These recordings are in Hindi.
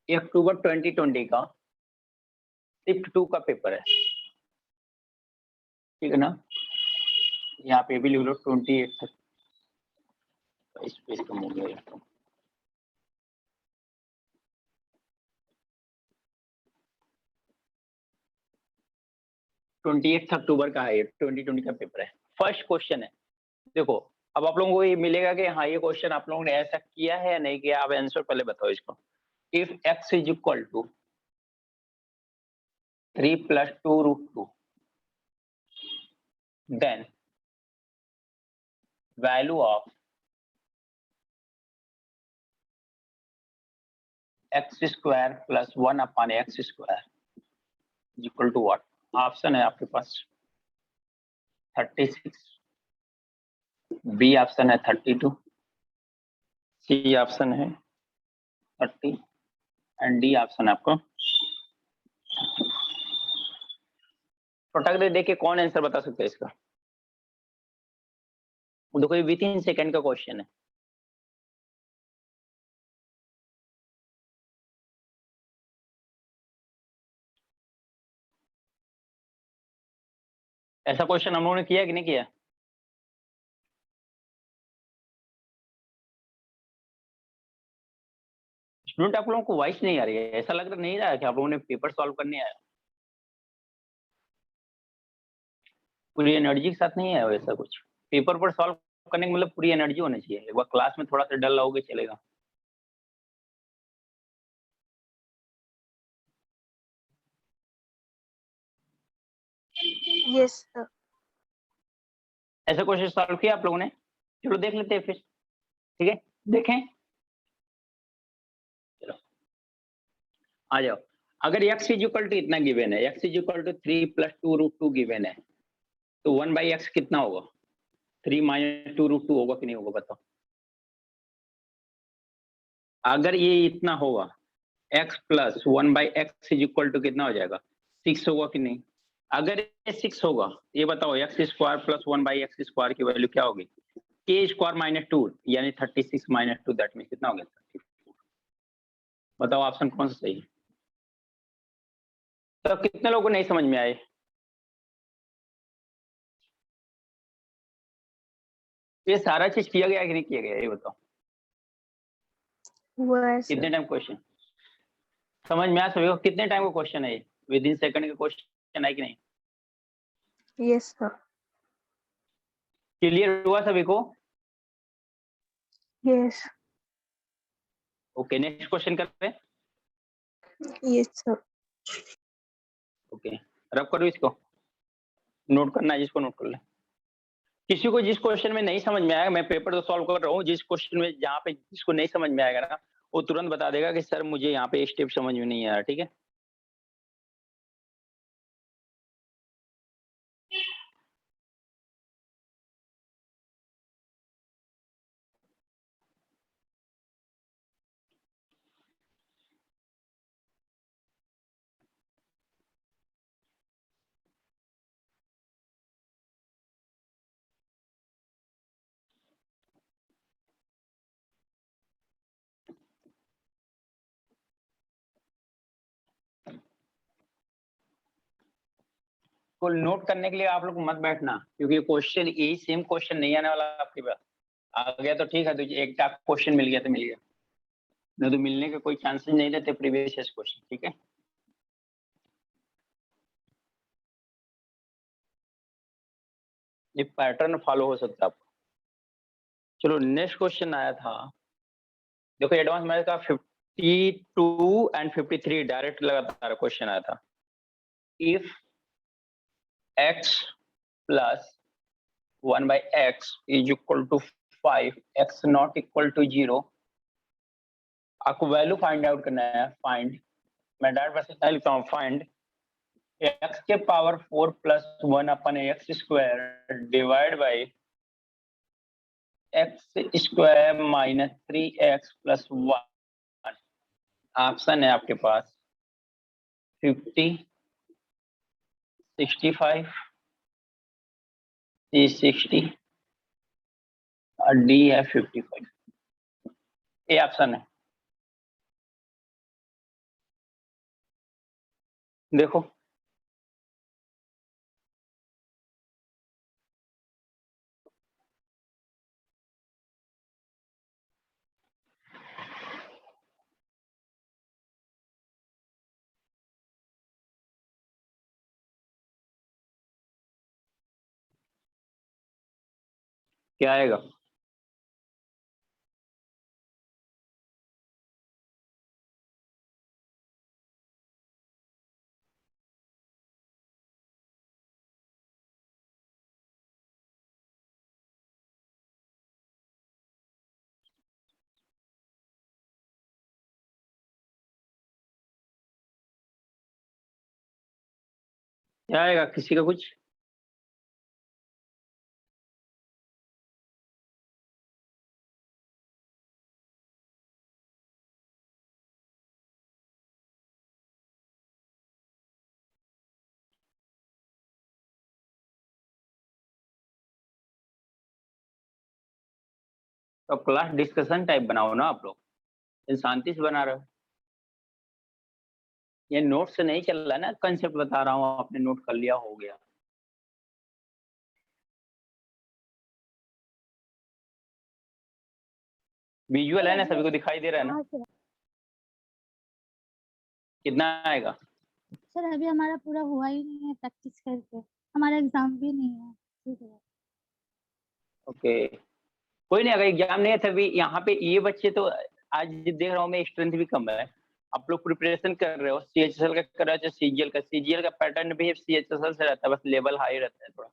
अक्टूबर 2020 का शिफ्ट 2 का पेपर है, ठीक है ना। यहाँ पे भी लिख लो 28 तक, स्पेस कम हो गया। 28 अक्टूबर का है, ये 2020 का पेपर है। फर्स्ट क्वेश्चन है, देखो अब आप लोगों को ये मिलेगा कि हाँ ये क्वेश्चन आप लोगों ने ऐसा किया है या नहीं किया। आप आंसर पहले बताओ इसको। If x is equal to 3 + 2√2 then value of x² + 1/x² is equal to what? Option है आपके पास 36, बी ऑप्शन है 32, सी ऑप्शन है 30 एंड डी ऑप्शन है आपको। फटाक दे देखिए कौन आंसर बता सकते हैं इसका। देखो ये विद इन सेकंड का क्वेश्चन है। ऐसा क्वेश्चन हम लोगों ने किया कि नहीं किया? स्टूडेंट आप लोगों को वॉइस नहीं आ रही है, ऐसा लग रहा नहीं रहा है कि आप लोगों ने पेपर सॉल्व करने आया, पूरी एनर्जी के साथ नहीं आया वैसा कुछ। पेपर पर सॉल्व करने का मतलब पूरी एनर्जी होनी चाहिए। एक बार क्लास में थोड़ा सा डल रहोगे चलेगा। Yes sir. ऐसा क्वेश्चन सॉल्व किया आप लोगों ने? चलो देख लेते हैं फिर, ठीक है देखें। चलो आ जाओ। अगर x इज इक्वल टू इतना गिवन है, x is equal to 3 + 2√2 given है, तो 1/x कितना होगा? 3 - 2√2 होगा कि नहीं होगा बताओ। अगर ये इतना होगा x + 1/x is equal to कितना हो जाएगा? 6 होगा कि नहीं? अगर ये 6 होगा, ये बताओ x² + 1/x² की वैल्यू क्या होगी? k² - 2 यानी 36 - 2 दैट मींस कितना हो गया? 34। बताओ ऑप्शन कौन सा सही है? तो कितने लोगों को नहीं समझ में आए? ये सारा चीज किया गया कि नहीं किया गया ये बताओ। कितने टाइम क्वेश्चन समझ में आया सभी को? कितने टाइम का क्वेश्चन है ये? विद इन सेकंड का क्वेश्चन है कि नहीं? Yes sir. क्लियर हुआ सभी को? यस। ओके नेक्स्ट क्वेश्चन करते हैं। Yes sir. ओके रब करो इसको, नोट करना है जिसको नोट कर ले। किसी को जिस क्वेश्चन में नहीं समझ में आएगा, मैं पेपर तो सॉल्व कर रहा हूँ, जिस क्वेश्चन में जहाँ पे जिसको नहीं समझ में आएगा ना, वो तुरंत बता देगा कि सर मुझे यहाँ पे स्टेप समझ में नहीं आया, ठीक है। को नोट करने के लिए आप लोग मत बैठना, क्योंकि क्वेश्चन यही सेम क्वेश्चन नहीं आने वाला आपके पास। आ गया तो ठीक है, तो एक टाइप क्वेश्चन मिल गया तो मिल गया, नहीं तो मिलने के कोई चांसेस नहीं रहते प्रीवियस क्वेश्चन, ठीक है। ये पैटर्न फॉलो हो सकता है आपको। चलो नेक्स्ट क्वेश्चन आया था, देखो एडवांस मैथ का 52 एंड 53 डायरेक्ट लगातार क्वेश्चन आया था। If x + 1/x is equal to 5, x not equal to 0, आपको वैल्यू फाइंड आउट करना है। फाइंड, मैं डायरेक्ट बस इतना लिखता हूँ, फाइंड x के power 4 + 1/x² divide by x² - 3x + 1। Option है आपके पास 50, 65, 60 और डी है 55। ये ऑप्शन है। देखो क्या आएगा? क्या आएगा किसी का कुछ? तो क्लास डिस्कशन टाइप बनाओ ना आप लोग, शांति से बना रहे हो। ये नोट से नहीं चल रहा है ना, कंसेप्ट बता रहा हूँ, आपने नोट कर लिया, हो गया। विजुअल है ना, सभी को दिखाई दे रहा है ना? कितना आएगा? सर अभी हमारा पूरा हुआ ही नहीं है प्रैक्टिस करके, हमारा एग्जाम भी नहीं है। ठीक है ओके, कोई नहीं, अगर एग्जाम नहीं है तभी यहाँ पे ये बच्चे तो आज देख रहा हूँ मैं, स्ट्रेंथ भी कम है। आप लोग प्रिपरेशन कर रहे हो, सीएचएसएल का कर रहे हो, सीजीएल का पैटर्न भी सीएचएसएल से रहता है, बस लेवल हाई रहता है थोड़ा।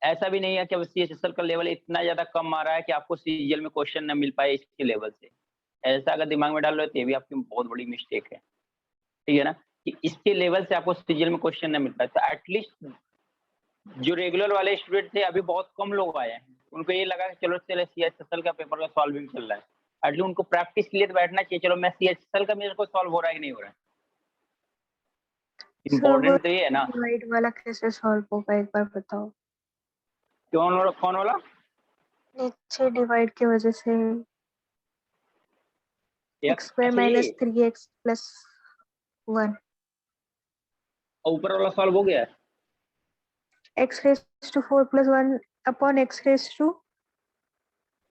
ऐसा भी नहीं है कि अब सीएचएसएल का लेवल इतना ज्यादा कम आ रहा है कि आपको सीजीएल में क्वेश्चन न मिल पाए इसके लेवल से। ऐसा अगर दिमाग में डाल रहे हो तो ये भी आपकी बहुत बड़ी मिस्टेक है, ठीक है ना, कि इसके लेवल से आपको सीजीएल में क्वेश्चन न मिल पाए। तो एटलीस्ट जो रेगुलर वाले स्टूडेंट थे, अभी बहुत कम लोग आए हैं, उनको ये लगा कि चलो चले सीएचएसएल का पेपर का सॉल्विंग चल रहा है, एटलीस्ट उनको प्रैक्टिस के लिए तो बैठना चाहिए। चलो मैं सीएचएसएल का मेरे को सॉल्व हो रहा है कि नहीं हो रहा है, इम्पोर्टेंट तो ये है ना। डिवाइड वाला कैसे सॉल्व होगा एक बार बताओ। कौन वाला? नीचे डिवाइड की वजह से x square minus 3x plus 1, ऊपर वाला सॉल्व हो गया है। x raise to 4 plus 1 upon x raise to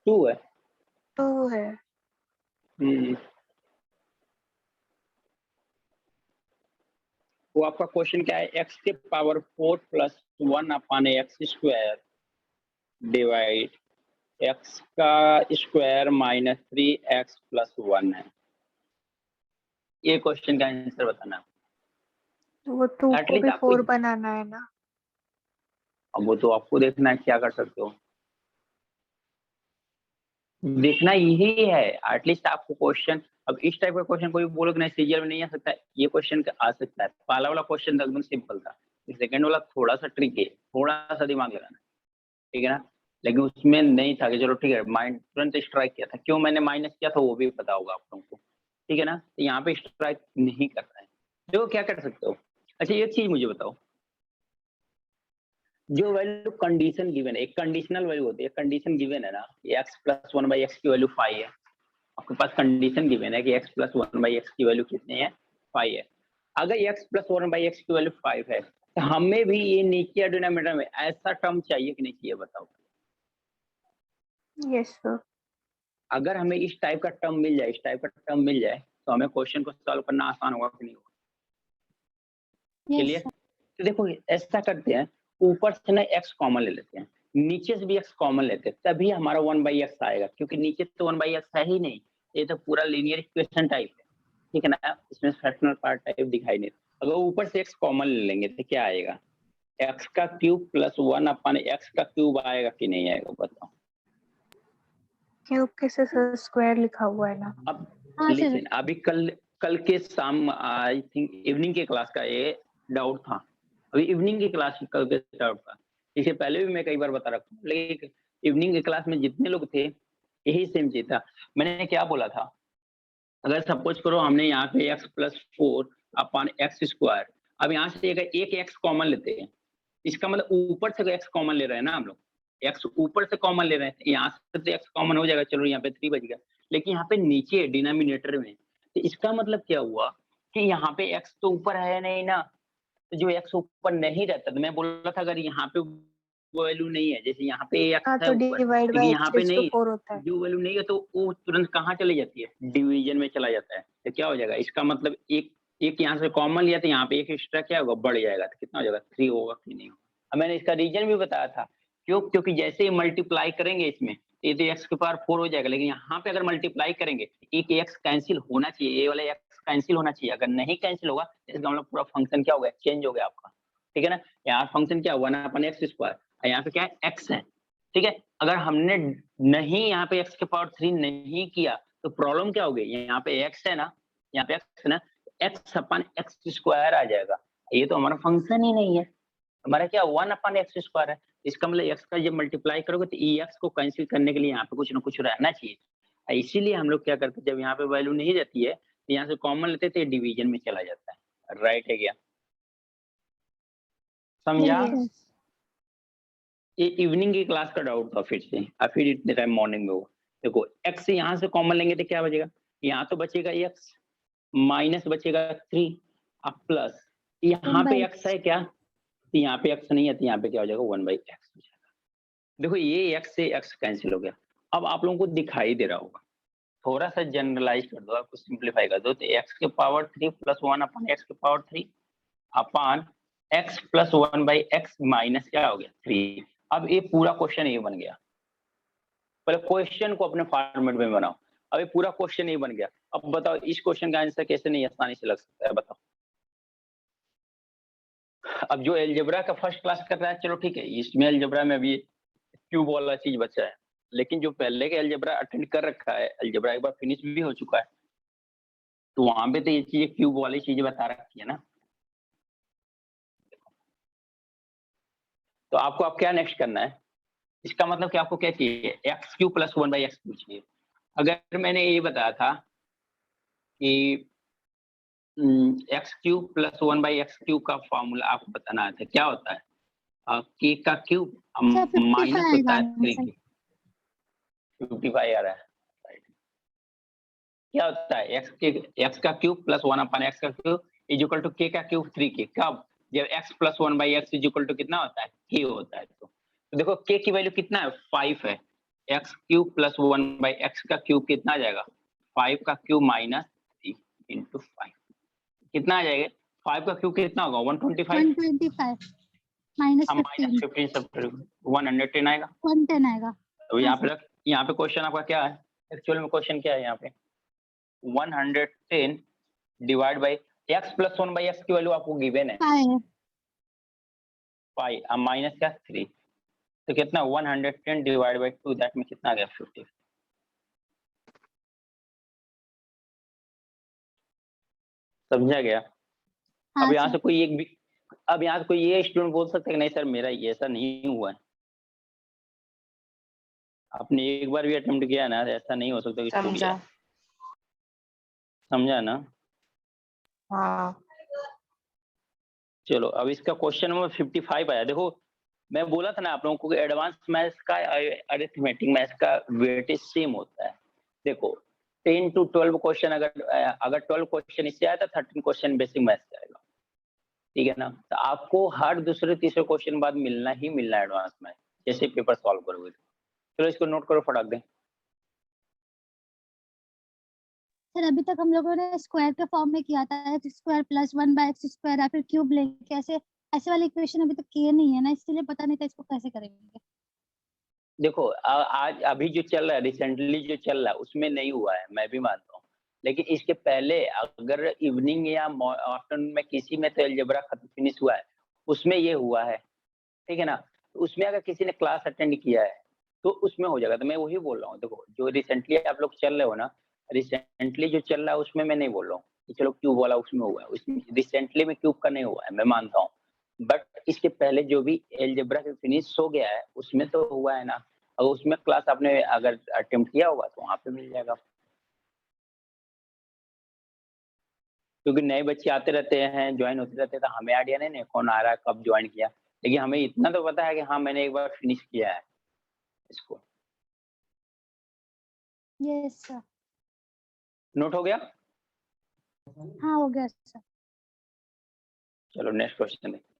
2 है। 2 है। वो आपका क्वेश्चन क्या है, x के पावर 4 प्लस 1 अपान एक्स स्क्वायर डिवाइड x का स्क्वायर माइनस 3x प्लस 1 है। ये क्वेश्चन का आंसर बताना है। तो वो 2 को एटलीस्ट भी आपको 4 बनाना है ना। अब वो तो आपको देखना है क्या कर सकते हो, देखना यही है। एटलीस्ट आपको क्वेश्चन, अब इस टाइप का क्वेश्चन कोई बोलो कि नहीं सीजीएल में नहीं आ सकता, ये क्वेश्चन आ सकता है। पहला वाला क्वेश्चन एकदम सिंपल था, सेकंड वाला थोड़ा सा ट्रिकी है, थोड़ा सा दिमाग लगाना, ठीक है ना। लेकिन उसमें नहीं था कि चलो ठीक है, माइंड तुरंत स्ट्राइक किया था, क्यों मैंने माइनस किया था वो भी पता होगा आप लोगों को, ठीक है ना। तो यहाँ पे स्ट्राइक नहीं कर रहा है, देखो क्या कर सकते हो। अच्छा एक चीज मुझे बताओ, जो वैल्यू कंडीशन गिवन है, एक कंडीशनल वैल्यू होती है, कंडीशन गिवन है ना, x प्लस 1/x की वैल्यू 5 है, आपके पास कंडीशन गिवन है कि x प्लस 1/x की वैल्यू कितनी है, 5 है। अगर x प्लस 1/x की वैल्यू 5 है तो हमें भी ये नीचे डिनोमिनेटर में ऐसा टर्म चाहिए कि नहीं चाहिए, बताओ। Yes sir. अगर हमें इस टाइप का टर्म मिल जाए, इस टाइप का टर्म मिल जाए तो हमें क्वेश्चन को सॉल्व करना आसान होगा कि नहीं होगा? चलिए तो देखो ऐसा करते हैं, ऊपर से ना x कॉमन ले लेते हैं, नीचे से भी x कॉमन लेते हैं, तभी हमारा 1/x आएगा, क्योंकि नीचे तो 1/x है ही नहीं, ये तो पूरा लीनियर इक्वेशन टाइप है, ठीक है ना, इसमें फ्रैक्शनल पार्ट टाइप दिखाई नहीं। अगर ऊपर से x कॉमन ले लेंगे तो क्या आएगा, x का क्यूब प्लस 1 अपान x का क्यूब आएगा कि नहीं आएगा, बताओ। क्यूब के से स्क्वायर लिखा हुआ है ना। अब लिसन, अभी कल के शाम आई थिंक इवनिंग के क्लास का ये डाउट था, अभी इवनिंग की क्लास कल के डाउट था, इससे पहले भी मैं कई बार बता रखा हूँ, लेकिन इवनिंग की क्लास में जितने लोग थे यही सेम चीज था। मैंने क्या बोला था, अगर सपोज करो हमने यहाँ पे x प्लस 4 अपान एक्स स्क्वायर, अब यहाँ से अगर एक x कॉमन लेते हैं, इसका मतलब ऊपर से x कॉमन ले रहे हैं ना हम लोग, एक्स ऊपर से कॉमन ले रहे हैं, यहाँ से तो एक्स कॉमन हो जाएगा, चलो यहाँ पे 3 बच गया, लेकिन यहाँ पे नीचे डिनोमिनेटर में, तो इसका मतलब क्या हुआ कि यहाँ पे एक्स तो ऊपर है नहीं ना, तो जो एक्स ऊपर नहीं रहता, तो मैं बोल रहा था अगर यहाँ पे वो वैल्यू नहीं है, जैसे यहाँ पे एक्स हाँ है तो ऊपर, डिवाइड लेकिन बाय यहाँ एक्स पे रेज टू नहीं, 4 होता है। जो वैल्यू नहीं है तो वो तुरंत कहाँ चली जाती है, डिवीजन में चला जाता है, तो क्या हो जाएगा, इसका मतलब एक यहाँ से कॉमन लिया तो यहाँ पे एक एक्स्ट्रा क्या होगा, बढ़ जाएगा, तो कितना हो जाएगा, 3 होगा कि नहीं होगा। अब मैंने इसका रीजन भी बताया था, क्यों, क्योंकि जैसे ही मल्टीप्लाई करेंगे इसमें, ये तो एक्स के पावर 4 हो जाएगा, लेकिन यहाँ पे अगर मल्टीप्लाई करेंगे एक एक्स कैंसिल होना चाहिए, ये वाला एक्स कैंसिल होना चाहिए, अगर नहीं कैंसिल होगा इसका मतलब पूरा फंक्शन क्या हो गया, चेंज हो गया आपका, ठीक है ना। यहाँ फंक्शन क्या हुआ ना, अपन एक्स स्क्वायर, यहाँ पे क्या है, एक्स है, ठीक है। अगर हमने नहीं यहाँ पे एक्स के पावर 3 नहीं किया तो प्रॉब्लम क्या हो गई, यहाँ पे एक्स है ना, यहाँ पे एक्स है ना, एक्स अपन एक्स स्क्वायर आ जाएगा, ये तो हमारा फंक्शन ही नहीं है, हमारा क्या 1 अपन एक्स स्क्वायर है, इसका मतलब एक्स का जब मल्टीप्लाई करोगे तो ई एक्स को कैंसिल करने के लिए यहाँ पे कुछ ना कुछ रहना चाहिए, इसीलिए हम लोग क्या करते हैं, जब यहाँ पे वैल्यू नहीं रहती है तो यहाँ से कॉमन लेते थे, डिवीजन में चला जाता है, राइट है क्या, समझा। Yes. ये इवनिंग की क्लास का डाउट था फिर से, और फिर इतने टाइम मॉर्निंग में हुआ। देखो एक्स यहाँ से कॉमन लेंगे तो क्या बचेगा, यहाँ तो बचेगा एक्स, माइनस बचेगा 3, अब प्लस यहाँ पे एक्स है क्या, तो यहाँ पे एक्स नहीं है, तो यहाँ पे क्या हो जाएगा 1/x हो जाएगा। देखो ये एक्स से एक्स कैंसिल हो गया, अब आप लोगों को दिखाई दे रहा होगा, थोड़ा सा जनरलाइज कर दो, आपको सिंप्लीफाई कर दो, तो एक्स के पावर 3 प्लस 1 अपन एक्स के पावर 3 अपन एक्स प्लस 1/x माइनस क्या हो गया 3। अब ये पूरा क्वेश्चन ये बन गया, पहले क्वेश्चन को अपने फॉर्मेट में बनाओ, अब ये पूरा क्वेश्चन ये बन गया। अब बताओ इस क्वेश्चन का आंसर कैसे नहीं आसानी से लग सकता है, बताओ। अब जो एलजेब्रा का फर्स्ट क्लास कर रहा है चलो ठीक है, इसमें एलजेब्रा में अभी क्यूब वाला चीज बचा है, लेकिन जो पहले का एलजेब्रा अटेंड कर रखा है, एलजेब्रा एक बार फिनिश भी हो चुका है, तो वहां पे तो ये चीज क्यूब वाली चीज बता रखी है ना। तो आपको अब क्या नेक्स्ट करना है, इसका मतलब कि आपको क्या चाहिए, एक्स क्यू प्लस 1/x चाहिए। अगर मैंने ये बताया था कि x cube plus 1/x cube का फॉर्मूला आपको बताना था, क्या होता है, के का क्यूब माइनस होता है 3 के, 55 आ रहा है, क्या होता है एक्स का क्यूब प्लस 1/x का क्यूब इज इक्वल टू के का क्यूब 3 के, कब, जब x plus 1/x is equal to कितना होता है, k होता है। तो देखो k की वैल्यू कितना है, 5 है, x क्यूब प्लस 1/x का क्यूब कितना आ जाएगा, 5 का क्यूब माइनस 3 इंटू 5 कितना आ जाएगा, 5 का क्यूब कितना होगा 125, 125 माइनस माइनस 15 15 सब 110 आएगा। 110 आएगा। तो यहाँ पे क्वेश्चन आपका क्या है, एक्चुअल में क्वेश्चन क्या है यहाँ पे, 110 divide by x plus 1/x की वैल्यू आपको गिवन है 5, अब माइनस क्या 3, तो कितना 110 डिवाइड बाई 2 दैट में कितना आ गया 50। समझा गया। हाँ अब यहाँ सर। से कोई एक भी, अब यहाँ से कोई ये स्टूडेंट बोल सकता है कि नहीं सर मेरा ये ऐसा नहीं हुआ है, आपने एक बार भी अटेम्प्ट किया ना, ऐसा नहीं हो सकता कि छूट जाए। समझा ना। हाँ चलो अब इसका क्वेश्चन नंबर 55 आया, देखो मैं बोला था ना आप लोगों को एडवांस मैथ्स का अरिथमेटिक मैथ्स का वेटेज सेम होता है। देखो 10 to 12 क्वेश्चन, अगर 12 क्वेश्चन इससे आया तो 13 क्वेश्चन बेसिक मैथ्स से आएगा, ठीक है ना। तो आपको हर दूसरे तीसरे क्वेश्चन बाद मिलना ही मिलना है एडवांस मैथ्स, जैसे पेपर सॉल्व करोगे। चलो इसको नोट करो फटाक दें। सर अभी तक हम लोगों ने स्क्वायर के फॉर्म में किया था, x square plus 1/x square या फिर क्यूब लेके ऐसे वाले इक्वेशन अभी तक किए नहीं है ना, इसलिए पता नहीं था इसको कैसे करेंगे। देखो आज अभी जो चल रहा है, रिसेंटली जो चल रहा है उसमें नहीं हुआ है, मैं भी मानता हूँ, लेकिन इसके पहले अगर इवनिंग या आफ्टरनून में किसी में तो अलजेब्रा खत्म फिनिश हुआ है, उसमें ये हुआ है, ठीक है ना। उसमें अगर किसी ने क्लास अटेंड किया है तो उसमें हो जाएगा। तो मैं वही बोल रहा हूँ, देखो जो रिसेंटली आप लोग चल रहे हो ना, रिसेंटली जो चल रहा है उसमें मैं नहीं बोल रहा हूँ कि चलो क्यूब वाला उसमें हुआ है, उसमें रिसेंटली में क्यूब का नहीं हुआ है, मैं मानता हूँ, बट इसके पहले जो भी एलजेब्रा से फिनिश हो गया है उसमें तो हुआ है ना। और उसमें क्लास आपने अगर अटेम्प्ट किया होगा तो वहां पे मिल जाएगा, क्योंकि नए बच्चे आते रहते हैं, ज्वाइन होते रहते हैं, तो हमें आइडिया नहीं कौन आ रहा है कब ज्वाइन किया, लेकिन हमें इतना तो पता है कि हाँ मैंने एक बार फिनिश किया है, इसको। Yes sir. नोट हो गया? हाँ हो गया सर। चलो नेक्स्ट क्वेश्चन देखते हैं।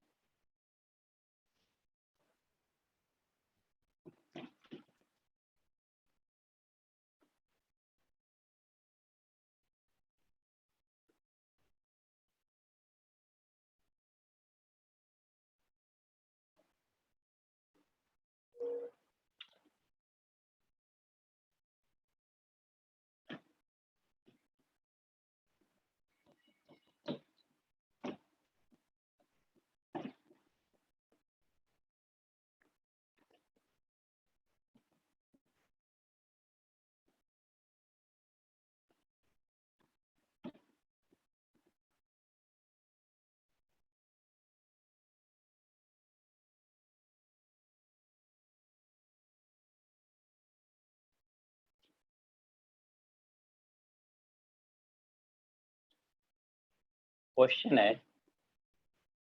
क्वेश्चन है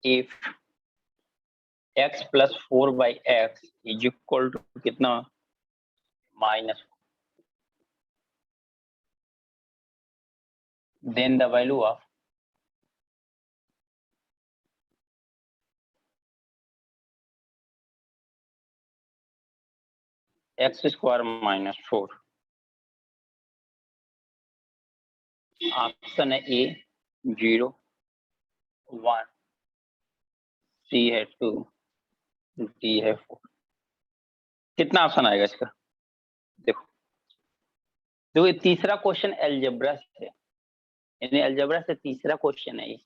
if x plus 4 by x is equal to कितना minus, then the value of x square minus 4। Option है ए 0, 1, सी है 2, डी है 4। कितना ऑप्शन आएगा इसका? देखो देखो ये तीसरा क्वेश्चन अलजेब्रा से, यानी अलजेब्रा से तीसरा क्वेश्चन है ये।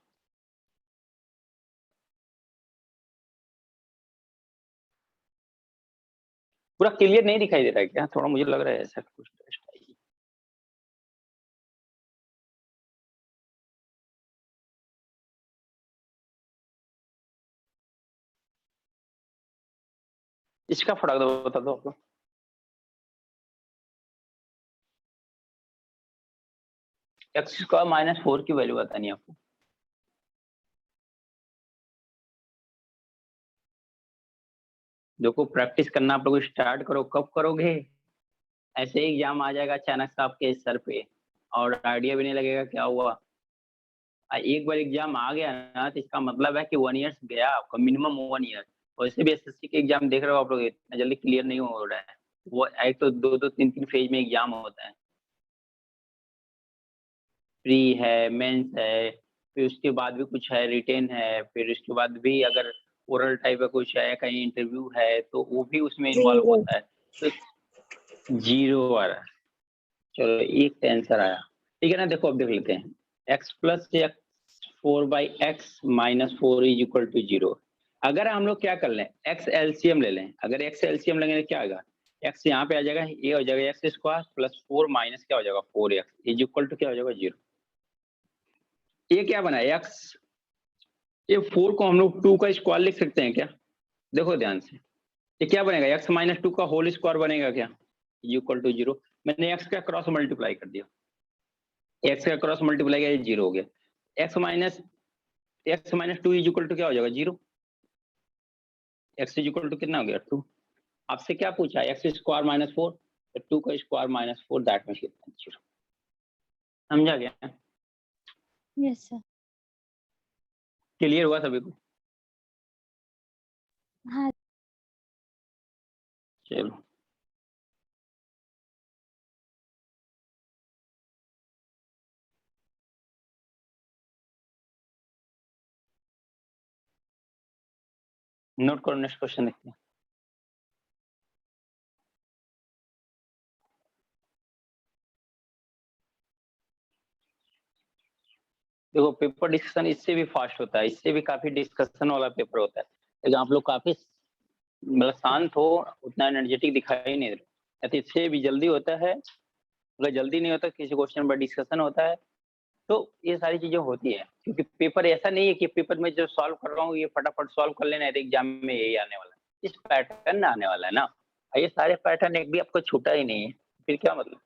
पूरा क्लियर नहीं दिखाई दे रहा है क्या? थोड़ा मुझे लग रहा है ऐसा कुछ टेस्ट है। इसका फटाक दो बता दो आपको। एक्स स्क्वायर माइनस 4 की वैल्यू बतानी है आपको। देखो प्रैक्टिस करना आप लोग स्टार्ट करो। कब करोगे? ऐसे ही एग्जाम आ जाएगा अचानक से आपके सर पे और आइडिया भी नहीं लगेगा क्या हुआ। एक बार एग्जाम आ गया ना तो इसका मतलब है कि 1 ईयर गया आपका, मिनिमम 1 ईयर। वैसे भी एसएससी के एग्जाम देख रहे हो आप लोग, इतना जल्दी क्लियर नहीं हो रहा है। वो एक तो 2-2 3-3 फेज में एग्जाम होता है। प्री है, मेंस है, फिर उसके बाद भी कुछ है, रिटेन है, फिर उसके बाद भी अगर ओरल टाइप का कुछ है, कहीं इंटरव्यू है तो वो भी उसमें इन्वॉल्व होता है। तो 0 आ रहा है। चलो एक का आंसर आया, ठीक है ना। देखो अब देख लेते हैं, x plus x 4 by x minus 4 is equal to 0। अगर हम लोग क्या कर लें, x एलसीएम ले लें। अगर x एलसीएम लेंगे तो क्या आएगा, x यहाँ पे आ जाएगा, ये हो जाएगा एक्स स्क्वायर प्लस 4 माइनस क्या हो जाएगा 4x इज इक्वल टू क्या हो जाएगा 0। ये क्या बना x, ये 4 को हम लोग 2 का स्क्वायर लिख सकते हैं क्या? देखो ध्यान से, ये क्या बनेगा, x माइनस 2 का होल स्क्वायर बनेगा क्या, इज इक्वल टू 0। मैंने x का क्रॉस मल्टीप्लाई कर दिया, x का क्रॉस मल्टीप्लाई किया 0 हो गया। x minus 2 is equal to क्या हो जाएगा 0। x इज इक्वल टू कितना हो गया 2। आपसे क्या पूछा है, x स्क्वायर माइनस 4, तो 2 का स्क्वायर माइनस 4 दैट मींस कितना 0। समझा गया? Yes sir. क्लियर हुआ सभी को? हाँ चलो नोट करो, नेक्स्ट क्वेश्चन देखते हैं। देखो पेपर डिस्कशन इससे भी फास्ट होता है, इससे भी काफी डिस्कशन वाला पेपर होता है, लेकिन आप लोग काफी मतलब शांत हो, उतना एनर्जेटिक दिखाई नहीं देता। तो इससे भी जल्दी होता है, अगर जल्दी नहीं होता किसी क्वेश्चन पर डिस्कशन होता है तो ये सारी चीजें होती है। क्योंकि पेपर ऐसा नहीं है कि पेपर में जो सॉल्व कर रहा हूँ ये फटाफट सॉल्व कर लेना है तो एग्जाम में यही आने वाला है, इस पैटर्न में आने वाला है ना। और ये सारे पैटर्न एक भी आपको छूटा ही नहीं है, फिर क्या मतलब।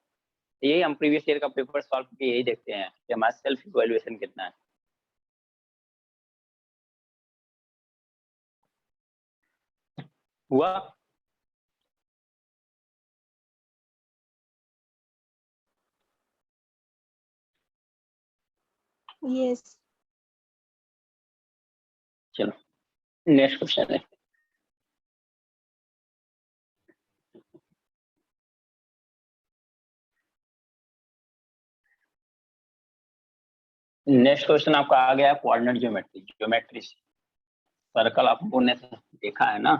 यही हम प्रीवियस ईयर का पेपर सॉल्व करके यही देखते हैं कि हमारा सेल्फ इवैल्यूएशन कितना है। हुआ? Yes. चलो नेक्स्ट क्वेश्चन है। नेक्स्ट क्वेश्चन आपका आ गया कोऑर्डिनेट ज्योमेट्री। ज्योमेट्री सर्कल आप लोगों ने देखा है ना।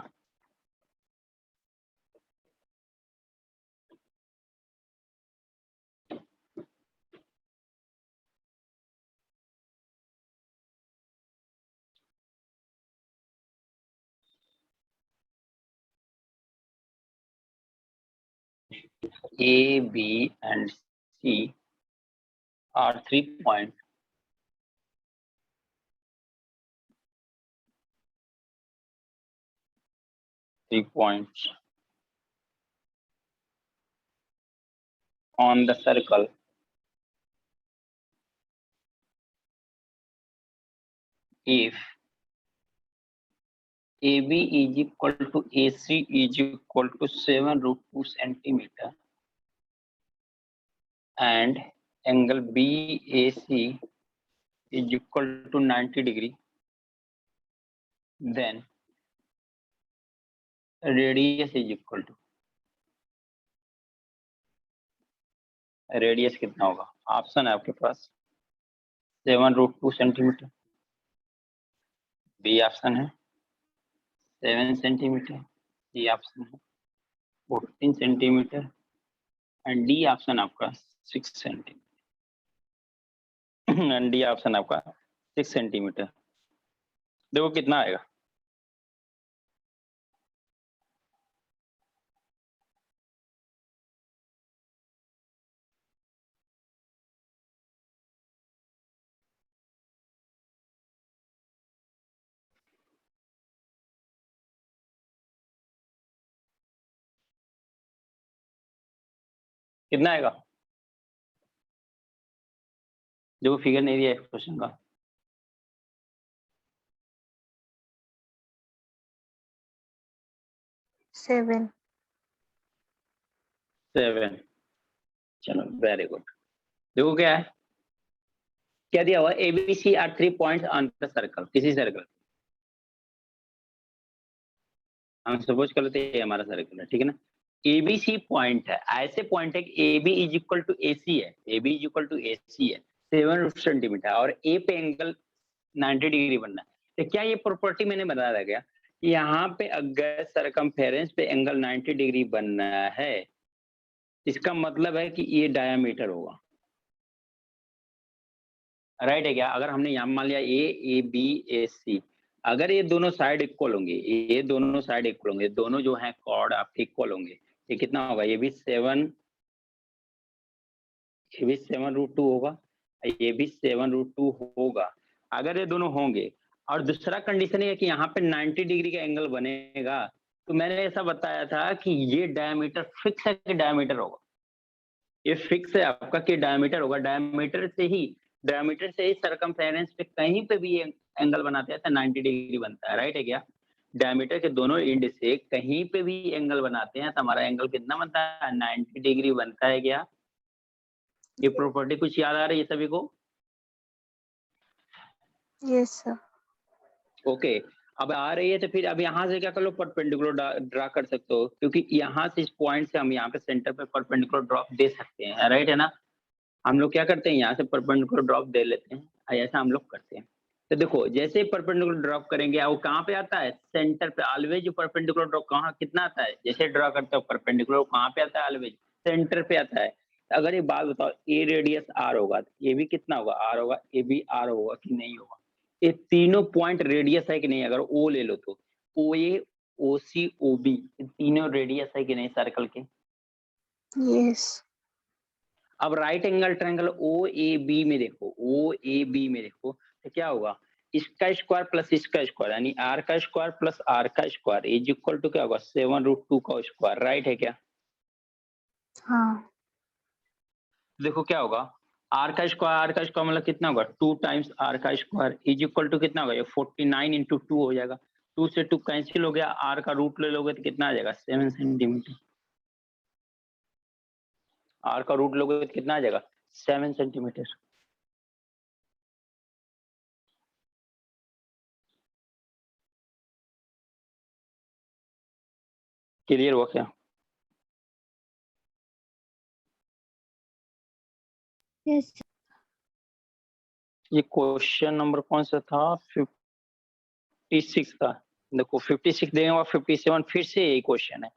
A, B and C are 3 points on the circle if AB is equal to AC is equal to 7√2 centimeter and angle BAC is equal to 90 degree, then radius is equal to, radius कितना होगा? ऑप्शन है आपके पास 7√2 सेंटीमीटर, बी ऑप्शन है 7 सेंटीमीटर, सी ऑप्शन है 14 सेंटीमीटर एंड डी ऑप्शन आपका 6 सेंटीमीटर एंड डी ऑप्शन आपका 6 सेंटीमीटर। देखो कितना आएगा। कितना आएगा? देखो फिगर नहीं दिया है क्वेश्चन का। Seven. 7। चलो वेरी गुड। देखो क्या है, क्या दिया हुआ? ABC are 3 points on the circle, किसी सर्कल। हम सपोज कर लेते हैं हमारा सर्कल है, ठीक है ना। ABC पॉइंट है, ऐसे पॉइंट है कि AB is equal to AC है, AB is equal to AC है 7 सेंटीमीटर और A पे एंगल 90 डिग्री बनना है। तो क्या ये प्रॉपर्टी मैंने बताया गया, यहाँ पे अगर सरकमफेरेंस पे एंगल 90 डिग्री बनना है, इसका मतलब है कि ये डायामीटर होगा, राइट है क्या? अगर हमने यहाँ मान लिया ए बी ए सी, अगर ये दोनों साइड इक्वल होंगे, ये दोनों साइड इक्वल होंगे, दोनों जो है कॉर्ड आपके इक्वल होंगे, ये कितना होगा? ये भी 7√2 होगा, ये भी 7√2 होगा। अगर ये दोनों होंगे और दूसरा कंडीशन है कि यहाँ पे 90 डिग्री का एंगल बनेगा, तो मैंने ऐसा बताया था कि ये डायमीटर फिक्स है कि डायमीटर होगा, ये फिक्स है आपका कि डायमीटर होगा। डायमीटर से ही सरकमफेरेंस पे कहीं पे भी एंगल बनाते हैं तो 90 डिग्री बनता है, राइट है क्या? डायमीटर के दोनों एंड से कहीं पे भी एंगल बनाते हैं तो हमारा एंगल कितना बनता है? 90 डिग्री बनता है क्या? ये प्रॉपर्टी कुछ याद आ रही है सभी को? Yes, sir. ओके अब आ रही है तो फिर अब यहाँ से क्या कर लो, परपेंडिकुलर ड्रा कर सकते हो, क्योंकि यहाँ से इस पॉइंट से हम यहाँ पे सेंटर पे परपेंडिकुलर ड्रॉप दे सकते हैं, राइट है ना। हम लोग क्या करते हैं, यहाँ से परपेंडिकुलर ड्रॉप दे लेते हैं, ऐसा हम लोग करते हैं। तो देखो जैसे परपेंडिकुलर ड्रॉप करेंगे वो कहाँ पे आता है? सेंटर पे। ऑलवेज जो परपेंडिकुलर ड्रॉप कहाँ कितना आता है? जैसे ड्रॉ करते हो परपेंडिकुलर कहाँ पे आता है? ऑलवेज सेंटर पे आता है। अगर ये बात बताओ, ए रेडियस आर होगा, ये भी कितना होगा? आर होगा। ए भी आर होगा कि नहीं होगा? ये तीनों पॉइंट रेडियस है कि नहीं? अगर ओ ले लो तो ओ ए, ओ सी, ओ बी, तीनों रेडियस है कि नहीं सर्कल के? Yes. अब right angle triangle O A B में देखो, ओ ए बी में देखो तो क्या होगा? इसका स्क्वायर प्लस इसका स्क्वायर यानी आर का स्क्वायर प्लस आर का स्क्वायर इज इक्वल टू क्या होगा? 7√2 का स्क्वायर, राइट है क्या? हाँ. देखो क्या होगा, आर का स्क्वायर मतलब कितना होगा? 2 टाइम्स आर का स्क्वायर इज इक्वल टू कितना होगा? ये 49 इंटू 2 हो जाएगा। 2 से 2 कैंसिल हो गया, आर का रूट ले लोगे तो कितना आ जाएगा? 7 सेंटीमीटर। आर का रूट लोगे तो कितना आ जाएगा? 7 सेंटीमीटर। क्लियर हुआ क्या? यस ये क्वेश्चन नंबर कौन सा था? 56 था। देखो 56 देंगे और 57 फिर से यही क्वेश्चन है।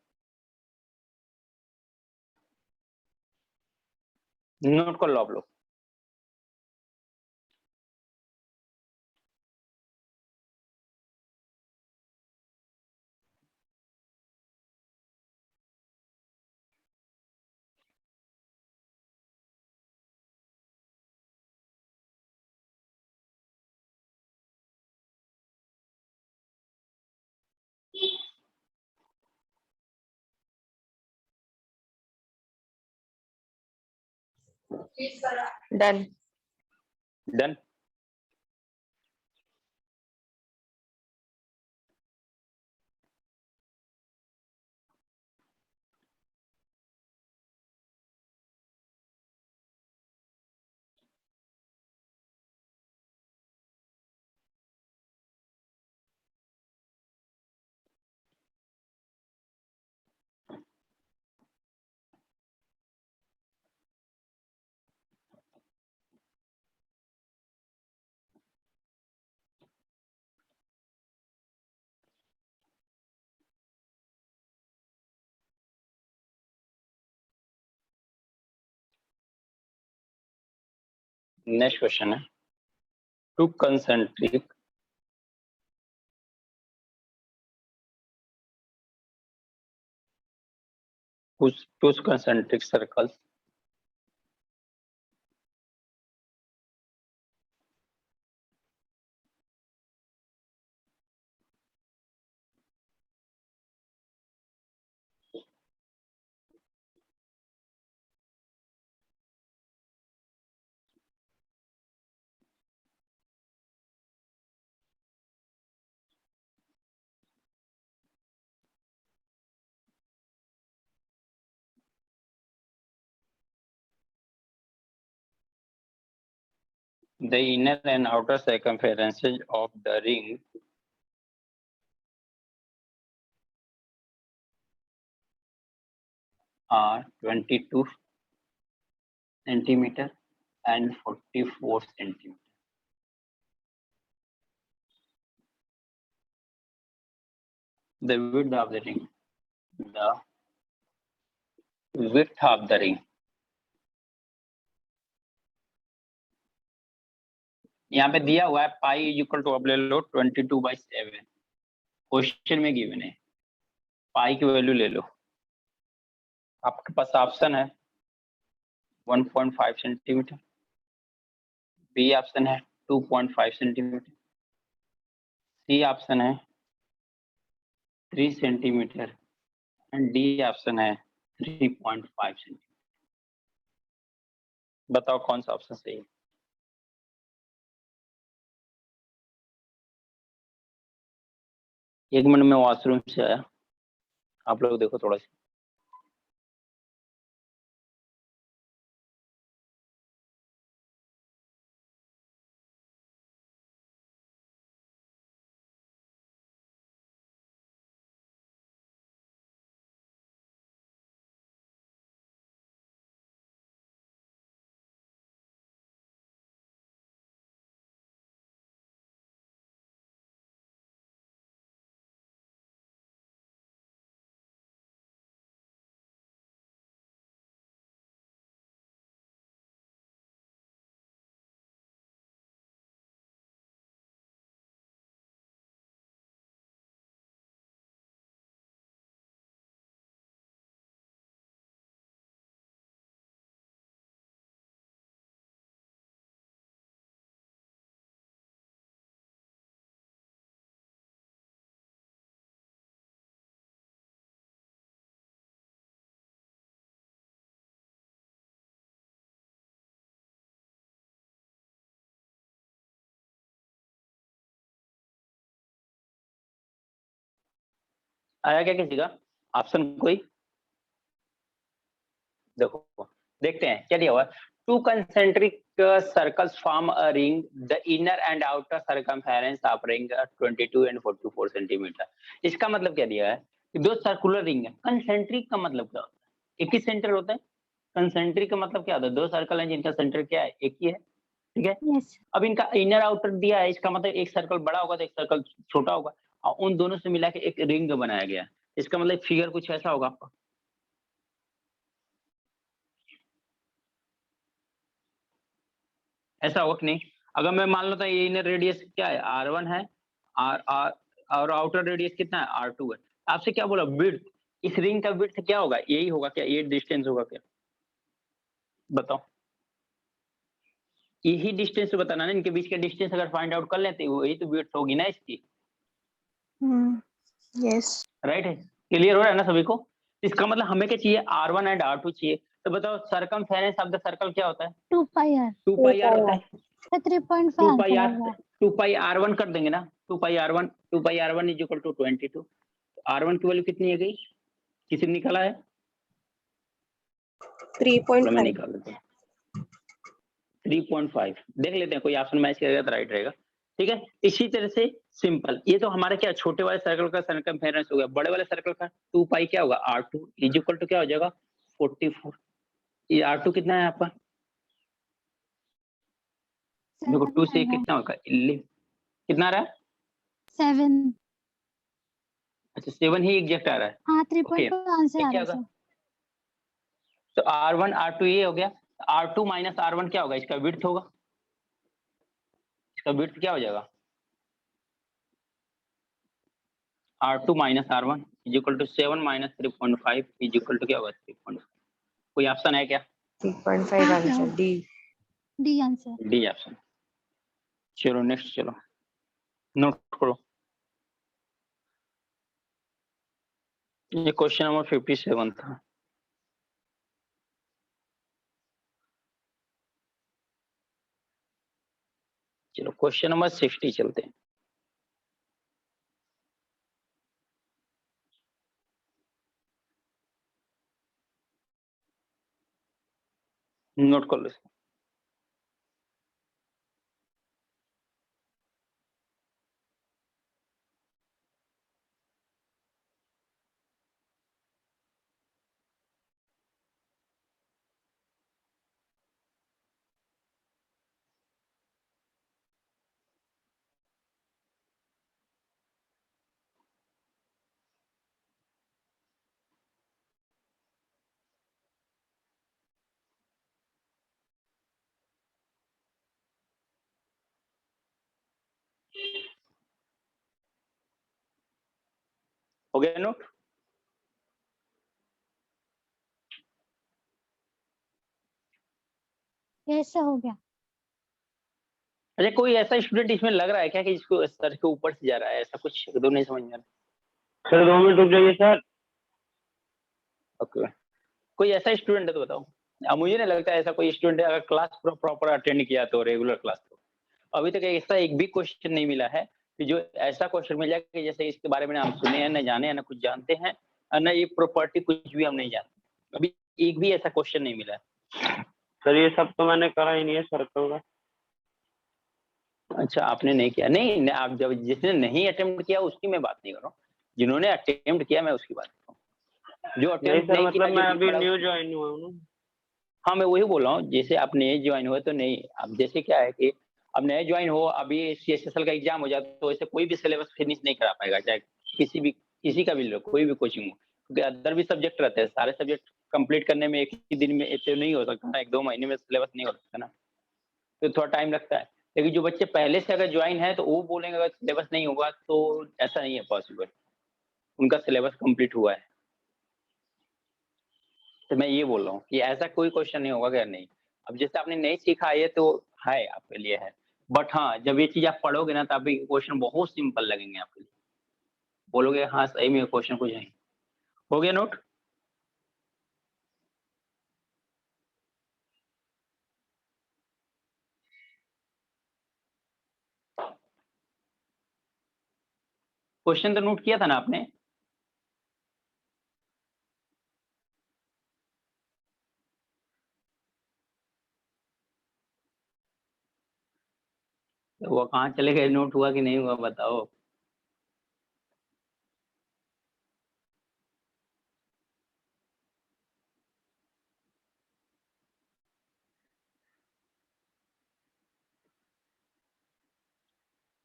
नोट कर लो आप लोग। Done. डन। नेक्स्ट क्वेश्चन है, two concentric circles the inner and outer circumferences of the ring are 22 centimeter and 44 centimeter. The width of the ring. The width of the ring. यहाँ पे दिया हुआ है पाई इक्वल टू, अब ले लो 22/7। क्वेश्चन में गिवन है, पाई की वैल्यू ले लो। आपके पास ऑप्शन है 1.5 सेंटीमीटर, बी ऑप्शन है 2.5 सेंटीमीटर, सी ऑप्शन है 3 सेंटीमीटर एंड डी ऑप्शन है 3.5 सेंटीमीटर। बताओ कौन सा ऑप्शन सही है? एक मिनट में वॉशरूम से आया, आप लोग देखो थोड़ा सा। आया क्या किसी का ऑप्शन कोई? देखो देखते हैं क्या दिया हुआ है। Two concentric circles form a ring, the inner and outer circumference of ring 22 and 44 centimetre. इसका मतलब क्या दिया है दो सर्कुलर रिंग है। कंसेंट्रिक का मतलब क्या होता है? एक ही सेंटर होता है। कंसेंट्रिक का मतलब क्या होता है? दो सर्कल हैं जिनका सेंटर क्या है? एक ही है। ठीक है। यस अब इनका इनर आउटर दिया है, इसका मतलब एक सर्कल बड़ा होगा तो एक सर्कल छोटा होगा, और उन दोनों से मिला के एक रिंग बनाया गया है। इसका मतलब फिगर कुछ ऐसा होगा आपका। ऐसा होगा कि नहीं? अगर मैं मान लेता ये इनर रेडियस क्या है? R1 है, आर आर और आउटर रेडियस कितना है? R2 है। आपसे क्या बोला? विड्थ। इस रिंग का विड्थ क्या होगा? यही होगा क्या? ये डिस्टेंस होगा क्या? बताओ। यही डिस्टेंस बताना ना, इनके बीच का डिस्टेंस अगर फाइंड आउट कर लेते हो, वही तो विड्थ होगी ना इसकी। Yes. राइट है? क्लियर हो रहा है ना सभी को? इसका मतलब हमें क्या चाहिए? R1 एंड R2 चाहिए। तो बताओ सरकमफेरेंस ऑफ द सर्कल क्या होता है? 2 पाई r 2 पाई r होता है। 3.5 2 पाई आंसर r आ गया 2 पाई r1 कर देंगे ना। 2 पाई r1 is equal to 22। R1 की वैल्यू कितनी है गई? किसी ने निकाला है? चलो मैं 3.5. निकाल देता हूँ। 3.5 देख लेते हैं, कोई ऑप्शन मैच करेगा तो राइट रहेगा। ठीक है। इसी तरह से सिंपल, ये तो हमारे क्या छोटे वाले सर्कल का सरकमफेरेंस हो गया। बड़े वाले सर्कल का 2 पाई क्या होगा? R2 इज इक्वल टू क्या हो जाएगा? 44। ये R2 कितना है आपका? देखो 2 से कितना होगा? 11 कितना आ रहा है? 7 अच्छा 7 ही एग्जैक्ट आ रहा है। हाँ ओके 3.5 आंसर ये आ क्या रहा है होगा? सर तो R1 R2 ये हो गया। R2 माइनस R1 क्या होगा? इसका विड्थ होगा। इसका विड्थ क्या हो जाएगा? R2 minus R1 is equal to 7 minus 3.5 is equal to क्या होगा? 3.5। कोई ऑप्शन है क्या? 3.5 हाँ, answer D. D answer D option. चलो नेक्स्ट, चलो नोट करो। ये क्वेश्चन नंबर 57 था। चलो क्वेश्चन नंबर 60 चलते हैं। नोट कर लो इसको। हो गया नोट? कैसे हो गया अच्छा कोई ऐसा स्टूडेंट इसमें लग रहा है क्या कि इसको सर के ऊपर से जा रहा है? ऐसा कुछ एक दो नहीं समझ में आ रहा। सर 2 मिनट रुक जाइए सर। ओके कोई ऐसा स्टूडेंट है तो बताओ। अब मुझे नहीं लगता ऐसा कोई स्टूडेंट है, अगर क्लास प्रॉपर अटेंड किया तो रेगुलर क्लास तो अभी तक ऐसा एक भी क्वेश्चन नहीं मिला है कि जो ऐसा क्वेश्चन मिल जाए कि जैसे इसके बारे में ना हम सुने हैं, ना जाने हैं, ना कुछ जानते हैं, और ना ये प्रॉपर्टी कुछ भी हम नहीं जानते। अभी एक भी ऐसा क्वेश्चन नहीं मिला है। सर ये सब तो मैंने करा ही नहीं है सर्कल का। अच्छा आपने नहीं किया? नहीं आप जब जिसने नहीं अटेम्प्ट किया उसकी मैं बात नहीं कर रहा हूँ, जिन्होंने अटेम्प्ट किया मैं उसकी बात कर रहा हूँ। जो नहीं अटेम्प्ट सर नहीं मतलब किया मैं जो अभी पढ़ा न्यू ज्वाइन हुआ हूँ ना। हाँ मैं वही बोल रहा हूँ, जैसे आप नए ज्वाइन हुए तो नहीं, अब जैसे क्या है कि अब नए ज्वाइन हो, अभी CSSL का एग्जाम हो जाए तो ऐसे कोई भी सिलेबस फिनिश नहीं करा पाएगा, चाहे किसी का भी लो, कोई भी कोचिंग हो, क्योंकि अदर भी सब्जेक्ट रहते हैं। सारे सब्जेक्ट कंप्लीट करने में एक ही दिन में ऐसे नहीं हो सकता ना, 1-2 महीने में सिलेबस नहीं हो सकता ना, तो थोड़ा टाइम लगता है। लेकिन जो बच्चे पहले से अगर ज्वाइन है तो वो बोलेंगे अगर सिलेबस नहीं होगा तो ऐसा नहीं है पॉसिबल, उनका सिलेबस कंप्लीट हुआ है। तो मैं ये बोल रहा हूँ कि ऐसा कोई क्वेश्चन नहीं होगा क्या? नहीं। अब जैसे आपने नहीं सीखा ये तो है आपके लिए है, बट हाँ जब ये चीज आप पढ़ोगे ना तो आपके क्वेश्चन बहुत सिंपल लगेंगे आपके लिए, बोलोगे हाँ सही में क्वेश्चन कुछ नहीं। हो गया नोट? क्वेश्चन तो नोट किया था ना आपने? तो वो कहाँ चले गए? नोट हुआ कि नहीं हुआ बताओ।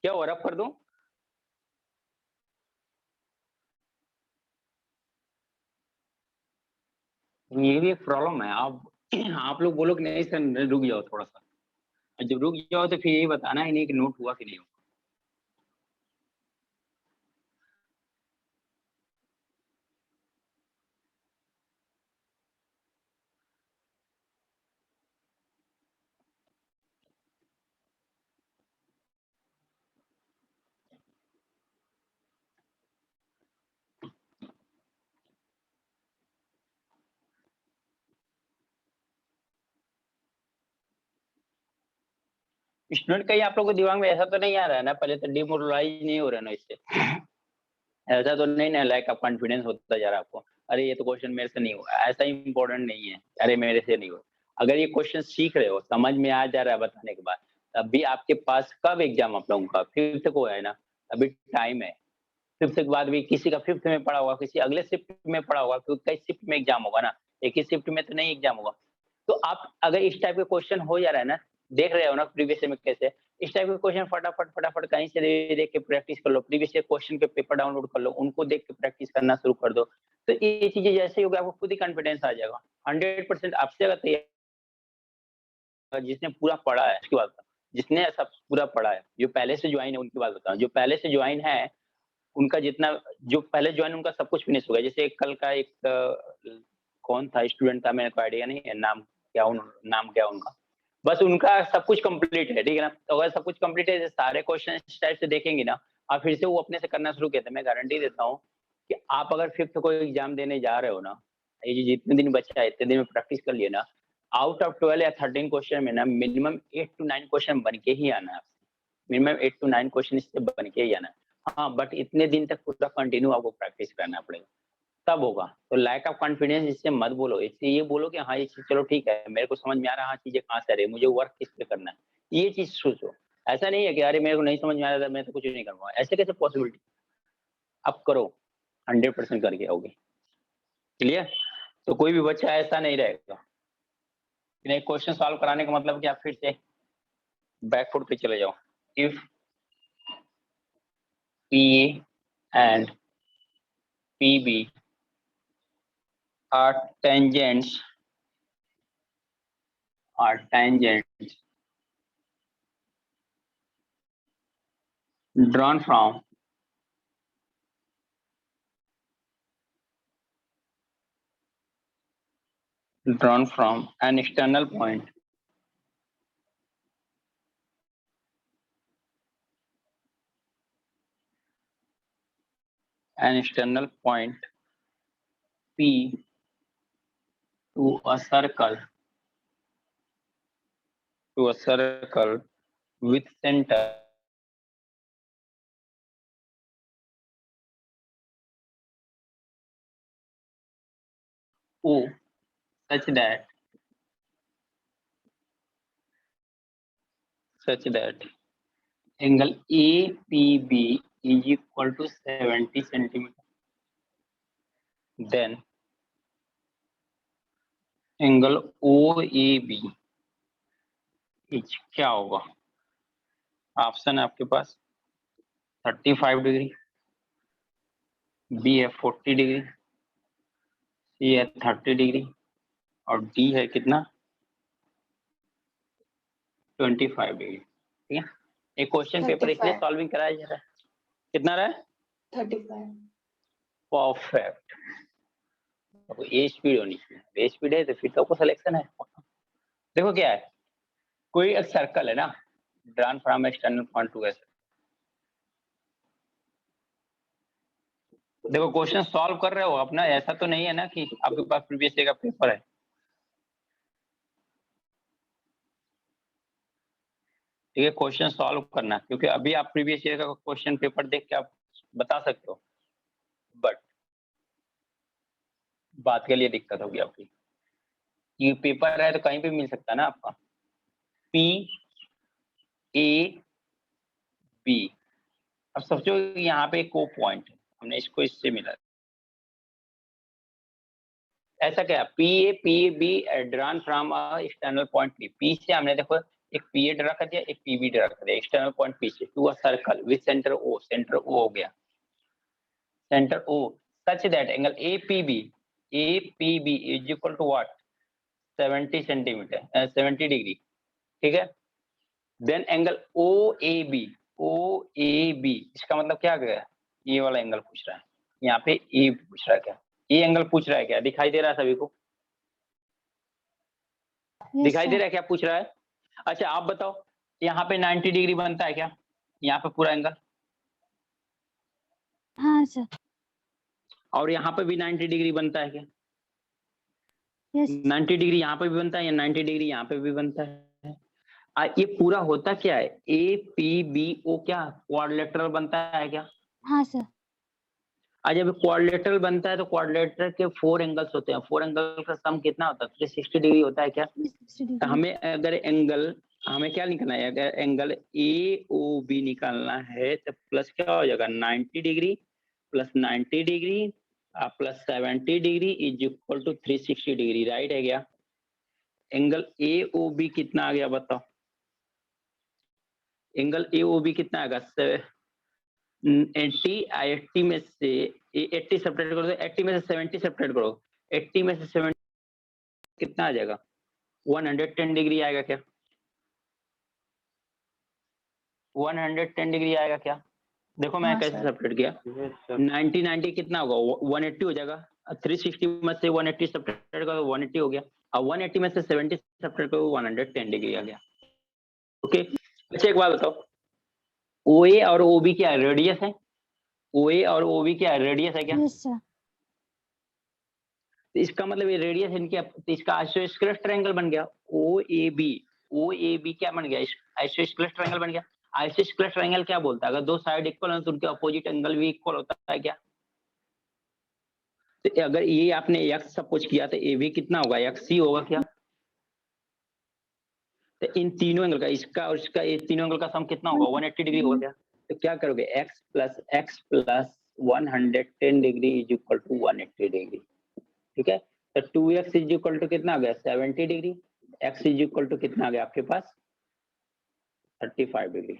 क्या हो रफ कर दूं? ये भी एक प्रॉब्लम है। आप लोग बोलो कि नहीं सर रुक जाओ थोड़ा सा, जब रुक जाओ तो फिर यही बताना ही नहीं कि नोट हुआ कि नहीं हुआ। स्टूडेंट कहीं आप लोग के दिमाग में ऐसा तो नहीं आ रहा है ना, पहले तो डिमोरलाइज नहीं हो रहा है ना इससे? ऐसा तो नहीं ना लाइक ऑफ कॉन्फिडेंस होता जा रहा है आपको, अरे ये तो क्वेश्चन मेरे से नहीं हुआ, ऐसा इंपॉर्टेंट नहीं है, अरे मेरे से नहीं हुआ। अगर ये क्वेश्चन सीख रहे हो, समझ में आ जा रहा है बताने के बाद, तब भी आपके पास कब एग्जाम आप लोगों का? फिफ्थ को है ना, अभी टाइम है। फिफ्थ के बाद भी किसी का फिफ्थ में पढ़ा होगा, किसी अगले शिफ्ट में पढ़ा होगा, क्योंकि कई शिफ्ट में एग्जाम होगा ना, एक ही शिफ्ट में तो नहीं एग्जाम होगा। तो आप अगर इस टाइप के क्वेश्चन हो जा रहा है ना, देख रहे हो ना प्रीवियस में कैसे, इस टाइप के क्वेश्चन फटाफट फटाफट कहीं से देख के प्रैक्टिस कर लो, प्रीवियस क्वेश्चन के पेपर डाउनलोड कर लो, उनको देख के प्रैक्टिस करना शुरू कर दो। तो ये चीजें जैसे ही होगा आपको खुद ही कॉन्फिडेंस आ जाएगा। 100% आपसे अगर जिसने पूरा पढ़ा है उसकी बात बताऊं, जिसने ऐसा पूरा पढ़ा है, जो पहले से ज्वाइन है उनकी बात बताऊं, जो पहले से ज्वाइन है उनका जितना, जो पहले ज्वाइन उनका सब कुछ फिनिश हो गया। जैसे कल का एक कौन था स्टूडेंट था, मेरे को आइडिया नहीं है नाम क्या उनका, बस उनका सब कुछ कंप्लीट है, ठीक है ना। तो अगर सब कुछ कंप्लीट है, सारे क्वेश्चन इस टाइप से देखेंगे ना, और फिर से वो अपने से करना शुरू किया, मैं गारंटी देता हूँ कि आप अगर फिफ्थ को एग्जाम देने जा रहे हो ना, ये जो जितने दिन बचा है इतने दिन में प्रैक्टिस कर लिए ना, आउट ऑफ 12 या 13 क्वेश्चन में ना मिनिमम 8 to 9 क्वेश्चन बन के ही आना है, मिनिमम 8 to 9 क्वेश्चन इससे बन के ही आना है। हाँ, बट इतने दिन तक पूरा कंटिन्यू आपको प्रैक्टिस करना पड़ेगा, तब होगा। तो लैक ऑफ कॉन्फिडेंस इससे मत बोलो, इससे ये बोलो कि हाँ ये चीज चलो ठीक है, मेरे को समझ में आ रहा है, हाँ चीजें कहाँ से आ रही है, मुझे वर्क किस पे करना है, ये चीज सोचो। ऐसा नहीं है कि अरे मेरे को नहीं समझ में आ रहा था, मैं तो कुछ नहीं करूंगा, ऐसे कैसे पॉसिबिलिटी? आप करो, 100% करके आओगे। क्लियर? तो कोई भी बच्चा ऐसा नहीं रहेगा। नहीं, क्वेश्चन सॉल्व कराने का मतलब कि आप फिर से बैकफुट पे चले जाओ। If P and PB are tangents drawn from an external point P to a circle with center O such that angle APB is equal to 70 centimeter. Then angle OAB is क्या होगा? ऑप्शन है आपके पास 35 डिग्री, बी है 40 डिग्री, सी है 30 डिग्री और डी है कितना? 25 डिग्री। ठीक है, एक क्वेश्चन पेपर इसलिए सॉल्विंग कराया जा रहा है। कितना रहा है? 35। परफेक्ट। तो ये स्पीड होनी चाहिए, ये स्पीड है तो फिर तो सिलेक्शन है। देखो क्या है, कोई एक सर्कल है ना, drawn from external point two S. देखो क्वेश्चन सॉल्व कर रहे हो अपना, ऐसा तो नहीं है ना कि आपके पास प्रीवियस ईयर का पेपर है। ठीक है, क्वेश्चन सॉल्व करना, क्योंकि अभी आप प्रीवियस ईयर का क्वेश्चन पेपर देख के आप बता सकते हो, बट बात के लिए दिक्कत होगी आपकी। ये पेपर है तो कहीं भी मिल सकता है ना आपका। पी ए बी, अब सोचो यहाँ पे को पॉइंट है, हमने इसको इससे मिला, ऐसा क्या? P A be drawn from external point P से हमने देखो एक पी ए रख दिया, एक पीबी रख दिया, एक्सटर्नल पॉइंट पी से to a circle with centre O, centre O हो गया, centre O such that angle APB is equal to what 70 centimetre 70 degree, ठीक है। देन एंगल OAB इसका मतलब क्या गया, ये वाला एंगल पूछ रहा है, यहाँ पे ए पूछ रहा है, क्या ये एंगल पूछ रहा है, क्या दिखाई दे रहा है सभी को, Yes, दिखाई दे sir. रहा है क्या पूछ रहा है। अच्छा आप बताओ यहाँ पे 90 डिग्री बनता है क्या, यहाँ पे पूरा एंगल, हाँ सर. और यहाँ पे भी 90 डिग्री बनता है क्या, Yes. 90 डिग्री यहाँ पे भी बनता है या 90 डिग्री यहाँ पे भी बनता है। ये पूरा होता क्या है, APBO क्या क्वाड्रिलेटरल बनता है क्या। हाँ सर. जब क्वाड्रिलेटरल बनता है तो क्वाड्रिलेटर के 4 एंगल्स होते हैं, 4 एंगल का सम कितना होता है 360 डिग्री होता है क्या। 360 तो degree. हमें अगर एंगल हमें क्या निकालना है, अगर एंगल AOB निकालना है तो प्लस क्या हो जाएगा 90 degree plus 90 degree plus 70 degree is equal to 360 degree, right है क्या। एंगल AOB कितना आ गया बताओ, एंगल AOB कितना आएगा 80 में से 80 सेपरेट करो, 80 में से 70 सेपरेट करो, 80 में से 70 कितना आ जाएगा 110 डिग्री आएगा क्या, 110 डिग्री आएगा क्या। देखो मैं हाँ, कैसे सर। सेपरेट किया, Yes, sir. 90 कितना होगा 180 हो जाएगा, 360 में से 180 सेपरेट करो 180 हो गया, और 180 में से 70 सेपरेट करो 110 डिग्री आ गया। ओके अच्छा एक बात बताओ, OA और OB क्या रेडियस है, OA और OB क्या रेडियस है क्या। Yes, sir. तो इसका मतलब ये रेडियस इनकी, तो इसका आइसोस्केलेस ट्रायंगल बन गया OAB क्या बन गया, आइसोस्केलेस ट्रायंगल बन गया। आइसोस्केलेस ट्रायंगल क्या बोलता है, अगर दो साइड इक्वल हो तो उनके अपोजिट एंगल भी इक्वल होता है क्या। तो अगर ये आपने x सपोज किया तो AB कितना होगा XC होगा क्या। तो इन तीनों एंगल का, इसका और इसका, ये तीनों एंगल का सम कितना होगा 180 डिग्री होगा क्या। तो क्या करोगे x plus 110 degree is equal to 180 degree, ठीक है। तो 2x इज इक्वल टू कितना आ गया 70 degree, x is equal to कितना आ गया आपके पास 35 डिग्री।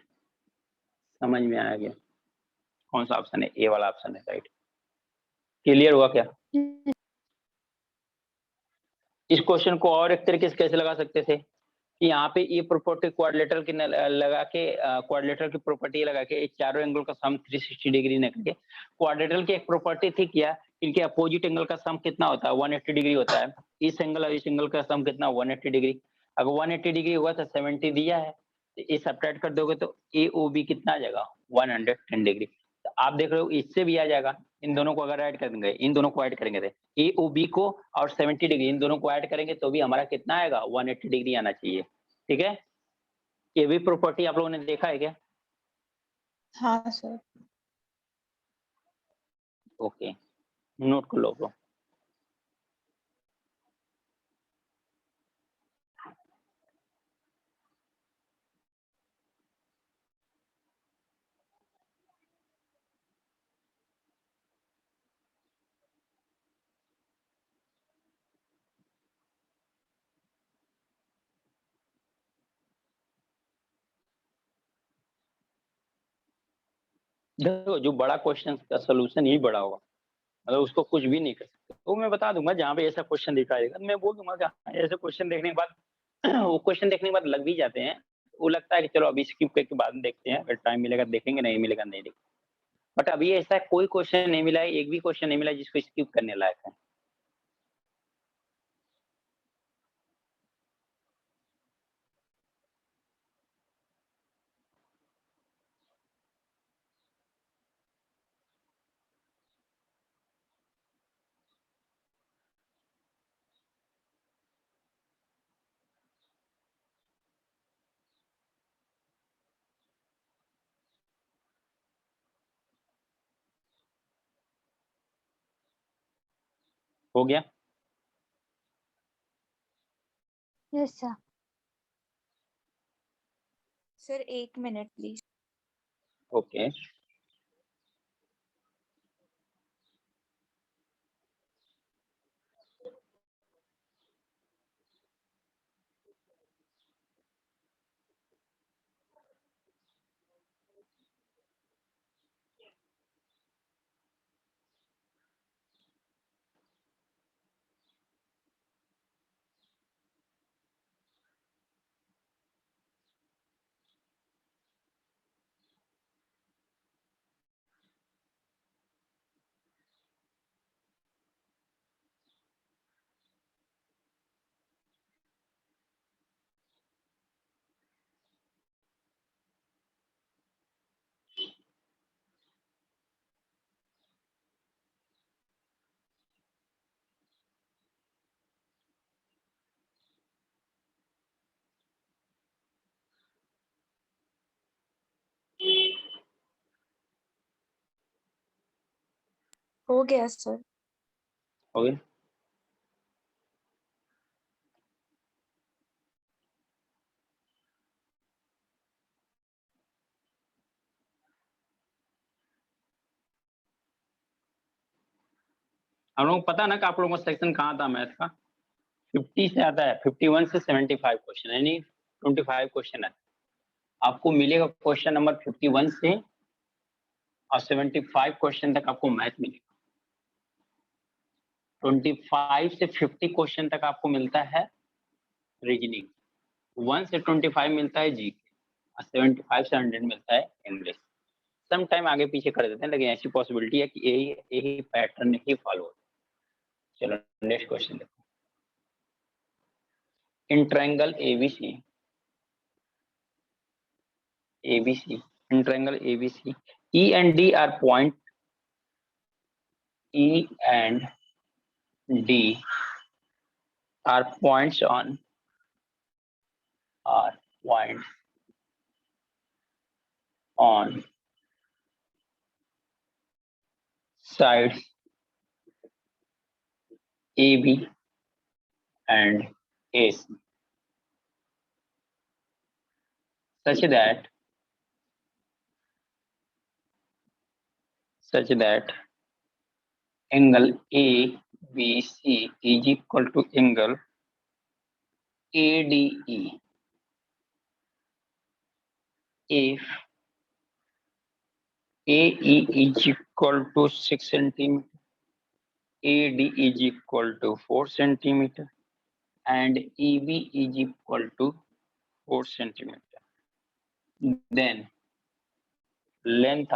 समझ में आया गया, कौन सा ऑप्शन है, ए वाला ऑप्शन है राइट। क्लियर हुआ क्या। Yes. इस क्वेश्चन को और एक तरीके से कैसे लगा सकते थे कि यहाँ पे ये प्रॉपर्टी क्वाड्रिलेटरल की लगा के, क्वाड्रिलेटरल की प्रॉपर्टी लगा के चारों एंगल का सम 360 डिग्री निकल के, क्वाड्रिलेटरल की एक प्रॉपर्टी थी क्या, इनके अपोजिट एंगल का सम कितना होता है 180 डिग्री होता है, इस एंगल और इस एंगल का सम कितना 180 डिग्री। अगर 180 डिग्री होगा तो 70 दिया है, तो ये सब्ट्रैक्ट कर दोगे तो AOB कितना आ जाएगा 110 डिग्री। तो आप देख रहे हो इससे भी आ जाएगा, इन दोनों को अगर ऐड करेंगे, इन दोनों को ऐड करेंगे तो AOB को और 70 डिग्री इन दोनों को ऐड करेंगे तो भी हमारा कितना आएगा 180 डिग्री आना चाहिए, ठीक है। ये भी प्रॉपर्टी आप लोगों ने देखा है क्या। हाँ, सर। ओके नोट कर लो ब्रो। देखो जो बड़ा क्वेश्चन का सोल्यूशन ही बड़ा होगा, मतलब उसको कुछ भी नहीं कर सकते, तो मैं बता दूंगा जहाँ पे ऐसा क्वेश्चन दिखाएगा मैं बोल दूंगा कि ऐसे क्वेश्चन देखने के बाद वो क्वेश्चन देखने के बाद लग भी जाते हैं, वो लगता है कि चलो अभी स्किप करके बाद में देखते हैं, अगर टाइम मिलेगा देखेंगे, नहीं मिलेगा नहीं देखेंगे। बट अभी ऐसा कोई क्वेश्चन नहीं मिला है, एक भी क्वेश्चन नहीं मिला जिसको स्किप करने लायक है। हो गया। Yes, sir. Sir 1 minute please. Okay हो गया सर। हो गया। हम लोग को पता ना कि आप लोगों का सेक्शन कहाँ था मैथ का, 50 से आता है, 51 से 75 क्वेश्चन, यानी 25 क्वेश्चन है। आपको मिलेगा क्वेश्चन नंबर 51 से और 75 क्वेश्चन तक आपको मैथ मिलेगा। 25 से 50 क्वेश्चन तक आपको मिलता है रीजनिंग, 1 से 25 मिलता है जी, और 75 से 100 मिलता है इंग्लिश। सम टाइम आगे पीछे कर देते हैं, लेकिन ऐसी पॉसिबिलिटी है कि यही पैटर्न ही फॉलो होता है। चलो नेक्स्ट क्वेश्चन देखो। In triangle ABC, in triangle ABC, E and D are points on sides AB and AC, such that angle ABC is equal to angle ADE if AE is equal to 6 centimeter, AD is equal to 4 centimeter, and EB is equal to 4 centimeter. Then length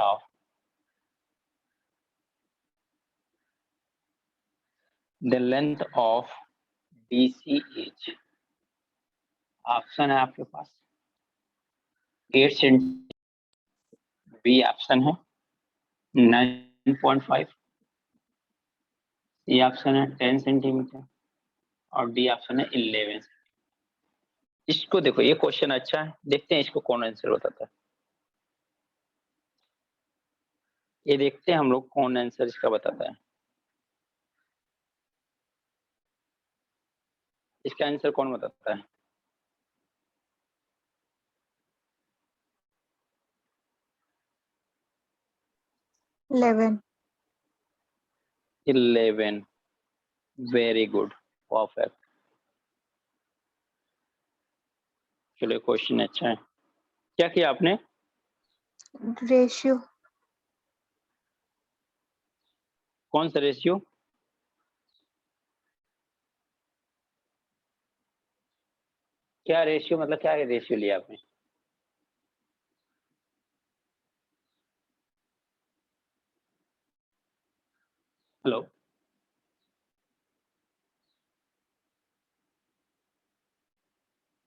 of DC is, option है आपके पास 8 सेंटीमीटर, बी ऑप्शन है 9.5, सी ऑप्शन है 10 सेंटीमीटर, और डी ऑप्शन है 11। इसको देखो, ये क्वेश्चन अच्छा है, देखते हैं इसको कौन आंसर बताता है। ये देखते हैं हम लोग कौन आंसर इसका बताता है। इसका आंसर कौन बताता है? Eleven. 11, very good, perfect. चलो क्वेश्चन अच्छा है। क्या किया आपने? Ratio. कौन सा रेशियो? क्या रेशियो मतलब क्या रेशियो लिया आपने? हेलो,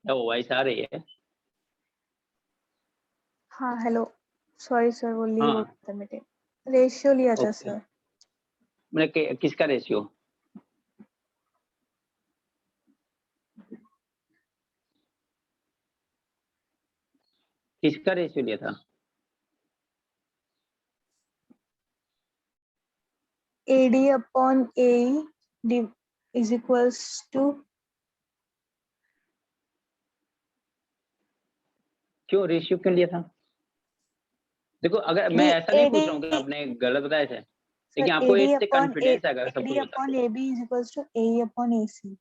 क्या वॉइस आ रही है? हाँ हेलो, सॉरी सर वो लीव हाँ। होता है मेरे। रेशियो लिया था ओके, सर। मैंने किसका रेशियो? किसका रेशियो लिया था? AD upon AE is equals to, क्यों रेशियो क्यों लिया था? देखो, अगर मैं ऐसा नहीं पूछ रहा हूँ कि AD आपने गलत बताया थे, sir, लेकिन आपको AD इससे upon कॉन्फिडेंस है अगर सब AD कुछ बता upon दो। AB is equals to AE upon AC.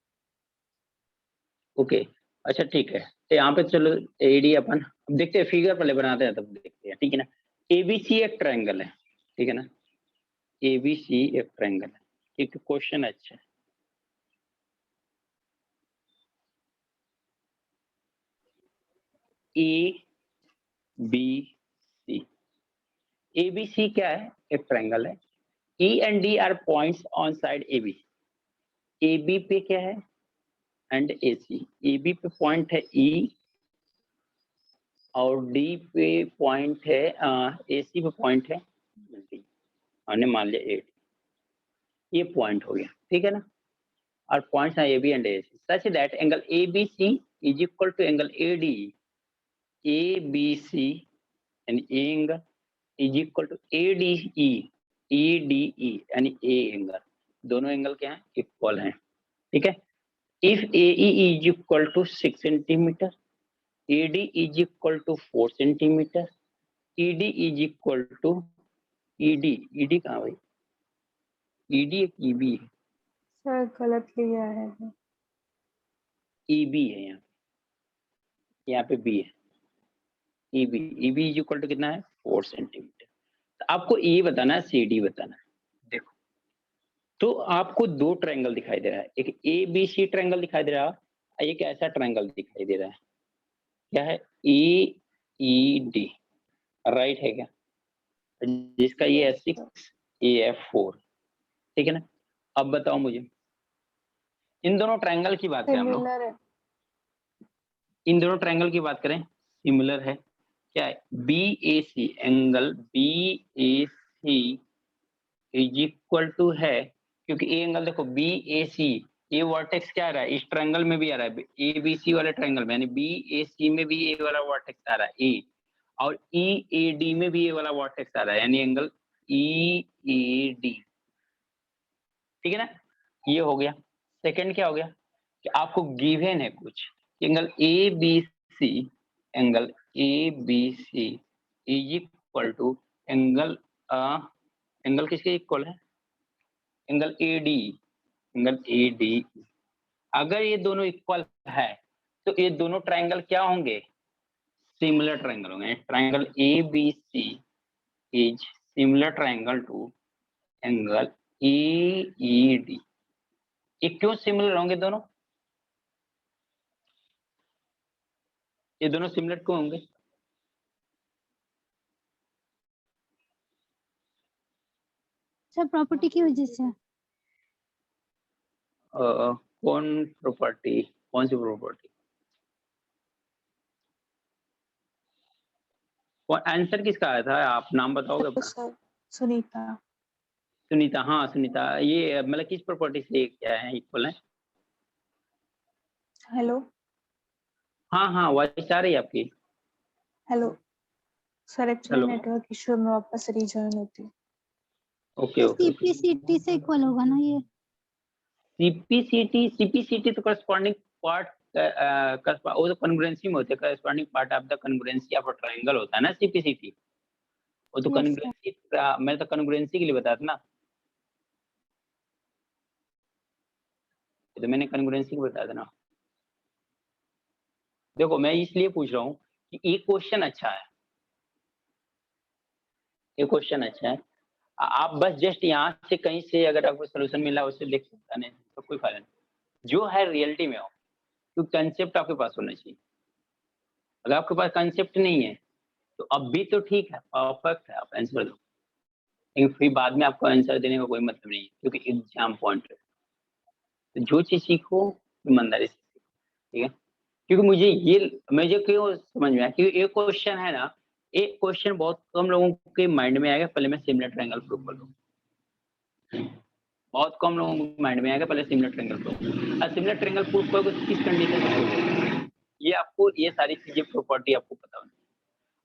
Okay, अच्छा ठीक है, तो यहाँ पे चलो एडी अपन अब देखते हैं, फिगर पहले बनाते हैं तब देखते हैं, ठीक है ना। एबीसी एक ट्रायंगल है, ठीक है ना, एबीसी एक ट्रायंगल है, ठीक है। क्वेश्चन अच्छा है। ए बी सी, एबीसी क्या है? एक ट्रायंगल है। E and D are points on side AB, AB पे क्या है? एंड एसी, एबी पे पॉइंट है ई, और डी पे पॉइंट है, एसी पे पॉइंट है डी, हमने मान लिया 8, ये पॉइंट हो गया, ठीक है ना। और पॉइंट्स हैं A B and A C, such that angle A B C is equal to angle A D, A B C and angle is equal to A D E, EDE यानी ए एंगल, दोनों एंगल क्या है, इक्वल हैं, ठीक है। If AE is equal to 6 centimetre, AD is equal to 4 centimetre, ED is equal to ED कहाँ भाई, ED एक EB है, सर गलत लिया है। EB है यहाँ पे B है, EB इज इक्वल टू कितना है 4 सेंटीमीटर। तो आपको ये बताना है, CD बताना है। देखो तो आपको दो ट्रायंगल दिखाई दे रहा है, एक ABC ट्रायंगल दिखाई दे रहा है, एक ऐसा ट्रायंगल दिखाई दे रहा है, क्या है EED, राइट है क्या, जिसका ये F6 ये F4, ठीक है ना। अब बताओ मुझे, इन दोनों ट्रायंगल की बात करें हम लोग, सिमिलर है। इन दोनों ट्रायंगल की बात करें, सिमिलर है, क्या है BAC, angle BAC is equal to है, क्योंकि ए एंगल देखो BAC, ये वर्टेक्स क्या आ रहा है, इस ट्रायंगल में भी आ रहा है, ABC वाले ट्रायंगल में, यानी BAC में भी ए वाला वर्टेक्स आ रहा है ए, और EAD में भी ए वाला वर्टेक्स आ रहा है, यानी एंगल EAD, ठीक है ना। ये हो गया। सेकंड क्या हो गया कि आपको गिवन है कुछ angle ABC, angle ABC is equal to angle angle किसके इक्वल है, एंगल AD, एंगल AD। अगर ये दोनों इक्वल है तो ये दोनों ट्रायंगल क्या होंगे, सिमिलर ट्रायंगल होंगे। Triangle ABC is similar triangle to angle EED। ये क्यों सिमिलर होंगे दोनों, ये दोनों सिमिलर क्यों होंगे, सर प्रॉपर्टी की वजह से। कौन प्रॉपर्टी, कौन सी प्रॉपर्टी, कौन आंसर किसका आया था, आप नाम बताओगे अपना। सर सुनीता। सुनीता, हाँ सुनीता, ये मतलब किस प्रॉपर्टी से क्या है इक्वल है। हेलो हाँ हाँ वॉइस आ रही है आपकी। Hello sir, actually hello, network issue में वापस रीजॉइन होती है। ओके तो ओके ओके। CPCT से इक्वल होगा ना ये। सीपीसीटी तो करस्पॉन्डिंग पार्ट, वो तो कॉन्ग्रुएंसी में होते हैं, corresponding part of the congruency of a triangle होता है ना सीपीसीटी, वो तो Yes, sir. कॉन्ग्रुएंसी, मैं तो कॉन्ग्रुएंसी के लिए बताया था ना, तो मैंने कॉन्ग्रुएंसी को बताया था ना। देखो मैं इसलिए पूछ रहा हूँ कि एक क्वेश्चन अच्छा है, ये क्वेश्चन अच्छा है, आप बस जस्ट यहाँ से कहीं से अगर आपको सोल्यूशन मिला उससे देख सकता नहीं तो कोई फायदा नहीं, जो है रियलिटी में हो, तो कंसेप्ट आपके पास होना चाहिए। अगर आपके पास कंसेप्ट नहीं है तो अब भी तो ठीक है, परफेक्ट है, आप आंसर दो, लेकिन फिर बाद में आपको आंसर देने का कोई मतलब नहीं है, क्योंकि एग्जाम पॉइंट है। तो जो चीज सीखो ईमानदारी से सीखो, ठीक है। क्योंकि मुझे क्यों समझ में आया, क्योंकि एक क्वेश्चन है ना, एक क्वेश्चन बहुत कम लोगों के माइंड में आएगा, पहले मैं सिमिलर ट्रायंगल प्रूव कर दूं, बहुत कम लोगों को माइंड में आएगा पहले सिमिलर ट्रायंगल प्रूव, और सिमिलर ट्रायंगल प्रूव करोगे किस कंडीशन में, ये आपको ये सारी चीजें प्रॉपर्टी आपको पता होनी।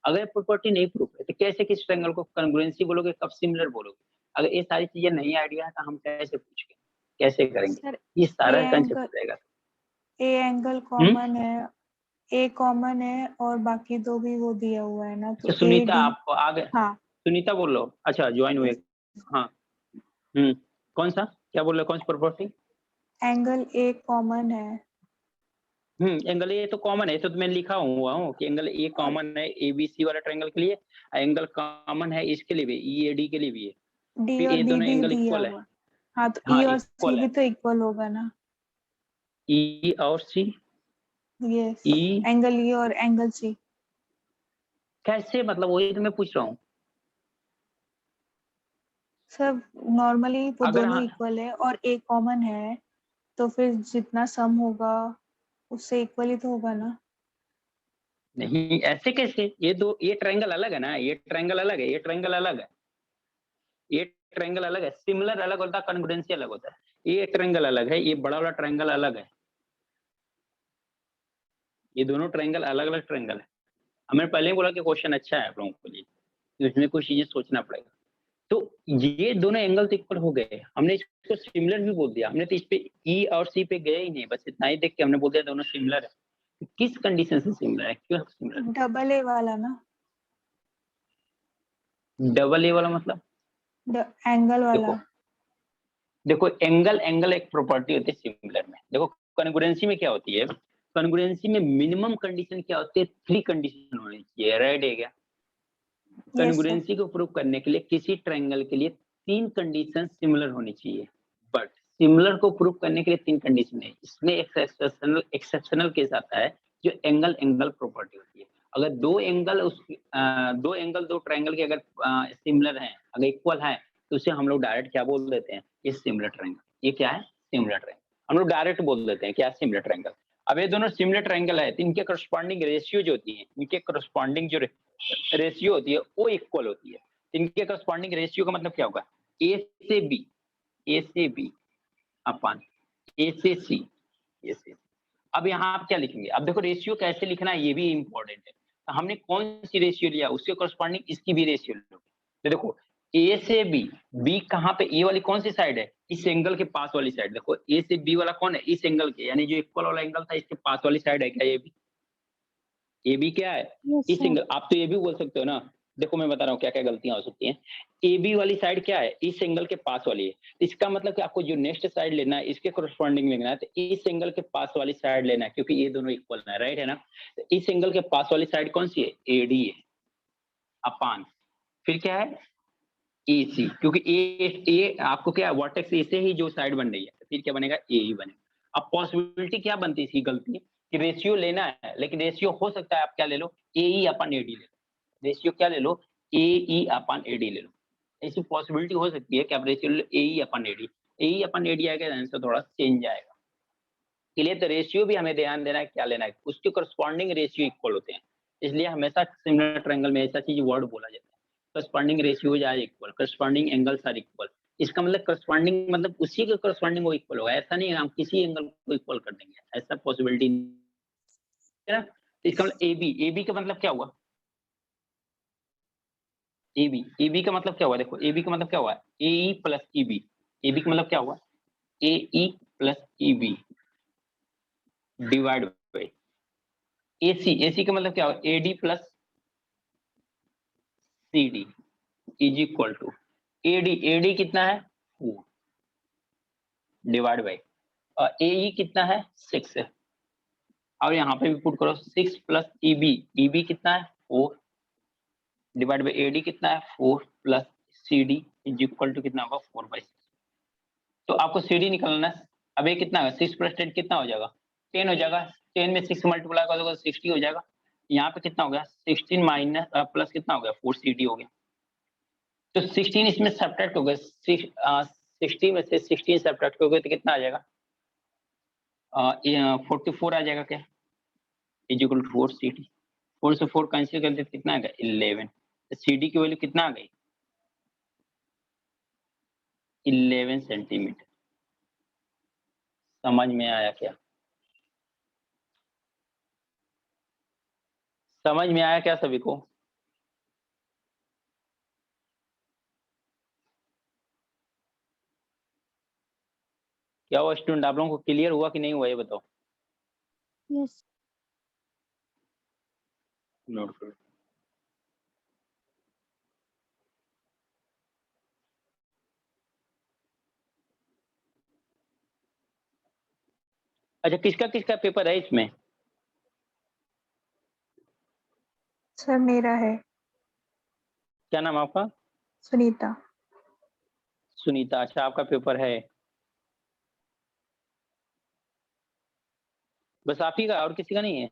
अगर प्रॉपर्टी नहीं प्रूफ है तो कैसे किस ट्रायंगल को कॉन्ग्रुएंसी बोलोगे, कब सिमिलर बोलोगे, अगर ये सारी चीजें नहीं आइडिया है तो हम कैसे पूछेंगे, कैसे करेंगे, सर ये सारा ए कंसेप्ट एंगल रहेगा। ए एंगल कॉमन है, ए कॉमन है और बाकी दो भी वो दिया हुआ है ना, तो तो ए सुनीता डी। आप आगे, हाँ सुनीता बोल लो, अच्छा ज्वाइन हुए, हाँ कौन सा क्या बोल रहे हो, कौन सी प्रॉपर्टी, एंगल ए कॉमन है एंगल ए तो कॉमन है, तो मैं लिखा हुआ हूँ कि एंगल ए और कॉमन है एबीसी वाला ट्रायंगल के लिए, एंगल कॉमन है इसके लिए भी, ईएडी के लिए भी है, डी फिर और ये डी दोनों भी एंगल दिया इक्वल है, हुआ। हाँ तो हाँ ई और सी इक्वल भी है, तो इक्वल होगा ना। ई और सी, यस, ई एंगल ई और एंगल सी। कैसे, मतलब वही तो मैं पूछ रहा हूँ। सब नॉर्मली वो अगर दोनों हाँ, इक्वल है और ए कॉमन है, तो फिर जितना सम होगा उससे इक्वल ही तो होगा ना। नहीं ऐसे कैसे, ये ट्रायंगल अलग है ना, ये ट्रायंगल अलग है, ये ट्रायंगल अलग है, ये ट्रायंगल अलग है, सिमिलर अलग होता है, कॉन्ग्रुएंसी अलग होता है, ये ट्रायंगल अलग है, ये बड़ा वाला ट्रायंगल अलग है, ये दोनों ट्रायंगल अलग अलग ट्रायंगल है। हमने पहले ही बोला कि क्वेश्चन अच्छा है आप लोगों के लिए, तो इसमें कुछ चीजें सोचना पड़ेगा। तो ये दोनों एंगल्स इक्वल हो गए, हमने इसको सिमिलर भी बोल दिया, हमने तो इस पे ई और सी पे गए ही नहीं, बस इतना ही देख के हमने बोल दिया दोनों सिमिलर है। किस कंडीशन से सिमिलर है, क्यों सिमिलर? डबल ए वाला ना, डबल ए वाला मतलब? एंगल वाला। देखो एंगल एक प्रॉपर्टी होती है सिमिलर में। देखो कॉन्ग्रुएंसी में क्या होती है, कॉन्ग्रुएंसी में मिनिमम कंडीशन क्या होती है, 3 कंडीशन होनी चाहिए, राइट है क्या? Yes sir. कॉन्ग्रुएंसी को प्रूव करने के लिए किसी ट्रायंगल के लिए 3 कंडीशन सिमिलर होनी चाहिए, बट सिमिलर को प्रूव करने के लिए 3 कंडीशन है। इसमें एक एक्सेप्शनल केस आता है जो एंगल प्रॉपर्टी होती है। अगर दो एंगल दो ट्रायंगल के अगर सिमिलर हैं, अगर इक्वल है, तो उसे हम लोग डायरेक्ट क्या बोल देते हैं, ये सिमिलर ट्रायंगल। ये क्या है? Similar triangle. हम लोग डायरेक्ट बोल देते हैं क्या, सिमिलर ट्रायंगल। अब ये दोनों सिमिलर ट्रायंगल है तो इनके करस्पॉन्डिंग रेशियो जो होती है, इनके करस्पॉन्डिंग जो रेशियो होती है वो इक्वल होती है। इनके करस्पॉन्डिंग रेशियो का मतलब क्या होगा, ए से बी अपन ए से सी। अब यहाँ आप क्या लिखेंगे, अब देखो रेशियो कैसे लिखना है ये भी इंपॉर्टेंट है। तो हमने कौन सी रेशियो लिया, उसके करस्पॉन्डिंग इसकी भी रेशियो लो। तो देखो ए से बी कहाँ पे, ए वाली कौन सी साइड है, इस एंगल के पास वाली साइड। देखो ए से बी वाला कौन है, इस एंगल के, यानी जो इक्वल वाला एंगल था इसके पास वाली साइड है क्या ये भी क्या है, यस इस सर। एंगल। आप तो ये भी बोल सकते हो ना, देखो मैं बता रहा हूँ क्या क्या गलतियां हो सकती हैं। ए बी वाली साइड क्या है, इस एंगल के पास वाली है, इसका मतलब कि आपको जो नेक्स्ट साइड लेना है इसके करस्पॉन्डिंग लेना है, तो इस एंगल के पास वाली साइड लेना है, क्योंकि ये दोनों इक्वल है, राइट है ना। तो इस एंगल के पास वाली साइड कौन सी है, एडी है, अपान फिर क्या है ए सी, क्योंकि ए आपको क्या वर्टेक्स ए से ही जो साइड बन रही है, तो फिर क्या बनेगा, ए ही बनेगा। अब पॉसिबिलिटी क्या बनती है इसकी गलती कि रेशियो लेना है, लेकिन रेशियो हो सकता है आप क्या ले लो, ए ई अपन एडी ले लो। रेशियो क्या ले लो, ए ई अपन एडी ले लो। ऐसी पॉसिबिलिटी हो सकती है कि आप रेशियो ले लो ए ई अपन एडी, ए ई अपन एडी आएगा, आंसर थोड़ा चेंज आएगा। इसलिए तो रेशियो भी हमें ध्यान देना है, क्या लेना है, उसके करस्पॉन्डिंग रेशियो इक्वल होते हैं। इसलिए हमेशा सिमिलर ट्रायंगल में ऐसा चीज वर्ड बोला जाता है, corresponding ratios are equal, corresponding angles are equal. इसका मतलब करस्पॉन्डिंग मतलब उसी के करस्पॉन्डिंग वो इक्वल होगा, ऐसा नहीं है हम किसी एंगल को इक्वल कर देंगे, ऐसा पॉसिबिलिटी है ना। तो इसका मतलब ए बी का मतलब क्या हुआ, ए बी का मतलब क्या हुआ, देखो ए बी का मतलब क्या हुआ, A E plus E B. A B का मतलब क्या हुआ, A E plus E B divide by A C का मतलब क्या हुआ, A D plus C D is equal to A D कितना है 4 डिवाइड बाई ए ई कितना है 6 है। और यहाँ पे भी पुट करो 6 प्लस ई बी कितना है 4 डिवाइड बाई ए डी कितना है 4 plus C D is equal to कितना होगा 4/6। तो आपको सी डी निकालना है। अब ये कितना है 6 प्लस 10 कितना हो जाएगा 10 हो जाएगा, 10 में 6 मल्टीप्लाई कर दोगे 60 हो जाएगा। यहाँ पे कितना हो गया 16 माइनस प्लस कितना हो गया 4 सी डी हो गया। तो 16 इसमें सब्ट्रैक्ट हो गया, 60 में से 16 सब्ट्रैक्ट हो गए तो कितना आ जाएगा 44 आ जाएगा क्या, is equal to 4 C D. 4 से 4 कैंसिल कर दे तो कितना आ गया 11। तो सी डी की वैल्यू कितना आ गई 11 सेंटीमीटर। समझ में आया क्या, समझ में आया क्या सभी को? क्या वो स्टूडेंट आप लोगों को क्लियर हुआ कि नहीं हुआ ये बताओ, यस। नोट करो। अच्छा किसका किसका पेपर है इसमें, सर मेरा है, क्या नाम आपका? सुनीता। सुनीता, अच्छा आपका पेपर है, बस आप ही का, और किसी का नहीं है?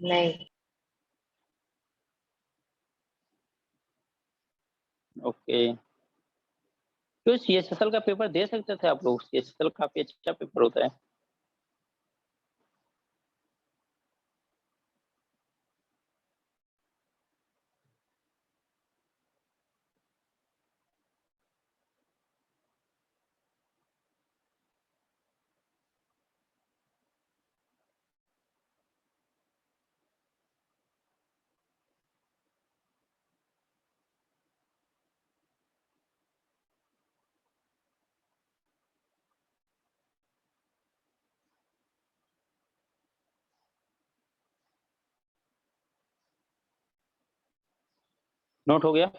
नहीं। ओके, तो सीएसएसएल का पेपर दे सकते थे आप लोग, सीएसएसएल काफी अच्छा पेपर होता है। नोट हो गया?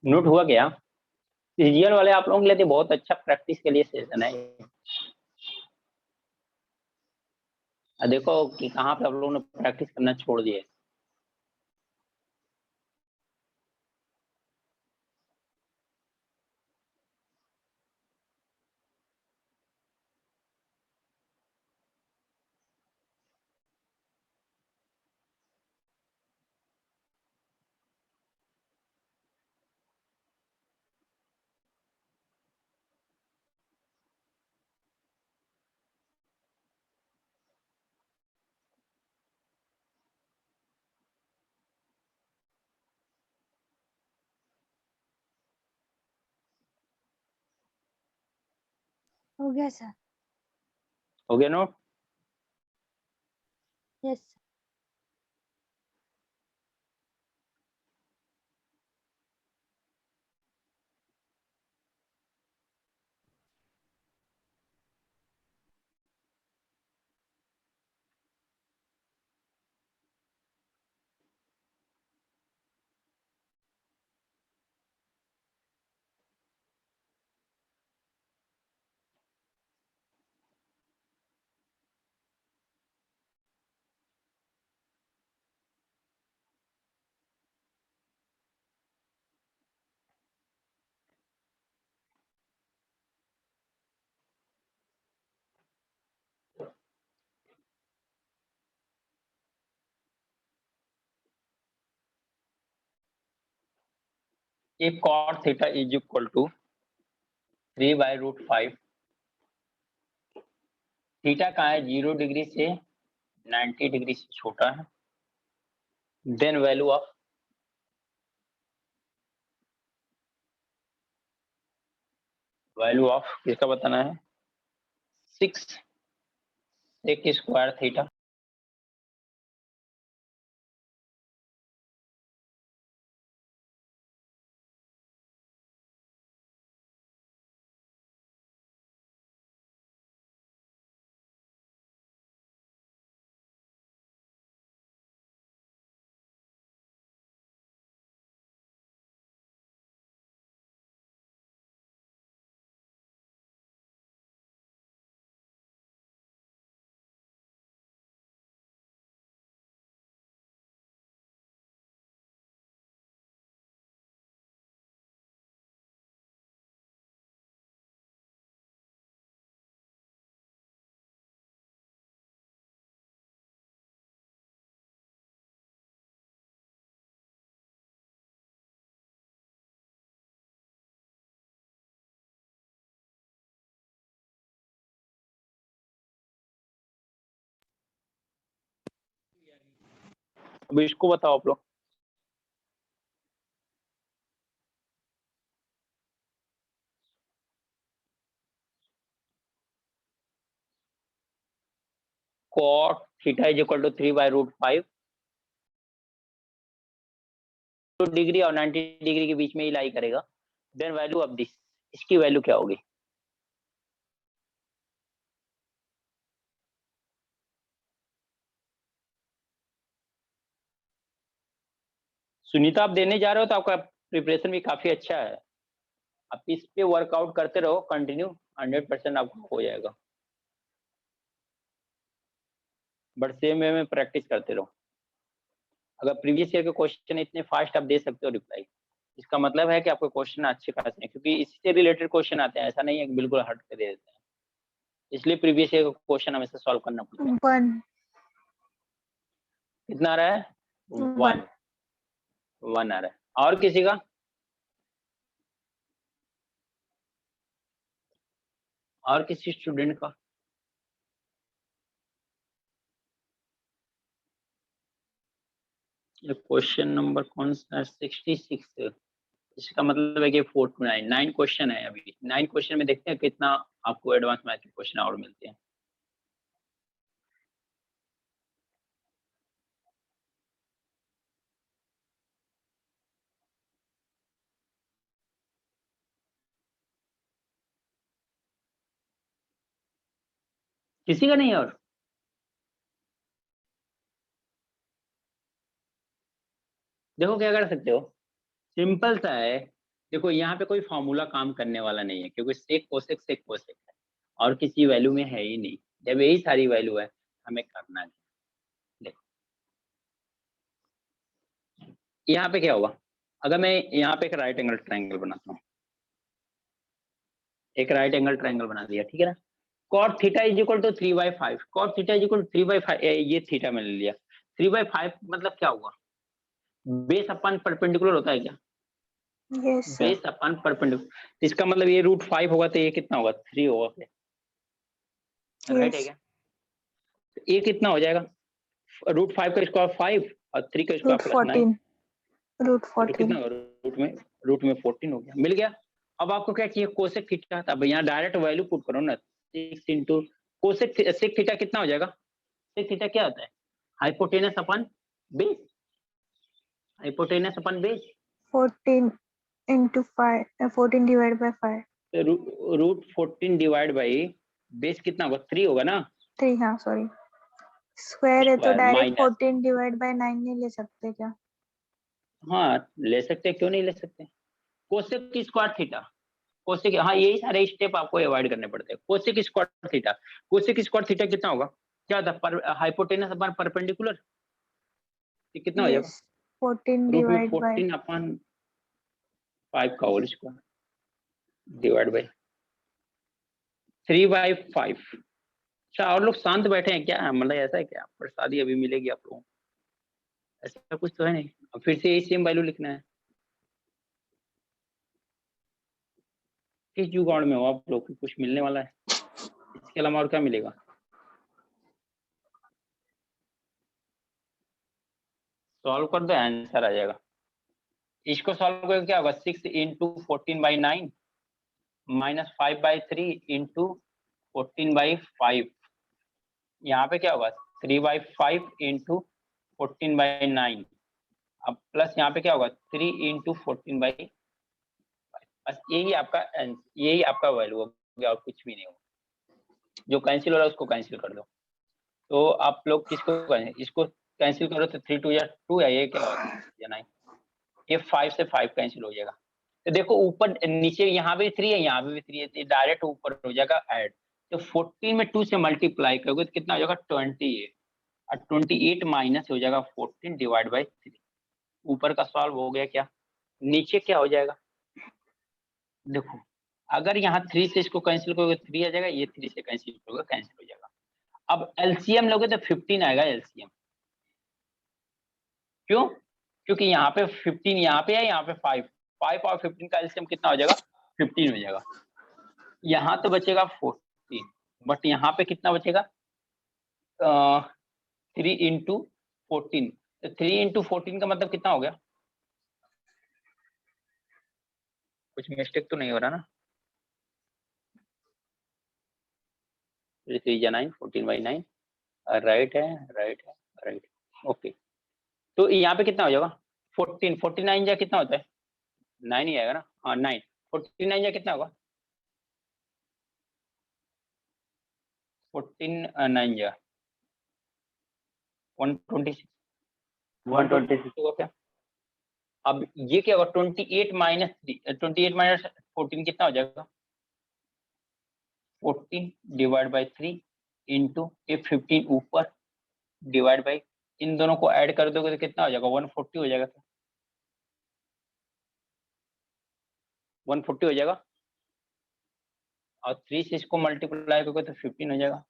नोट हुआ क्या? सीजीएल वाले आप लोगों के लिए तो बहुत अच्छा प्रैक्टिस के लिए सेशन है। देखो कि कहाँ पे आप लोगों ने प्रैक्टिस करना छोड़ दिए। हो गया सर। हो गया note? Yes. If cot theta is equal to 3/√5, theta कहाँ है? 0 डिग्री से 90 डिग्री से छोटा है, देन वैल्यू ऑफ किसका बताना है? 6 sec स्क्वायर थीटा अब इसको बताओ आप लोग। cot theta is equal to 3/√5, degree और 90 डिग्री के बीच में ही लाई करेगा, देन वैल्यू ऑफ दिस, इसकी वैल्यू क्या होगी? सुनीता आप देने जा रहे हो तो आपका प्रिपरेशन भी काफी अच्छा है, आप इस पे वर्कआउट करते रहो कंटिन्यू, 100% आपको हो जाएगा, बट सेम वे में प्रैक्टिस करते रहो। अगर प्रीवियस ईयर के क्वेश्चन इतने फास्ट आप दे सकते हो रिप्लाई, इसका मतलब है कि आपको क्वेश्चन अच्छे खासे हैं, क्योंकि इससे रिलेटेड क्वेश्चन आते हैं, ऐसा नहीं है कि बिल्कुल हट के दे देते हैं। इसलिए प्रीवियस ईयर का क्वेश्चन हमें सॉल्व करना पड़ता है। 1 कितना आ रहा है? 1 1 आ रहा है। और किसी का? और किसी स्टूडेंट का? ये क्वेश्चन नंबर कौन सा है? 66। इसका मतलब है कि 4 to 9 9 क्वेश्चन है अभी। 9 क्वेश्चन में देखते हैं कितना आपको एडवांस मैथ के क्वेश्चन और मिलते हैं। किसी का नहीं? और देखो क्या कर सकते हो, सिंपल सा है। देखो यहाँ पे कोई फॉर्मूला काम करने वाला नहीं है, क्योंकि सेक कोसेक है और किसी वैल्यू में है ही नहीं। जब यही सारी वैल्यू है, हमें करना है। देखो यहाँ पे क्या होगा, अगर मैं यहाँ पे एक राइट एंगल ट्रायंगल बनाता हूँ, एक राइट एंगल ट्रायंगल बना दिया, ठीक है ना। cot theta is equal to 3/5, cot theta is equal to 3/5, ये थीटा मैंने लिया। 3/5 मतलब क्या हुआ, बेस अपन परपेंडिकुलर होता है क्या? यस सर बेस अपन परपेंडिकुलर, इसका मतलब ये √5 होगा तो ये कितना होगा? 3 होगा क्या? राइट है यस क्या? तो ये कितना हो जाएगा? √5 का स्क्वायर 5 और 3 का स्क्वायर प्लस 9, रूट तो कितना 14 होगा? रूट में 14 हो गया, मिल गया। अब आपको क्या चाहिए? Cosec theta. अब यहाँ डायरेक्ट वैल्यू पुट करो ना, 6 इंटू कोसेक सेक थीटा कितना हो जाएगा? सेक थीटा क्या होता है? Hypotenuse upon base, hypotenuse upon base. 14 into 5 14 divided by 5 √14 divide by base कितना होगा? 3 होगा ना। 3 हाँ सॉरी स्क्वायर है तो square direct minus, 14 divide by 9 नहीं ले सकते क्या? हाँ ले सकते हैं, क्यों नहीं ले सकते। कोसेक की स्क्वायर थीटा, कोसेक, हाँ यही सारे स्टेप आपको अवॉइड करने पड़ते हैं। Cosec square theta, cosec square theta कितना होगा? क्या था? पर हाइपोटेनस अपन परपेंडिकुलर, ये कितना हो जाएगा? यस 14 रूट में डिवाइड बाय 14 अपन 5 का होल स्क्वायर डिवाइड बाई 3/5। अच्छा, और लोग शांत बैठे हैं क्या? मतलब ऐसा है क्या? प्रसादी अभी मिलेगी आप लोगों को? ऐसा कुछ तो है नहीं। अब फिर से यही सेम वैल्यू लिखना है। किस जुगाड़ में हो आप लोग? कुछ मिलने वाला है इसके अलावा और क्या मिलेगा? सॉल्व कर दो, आंसर आ जाएगा। इसको सॉल्व करके क्या होगा? 6 इंटू 14/9 माइनस 5/3 इंटू 14/5। यहाँ पे क्या होगा? 3/5 इंटू 14/9। अब प्लस यहाँ पे क्या होगा? 3 इंटू 14/5। बस यही आपका यही आपका वैल्यू होगा और कुछ भी नहीं होगा। जो कैंसिल हो रहा है उसको कैंसिल कर दो। तो आप लोग किसको करें? इसको कैंसिल करो तो 3 2 या 2 है, ये क्या होगा? या 9, ये 5 से 5 कैंसिल हो जाएगा। तो देखो ऊपर नीचे यहाँ पे 3 है, यहाँ पे भी 3 है, तो डायरेक्ट ऊपर हो जाएगा ऐड। तो 14 में 2 से मल्टीप्लाई करोगे तो कितना हो जाएगा? 28, और 28 माइनस हो जाएगा 14 डिवाइड बाई 3। ऊपर का सॉल्व हो गया क्या? नीचे क्या हो जाएगा? देखो अगर यहाँ 3 से इसको कैंसिल करोगे 3 आ जाएगा, ये 3 से कैंसिल करोगे कैंसिल हो जाएगा। अब एलसीएम लोगे तो 15 आएगा एलसीएम। क्यों? क्योंकि यहाँ पे 15 यहाँ पे है, यहाँ पे 5 और 15 का एलसीएम कितना हो जाएगा? 15 हो जाएगा। यहाँ तो बचेगा 14, बट यहाँ पे कितना बचेगा? 3 इंटू 14, तो 3 इंटू 14 का मतलब कितना हो गया? कुछ मिस्टेक तो नहीं हो रहा ना? 3 9 14/9, राइट है, राइट है, राइट। ओके, तो यहाँ पे कितना हो जाएगा? 14 49 जा कितना होता है? 9 ही आएगा ना। हाँ 9 49 जा कितना होगा? 14 9 जा 126 होगा क्या? अब ये क्या होगा? 28 माइनस 3, 28 माइनस 14 कितना हो जाएगा? 14 डिवाइड बाई 3 इंटू ये 15 ऊपर डिवाइड बाई, इन दोनों को ऐड कर दोगे तो कितना हो जाएगा? 140 हो जाएगा। 140 हो जाएगा। और 3 से इसको मल्टीप्लाई करोगे तो 15 हो जाएगा।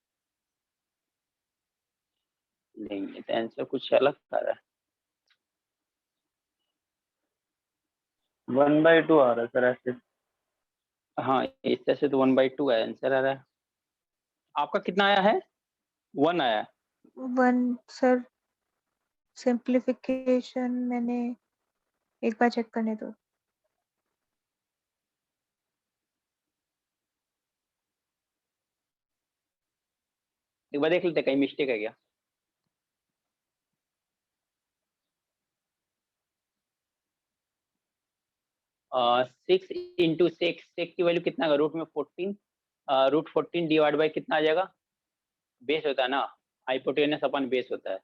नहीं, ये तो आंसर कुछ अलग कर रहा है। 1/2 आ रहा है सर ऐसे। हाँ, इस तरह से तो 1/2 है आंसर आ रहा है। आपका कितना आया है? 1 आया है। 1 सर, सिंप्लीफिकेशन मैंने एक बार चेक करने दो। एक बार देख लेते कहीं मिस्टेक है क्या। सिक्स इंटू सिक्स, सिक्स की वैल्यू कितना है रूट में 14, रूट 14 डिवाइड बाई कितना आ जाएगा, बेस होता है ना, हाइपोटेनस अपन बेस होता है,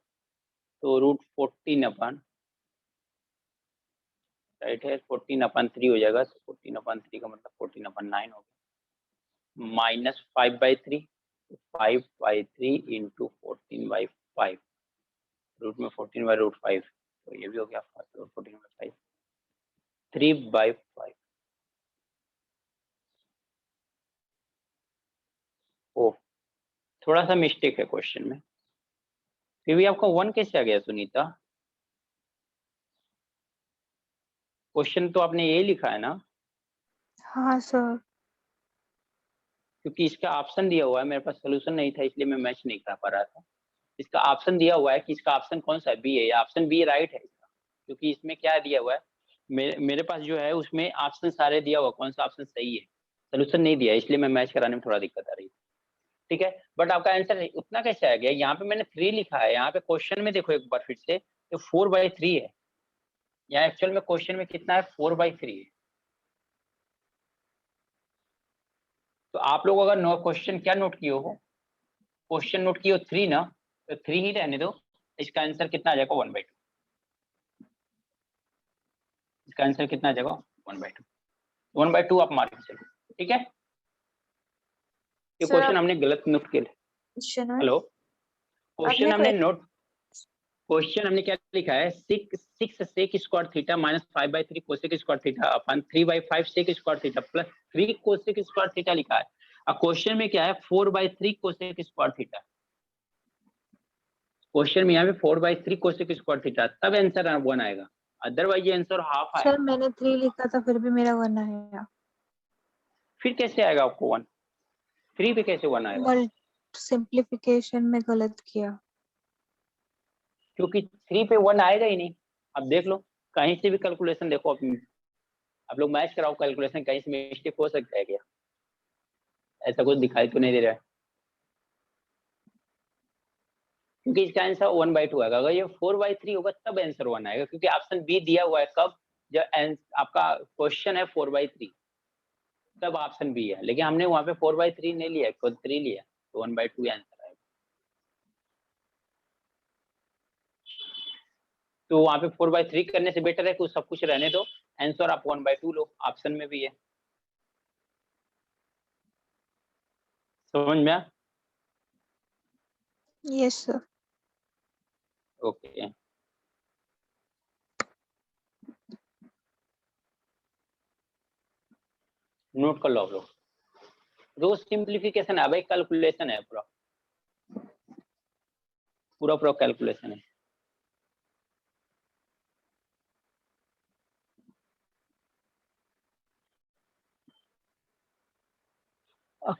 तो रूट 14 अपन राइट है 14/3 हो जाएगा। तो 14/3 का मतलब 14/9 हो गया, माइनस 5/3, 5/3 इंटू 14/5, रूट में 14/5, तो ये भी हो गया 14/5, 3/5। ओ, थोड़ा सा मिस्टेक है क्वेश्चन में। फिर भी आपका 1 कैसे आ गया सुनीता? क्वेश्चन तो आपने यही लिखा है ना, हाँ सर। क्योंकि इसका ऑप्शन दिया हुआ है, मेरे पास सोल्यूशन नहीं था इसलिए मैं मैच नहीं कर पा रहा था। इसका ऑप्शन दिया हुआ है कि इसका ऑप्शन कौन सा है, बी है, या ऑप्शन बी राइट है इसका, क्योंकि इसमें क्या दिया हुआ है, मेरे पास जो है उसमें ऑप्शन सारे दिया हुआ, कौन सा ऑप्शन सही है, सोल्यूशन नहीं दिया, इसलिए मैं मैच कराने में थोड़ा दिक्कत आ रही है। ठीक है, बट आपका आंसर उतना कैसे आ गया? यहाँ पे मैंने 3 लिखा है, यहाँ पे क्वेश्चन में देखो एक बार फिर से, तो 4/3 है, यहाँ एक्चुअल में क्वेश्चन में कितना है, 4/3 है। तो आप लोग अगर क्वेश्चन क्या नोट किए हो, क्वेश्चन नोट किए हो 3 ना, तो 3 ही रहने दो, इसका आंसर कितना आ जाएगा 1/2, इसका आंसर कितना आ जाएगा 1/2, 1/2 आप मार्क चलो। ठीक है, ये सर क्वेश्चन हमने गलत नोट किया। क्वेश्चन है, हेलो, क्वेश्चन आपने हमने नोट, क्वेश्चन हमने क्या लिखा है, 6 sec square theta minus 5/3 cosec square theta upon 3/5 sec square theta plus 3 cosec square theta लिखा है। अब क्वेश्चन में क्या है, 4/3 कोसेक स्क्वायर थीटा, क्वेश्चन में यहाँ पे 4/3 कोसेक स्क्वायर थीटा, तब आंसर 1 आएगा, अदरवाइज ये आंसर हाफ आएगा। सर मैंने 3 लिखा था फिर भी मेरा 1 आया। फिर कैसे आएगा आपको 1, 3 पे कैसे 1 आएगा? सिंप्लीफिकेशन में गलत किया। क्योंकि 3 पे 1 आएगा ही नहीं। अब देख लो, कहीं से भी कैलकुलेशन देखो, आप लोग मैच कराओ कैलकुलेशन, कहीं से मिस्टेक हो सकता है क्या? ऐसा कुछ दिखाई तो नहीं दे रहा है, क्योंकि इसका आंसर 1/2 आएगा। अगर ये 4/3 होगा तब आंसर 1 आएगा, क्योंकि ऑप्शन बी दिया हुआ है कब, जब आपका क्वेश्चन है 4/3, तब ऑप्शन बी है, लेकिन हमने वहां पे 4/3 नहीं लिया, खुद 3 लिया, तो 1/2 आंसर आएगा। तो वहां पे 4/3 करने से बेटर है कि सब कुछ रहने दो, आंसर आप 1/2 लो, ऑप्शन में भी है। समझ में आया? Yes sir. ओके, नोट कर लो आप लोग, रोज सिंप्लीफिकेशन है भाई, कैलकुलेशन है पूरा पूरा पूरा कैलकुलेशन है।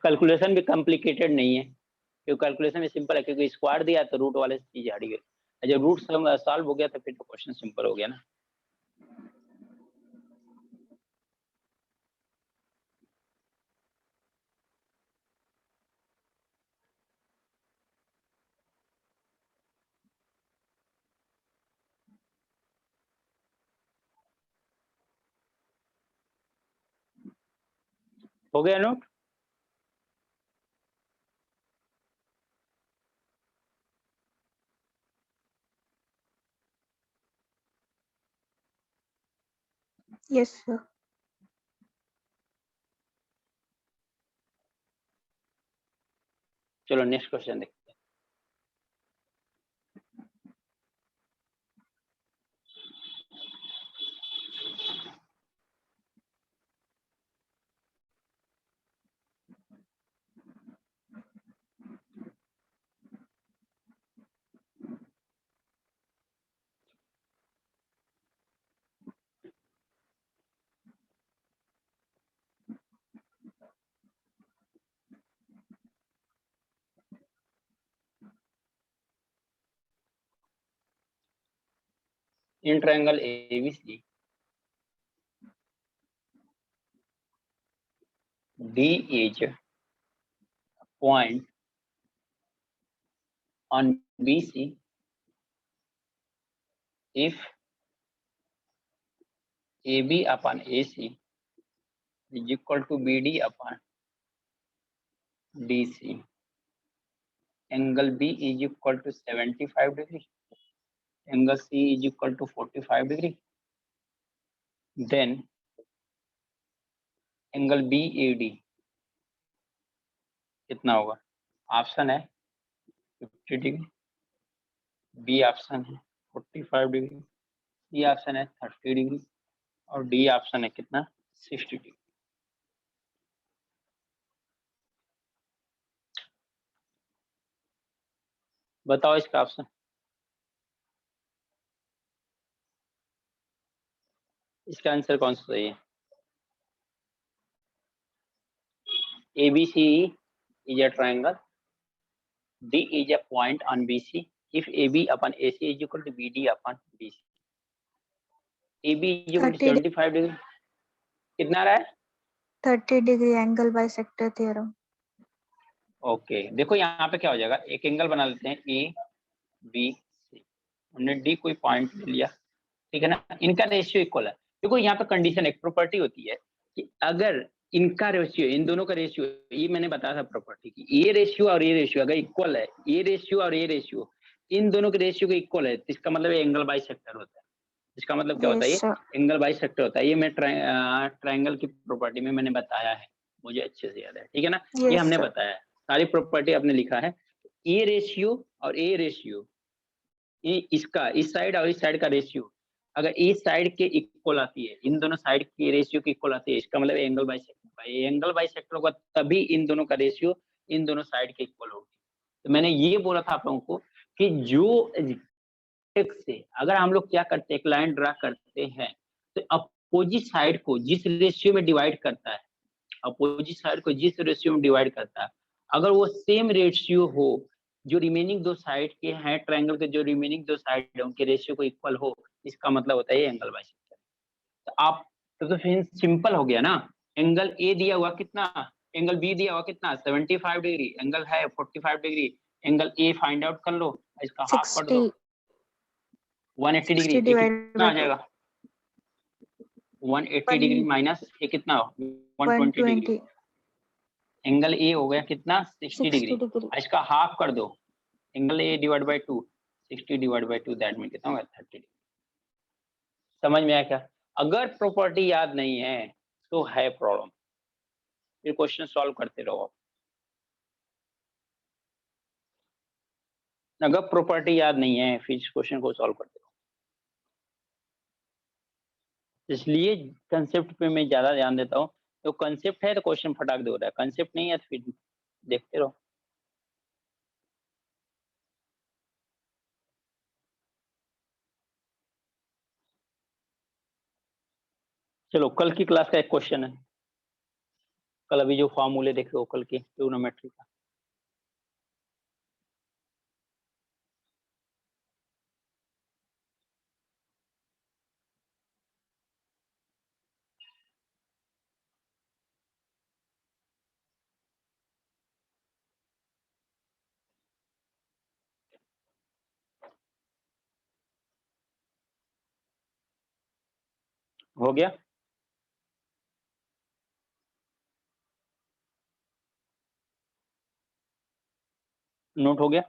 कैलकुलेशन भी कॉम्प्लिकेटेड नहीं है, क्योंकि कैलकुलेशन में सिंपल है, क्योंकि स्क्वायर दिया तो रूट वाले चीज हट गई, जब रूट सॉल्व हो गया तो फिर तो क्वेश्चन सिंपल हो गया ना। हो गया नोट? Yes sir. चलो नेक्स्ट क्वेश्चन देखते हैं। in triangle ABC, D is a point on BC if AB upon AC is equal to BD upon DC. Angle B is equal to 75 degree. Angle C is equal to 45 degree. Then angle BAD कितना होगा? ऑप्शन है 50 डिग्री, बी ऑप्शन है 45 डिग्री, सी ऑप्शन है 30 डिग्री और डी ऑप्शन है कितना? 60 डिग्री। बताओ इसका ऑप्शन। इसका आंसर कौन सा सही है? ABC is a triangle. D is a point on BC if AB upon AC is equal to BD upon BC. AB is equal to 30 75 degree. कितना रहा है? 30 degree angle bisector theorem. Okay, देखो यहाँ पे क्या हो जाएगा, एक एंगल बना लेते हैं ए बी सी, हमने डी कोई पॉइंट ले लिया, ठीक है ना, इनका रेशियो इक्वल है। देखो यहाँ पे कंडीशन, एक प्रॉपर्टी होती है कि अगर इनका रेशियो, इन दोनों का रेशियो, ये मैंने बताया था प्रॉपर्टी की, ये रेशियो और ये रेशियो अगर इक्वल है, ये रेशियो और ये रेशियो इन दोनों के रेशियो के इक्वल है, तो इसका मतलब एंगल बाइसेक्टर होता है। इसका मतलब क्या होता है? ये एंगल बाइसेक्टर होता है। ये मैं ट्रायंगल की प्रॉपर्टी में मैंने बताया है, मुझे अच्छे से याद है, ठीक है ना। ये हमने बताया है, सारी प्रॉपर्टी आपने लिखा है। ये रेशियो और ये रेशियो, ये इसका इस साइड और इस साइड का रेशियो अगर इस साइड के इक्वल आती है, इन दोनों साइड की रेशियो के इक्वल आती है, इसका मतलब एंगल बाइसेक्टर। एंगल बाइसेक्टर होगा तभी इन दोनों का रेशियो इन दोनों साइड के इक्वल होगी। तो मैंने ये बोला था आप लोगों को कि जो से अगर हम लोग क्या करते हैं, एक लाइन ड्रा करते हैं तो अपोजिट साइड को जिस रेशियो में डिवाइड करता है, अपोजिट साइड को जिस रेशियो में डिवाइड करता है, अगर वो सेम रेशियो हो जो रिमेनिंग दो साइड के हैं, ट्रायंगल के जो रिमेनिंग दो साइड है उनके रेशियो को इक्वल हो, इसका मतलब होता है ये एंगल बाइसेक्टर। तो आप तो फिर सिंपल हो गया ना। एंगल ए दिया हुआ कितना, एंगल बी दिया हुआ कितना 75 डिग्री, एंगल है 45 degree, angle A find out कर लो, इसका हाफ कर दो 180 डिग्री, कितना आ जाएगा 180 डिग्री माइनस ये कितना 120 डिग्री, एंगल ए हो गया कितना 60 डिग्री, इसका हाफ कर दो, angle A divide by 2, 60 divide by 2 that mean कितना होगा 30 डिग्री। समझ में आया क्या? अगर प्रॉपर्टी याद नहीं है तो है प्रॉब्लम, फिर क्वेश्चन सॉल्व करते रहो। अगर प्रॉपर्टी याद नहीं है फिर इस क्वेश्चन को सॉल्व करते रहो। इसलिए कंसेप्ट पे मैं ज्यादा ध्यान देता हूँ, तो कंसेप्ट है तो क्वेश्चन फटाक दे हो रहा है, कंसेप्ट नहीं है तो फिर देखते रहो। चलो कल की क्लास का एक क्वेश्चन है, कल अभी जो फॉर्मूले देख रहे हो कल के ट्रिग्नोमेट्री का, हो गया? नोट हो गया?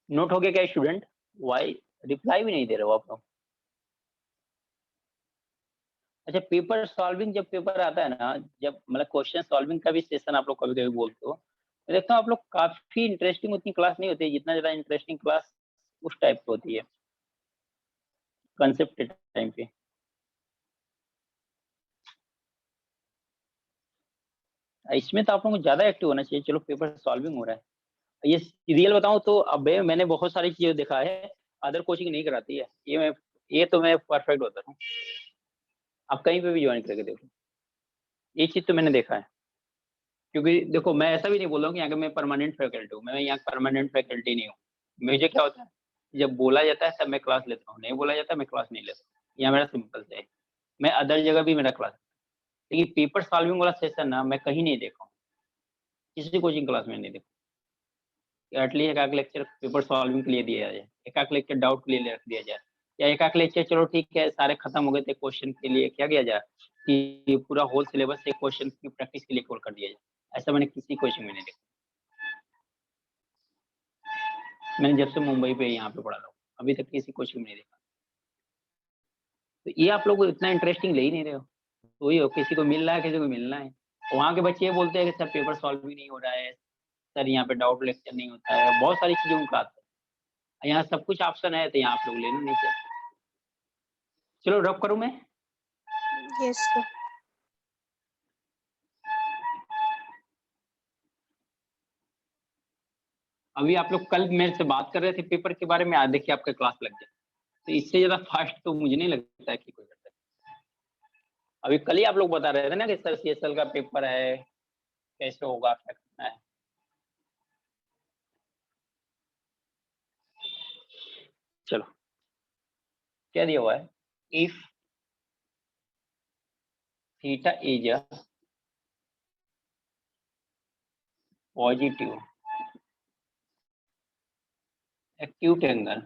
नोट हो गया क्या स्टूडेंट? वाई रिप्लाई भी नहीं दे रहे हो आप लोग? अच्छा, पेपर सॉल्विंग जब पेपर आता है ना, जब मतलब क्वेश्चन सॉल्विंग का भी सेशन आप लोग कभी कभी बोलते हो, मैं देखता हूँ आप लोग काफी इंटरेस्टिंग उतनी क्लास नहीं होती है जितना ज्यादा इंटरेस्टिंग क्लास उस टाइप की होती है कंसेप्ट के टाइम पे। इसमें तो आप लोगों को ज्यादा एक्टिव होना चाहिए। चलो पेपर सॉल्विंग हो रहा है, ये रियल बताऊं तो अब मैंने बहुत सारी चीजें देखा है, अदर कोचिंग नहीं कराती है, ये तो मैं परफेक्ट होता हूँ। आप कहीं पे भी ज्वाइन करके देखो, ये चीज तो मैंने देखा है, क्योंकि देखो मैं ऐसा भी नहीं बोल रहा हूँ कि यहाँ का मैं परमानेंट फैकल्टी हूँ, मैं यहाँ परमानेंट फैकल्टी नहीं हूँ। मुझे क्या होता है, जब बोला जाता है तब मैं क्लास लेता हूँ, नहीं बोला जाता मैं क्लास नहीं लेता। यहाँ मेरा सिंपल से है, मैं अदर जगह भी मेरा क्लास, लेकिन पेपर सॉल्विंग वाला सेशन ना मैं कहीं नहीं देखा हूँ, किसी कोचिंग क्लास में नहीं देखा। एटलीस्ट एक आध लेक्चर पेपर सॉल्विंग के लिए दिया जाए, एक आध लेक्चर डाउट के लिए रख दिया जाए, या एक आध लेक्चर चलो ठीक है सारे खत्म हो गए थे क्वेश्चन के लिए क्या किया जाए कि पूरा होल सिलेबस से क्वेश्चन की प्रैक्टिस के लिए कॉल कर दिया जाए। ऐसा मैंने किसी कोचिंग में नहीं देखा। मैंने जब से मुंबई पे यहाँ पे पढ़ा रहा हूँ, अभी तक किसी कोचिंग में नहीं देखा। तो ये आप लोग इतना इंटरेस्टिंग ले ही नहीं रहे हो, तो ही हो, किसी को मिल रहा है किसी को मिलना है। वहाँ के बच्चे ये बोलते हैं कि सर पेपर सॉल्व भी नहीं हो रहा है, सर यहाँ पे डाउट लेक्चर नहीं होता है, बहुत सारी चीजें उनका आता है। यहाँ सब कुछ ऑप्शन है, तो यहाँ आप लोग लेना नहीं चाहते। चलो ड्रॉप करूँ मैं? Yes sir. अभी आप लोग कल मेरे से बात कर रहे थे पेपर के बारे में, आज देखिए आपका क्लास लग जाए, तो इससे ज्यादा फास्ट तो मुझे नहीं लगता है कि कोई करता है। अभी कल ही आप लोग बता रहे थे ना कि सर CSL का पेपर है, कैसे होगा क्या करना है। चलो क्या दिया हुआ है, if theta is a positive acute angle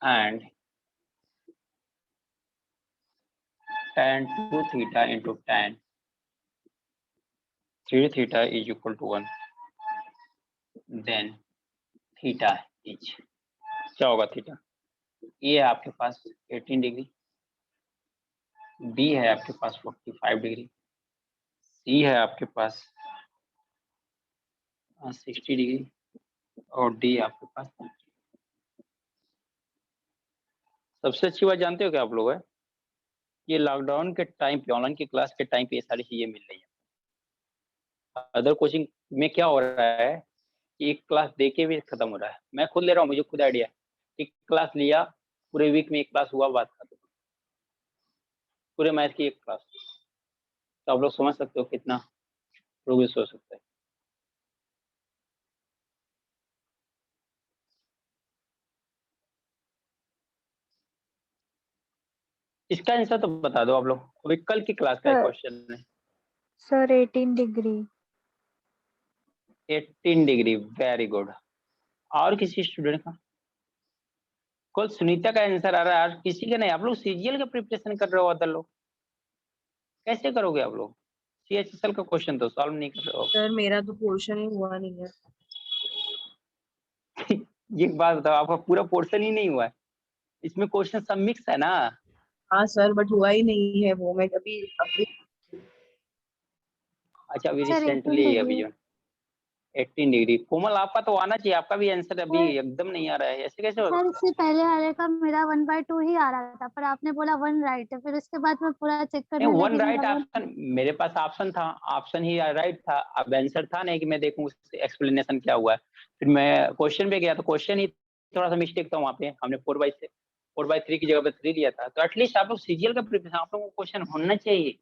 and tan 2 theta into tan 3 theta is equal to 1, then theta is, क्या होगा थीटा? ए है आपके पास 18 डिग्री, बी है आपके पास 45 डिग्री, सी है आपके पास 60 डिग्री और डी आपके पास। सबसे अच्छी बात जानते हो क्या आप लोग है, ये लॉकडाउन के टाइम पे ऑनलाइन की क्लास के टाइम पे ये सारी चीजें मिल रही है। अदर कोचिंग में क्या हो रहा है कि एक क्लास दे के भी खत्म हो रहा है। मैं खुद ले रहा हूँ, मुझे खुद आइडिया है, एक क्लास लिया पूरे वीक में, एक क्लास हुआ बात खत्म, पूरे मैथ की एक क्लास। तो आप लोग समझ सकते हो कितना प्रोग्रेस हो सकता है। इसका आंसर तो बता दो आप लोग, अभी कल की क्लास का एक क्वेश्चन है। Sir 18 degree. 18 degree, very good. और किसी स्टूडेंट का? कल सुनीता का आंसर आ रहा है, आज किसी का नहीं। आप लोग सीजीएल का प्रिपरेशन कर रहे हो, अदर लोग कैसे करोगे? आप लोग CHSL का क्वेश्चन तो सॉल्व नहीं कर रहे हो। सर मेरा तो पोर्शन ही हुआ नहीं है। ये बात बताओ, आपका पूरा पोर्शन ही नहीं हुआ है, इसमें क्वेश्चन सब मिक्स है ना। हाँ सर, बट हुआ ही नहीं है वो। मैं अभी अच्छा अभी सर 18 रिसेंटली अभी डिग्री। जो 18 डिग्री। कोमल आपका तो आना चाहिए, आपका भी आंसर अभी सर एकदम नहीं आ रहा है, ऐसे कैसे होगा? सर इससे पहले वाले का मेरा 1/2 ही आ रहा था, पर आपने बोला 1 राइट है, फिर उसके बाद मैं पूरा चेक नहीं, करने वन लगी, राइट मेरा 1। ऑप्शन मेरे पास ऑप्शन था, ऑप्शन ही राइट था। अब आंसर था नहीं कि मैं देखूं एक्सप्लेनेशन क्या हुआ है। फिर मैं क्वेश्चन पे गया तो क्वेश्चन ही थोड़ा सा मिस्टेक था, वहाँ पे हमने 4/3 की जगह पे 3 लिया था। तो एटलीस्ट आप लोग सीजीएल का प्रिपरेशन, आप लोगों को क्वेश्चन होना चाहिए,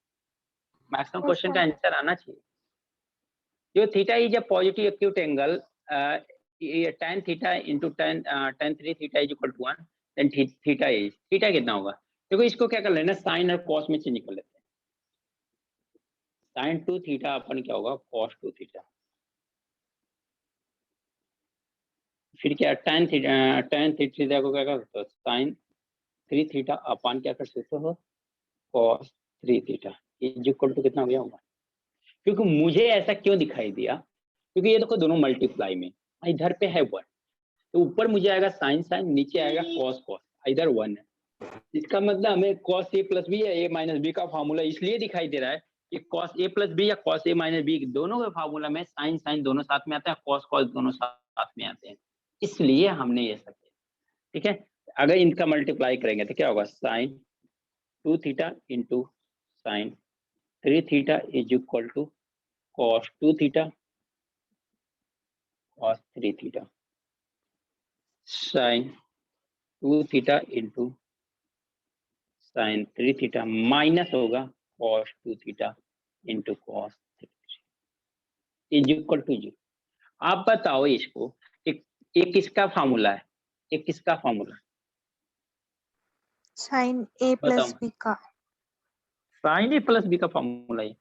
मैक्सिमम यस क्वेश्चन का सर। आंसर आना चाहिए। जो theta is a positive acute angle, tan theta into tan 3 theta is equal to 1, then theta कितना होगा? देखो इसको क्या कर लेना, साइन और कॉस में चेंज कर लेते हैं। साइन 2 थीटा अपन क्या होगा, कॉस 2 थीटा। फिर क्या tan थीटा को क्या कर सकते हो, साइन 3 थीटा अपन क्या कर सकते हो, cos 3 theta is equal to कितना हो गया होगा। क्योंकि मुझे ऐसा क्यों दिखाई दिया, क्योंकि ये देखो दोनों मल्टीप्लाई में, इधर पे है 1, तो ऊपर मुझे आएगा साइन साइन, नीचे आएगा कॉस कॉस, इधर 1 है। इसका मतलब हमें कॉस ए प्लस बी या ए माइनस बी का फार्मूला इसलिए दिखाई दे रहा है कि कॉस ए प्लस बी या कॉस ए माइनस बी दोनों के फार्मूला में साइन साइन दोनों साथ में आता है, कॉस कॉस दोनों साथ में आते हैं, इसलिए हमने ये सब किया। ठीक है, अगर इनका मल्टीप्लाई करेंगे तो क्या होगा, sine 2 theta into sine 3 theta is equal to cos 2 theta cos 3 theta, sine 2 theta into sine 3 theta minus होगा cos 2 theta into cos 3 is equal to 0। आप बताओ इसको, एक किसका फार्मूला है, एक किसका फार्मूला, साइन ए प्लस बताओ। बी का। साइन ए प्लस बी का फार्मूला है।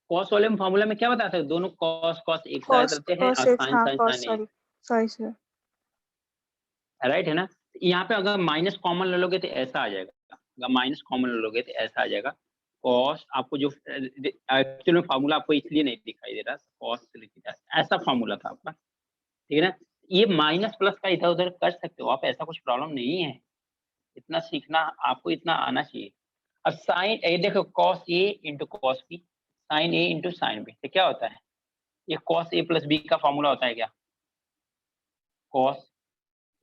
कॉस वाले फार्मूला में क्या बताते हैं, दोनों कॉस कॉस एक साइड कॉस रहते हैं कॉस और एक्स, साइन हाँ साइन कॉस, साइन एक, सॉरी सॉरी सर। राइट है ना। यहाँ पे अगर माइनस कॉमन ले लोगे तो ऐसा आ जाएगा, अगर माइनस कॉमन ले लोगे तो ऐसा आ जाएगा। कॉस आपको जो एक्चुअल में फार्मूला आपको इसलिए नहीं दिखाई दे रहा, कॉस 3 थीटा ऐसा फार्मूला था आपका, ठीक है ना। ये माइनस प्लस का इधर उधर कर सकते हो आप, ऐसा कुछ प्रॉब्लम नहीं है, इतना सीखना आपको, इतना आना चाहिए। अब साइन ए देखो, cos A into cos B, sine A into sine B, तो क्या होता है, ये कॉस ए प्लस बी का फॉर्मूला होता है क्या, cos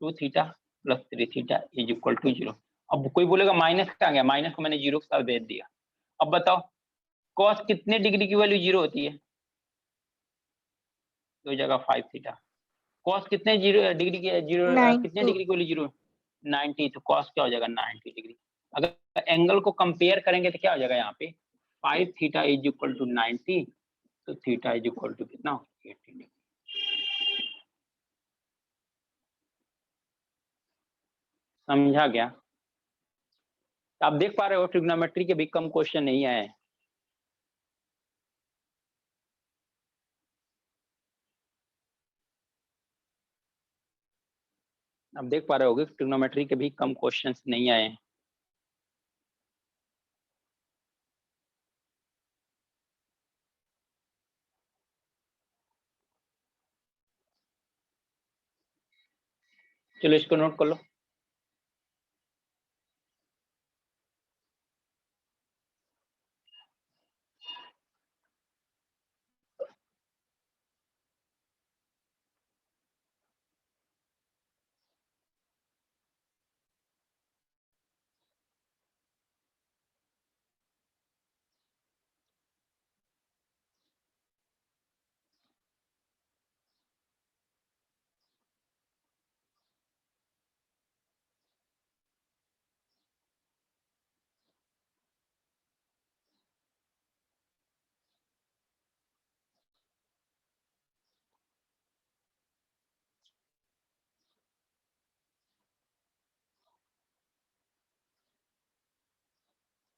2 theta plus 3 theta is equal to 0। अब कोई बोलेगा माइनस का आ गया, माइनस को मैंने 0 के साथ भेज दिया। अब बताओ कॉस कितने डिग्री की वैल्यू 0 होती है, दो जगह 5 थीटा। कॉस कितने 0 डिग्री की 0 कितने 90। डिग्री की वैल्यू 0, 90, तो कॉस क्या हो जाएगा 90 डिग्री। अगर एंगल को कंपेयर करेंगे तो क्या हो जाएगा, यहाँ पे 5 थीटा इज इक्वल टू 90, तो थीटा इज इक्वल टू कितना, 80 डिग्री। समझा गया। आप देख पा रहे हो ट्रिग्नोमेट्री के भी कम क्वेश्चन नहीं आए हैं। आप देख पा रहे होगे ट्रिग्नोमेट्री के भी कम क्वेश्चंस नहीं आए हैं। चलो इसको नोट कर लो।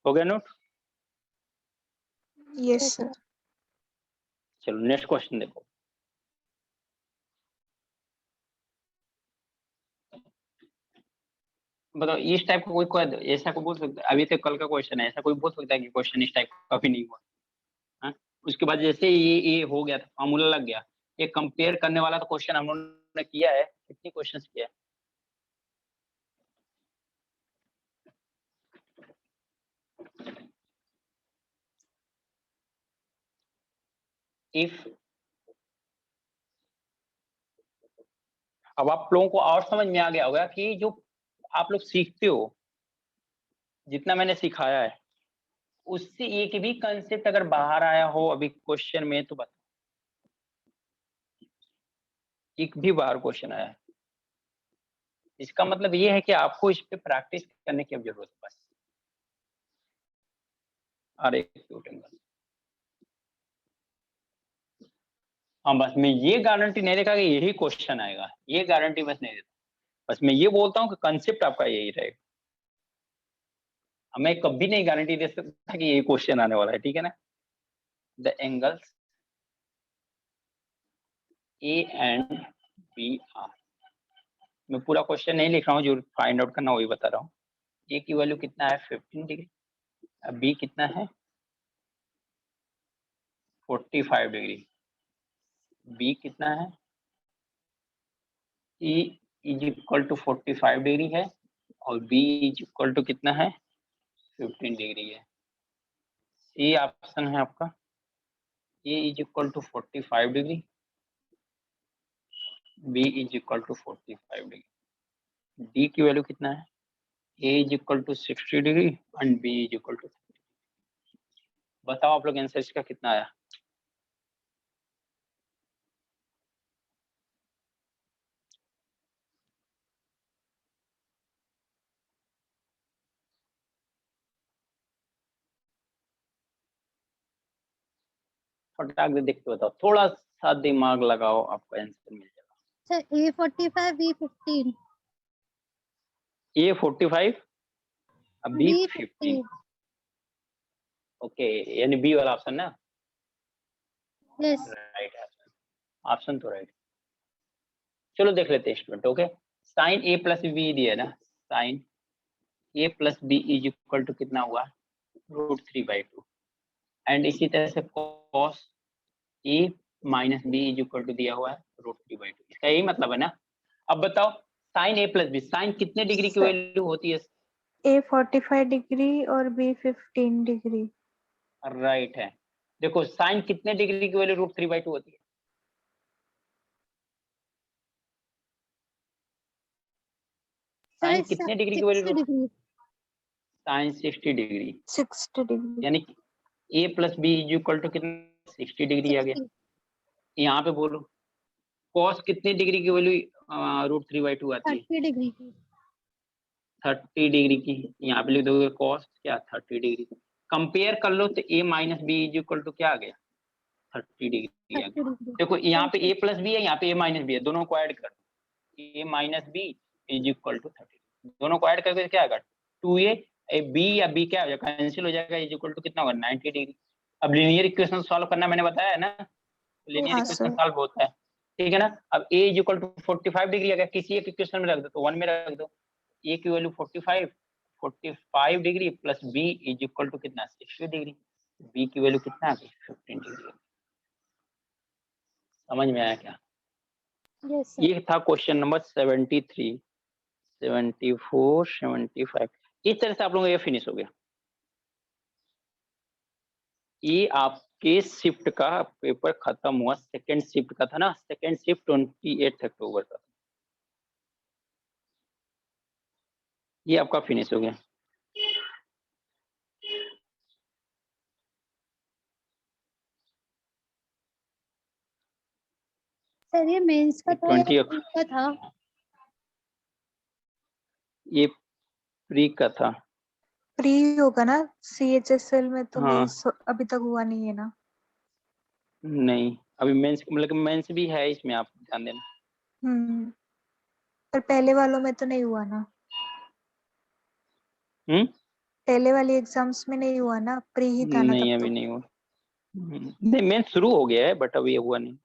हो गया नोट। Yes sir. चलो नेक्स्ट क्वेश्चन देखो। बताओ इस टाइप का कोई ऐसा कोई बोल सकता है, अभी तक कल का क्वेश्चन है, ऐसा कोई बोल सकता है कि क्वेश्चन इस टाइप का भी नहीं हुआ। हाँ? उसके बाद जैसे ये हो गया था, फार्मूला लग गया, ये कंपेयर करने वाला तो क्वेश्चन हम लोगों ने किया है, कितनी क्वेश्चन किया है। इफ अब आप लोगों को और समझ में आ गया होगा कि जो आप लोग सीखते हो, जितना मैंने सिखाया है उससे एक भी कंसेप्ट अगर बाहर आया हो अभी क्वेश्चन में तो बता, एक भी बाहर क्वेश्चन आया है, इसका मतलब ये है कि आपको इस पे प्रैक्टिस करने की अब जरूरत है बस। अरे एक्यूट एंगल, हाँ बस मैं ये गारंटी नहीं देता कि यही क्वेश्चन आएगा, ये गारंटी बस नहीं देता, बस मैं ये बोलता हूँ कि कंसेप्ट आपका यही रहेगा। मैं कभी नहीं गारंटी दे सकता कि ये क्वेश्चन आने वाला है, ठीक है ना। The angles A and B are, मैं पूरा क्वेश्चन नहीं लिख रहा हूँ, जो फाइंड आउट करना वही बता रहा हूँ। ए की वैल्यू कितना है 15 डिग्री, अब बी कितना है 45 डिग्री, बी कितना है, E is equal to 45 degree है और बी इज इक्वल टू कितना है 15 डिग्री है। सी ऑप्शन है आपका, A is equal to 45 degree, B is equal to 45 degree. D की वैल्यू कितना है, A is equal to 60 degree and B is equal to, बताओ आप लोग आंसर इसका कितना आया। फटाक से देख के बताओ, थोड़ा सा दिमाग लगाओ, आपका आंसर मिल जाएगा। सर A45 B15 A45 अब B15, B15 ओके, यानी बी वाला ऑप्शन ना, यस राइट ऑप्शन, ऑप्शन तो राइट। चलो देख लेते हैं student, okay. Sine A plus B दिया है ना, sine A plus B is equal to कितना हुआ, √3/2, एंड इसी तरह से cos A minus B is equal to दिया हुआ है √3/2, इसका यही मतलब है ना। अब बताओ sign A plus B, sign कितने डिग्री की वैल्यू होती है? A 45 डिग्री और B 15 डिग्री। राइट है। देखो साइन कितने डिग्री की वैल्यू √3/2 होती है? साइन सर कितने डिग्री की value, 60 degree sine 60 degree, 60 degree. यानी कि A plus B is equal to कितना, 60 डिग्री आ गया। 60 यहाँ पे बोलो कॉस कितने डिग्री की वैल्यू √3/2 आती है? 30 डिग्री की 30 डिग्री की, यहाँ पे लिख दोगे कॉस क्या 30 डिग्री। कंपेयर कर लो तो a minus B is equal to क्या आ गया, 30 डिग्री आ 30 गया। डिग्री देखो यहाँ पे a प्लस बी है, यहाँ पे a माइनस बी है, दोनों को ऐड कर, a minus B is equal to 30, दोनों को ऐड करके क्या आएगा 2a, b या b क्या हो जाएगा, कैंसिल हो जाएगा, इज इक्वल टू कितना होगा 90 डिग्री। अब लीनियर इक्वेशन सॉल्व करना मैंने बताया है ना, लीनियर हाँ इक्वेशन सर। सॉल्व होता है, ठीक है ना। अब a is equal to 45 degree, अगर किसी एक इक्वेशन में रख दो तो 1 में रख दो, a की value 45 degree plus b is equal to कितना 60 डिग्री, b की वैल्यू कितना आ गई 15 डिग्री। समझ में आया क्या? यस सर ये था क्वेश्चन नंबर 73, 74, 75। इस तरह से आप लोगों का ये फिनिश हो गया। ये आपके शिफ्ट का पेपर खत्म हुआ, सेकेंड शिफ्ट का था ना, सेकेंड शिफ्ट 28 अक्टूबर का, ये आपका फिनिश हो गया। सर ये मेंस का था 20 या का था? ये प्री का था। प्री होगा ना, CHSL में तो हाँ। मेंस अभी तक हुआ नहीं है ना। नहीं अभी मेंस, मतलब मेंस भी है इसमें, आप ध्यान देना। पर पहले वालों में तो नहीं हुआ ना, पहले वाली एग्जाम्स में नहीं हुआ ना, प्री ही था ना नहीं तब अभी तो। नहीं हुआ, नहीं मेंस शुरू हो गया है बट अभी ये हुआ नहीं।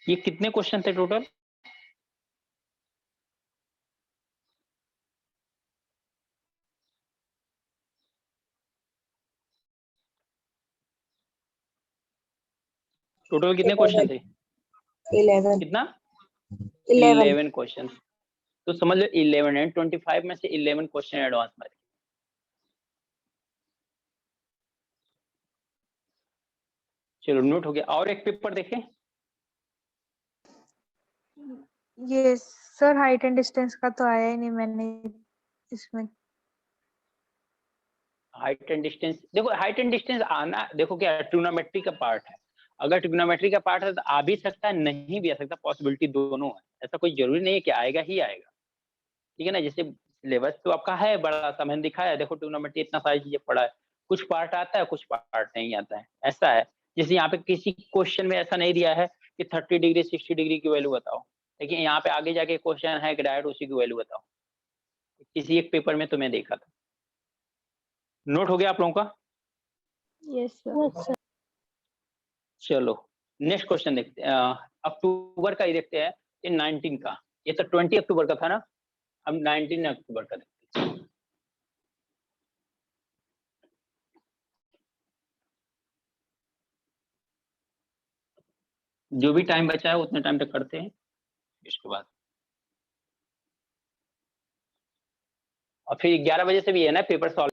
ये कितने क्वेश्चन थे टोटल? टोटल कितने क्वेश्चन थे? 11 कितना? 11 11 क्वेश्चन। तो समझ लो 11 एंड 25 में से 11 क्वेश्चन एडवांस में थे। चलो नोट हो गया। और एक पेपर देखें, ये सर हाइट एंड डिस्टेंस का तो आया ही नहीं मैंने इसमें। Height and distance. देखो हाइट एंड डिस्टेंस आना, देखो क्या ट्रिग्नोमेट्री का पार्ट है, अगर ट्रिग्नोमेट्री का पार्ट है तो आ भी सकता है, नहीं भी आ सकता, पॉसिबिलिटी दोनों है, ऐसा कोई जरूरी नहीं है कि आएगा ही आएगा, ठीक है ना। जैसे सिलेबस तो आपका है बड़ा सा, मैंने दिखाया है, देखो ट्रिग्नोमेट्री इतना सारी चीजें पढ़ा है, कुछ पार्ट आता है कुछ पार्ट नहीं आता है, ऐसा है। जैसे यहाँ पे किसी क्वेश्चन में ऐसा नहीं दिया है कि 30 डिग्री 60 डिग्री की वैल्यू बताओ, लेकिन यहाँ पे आगे जाके क्वेश्चन है कि डायरेक्ट उसी की वैल्यू बताओ, किसी एक पेपर में तो मैं देखा था। नोट हो गया आप लोगों का? Yes sir. चलो नेक्स्ट क्वेश्चन देखते हैं। अक्टूबर का ही देखते हैं, ये 19 का, ये तो 20 अक्टूबर का था ना, अब 19 अक्टूबर का देखते हैं। जो भी टाइम बचा है उतने टाइम तक करते हैं, इसके बाद और फिर 11 बजे से भी है ना पेपर सॉल्व।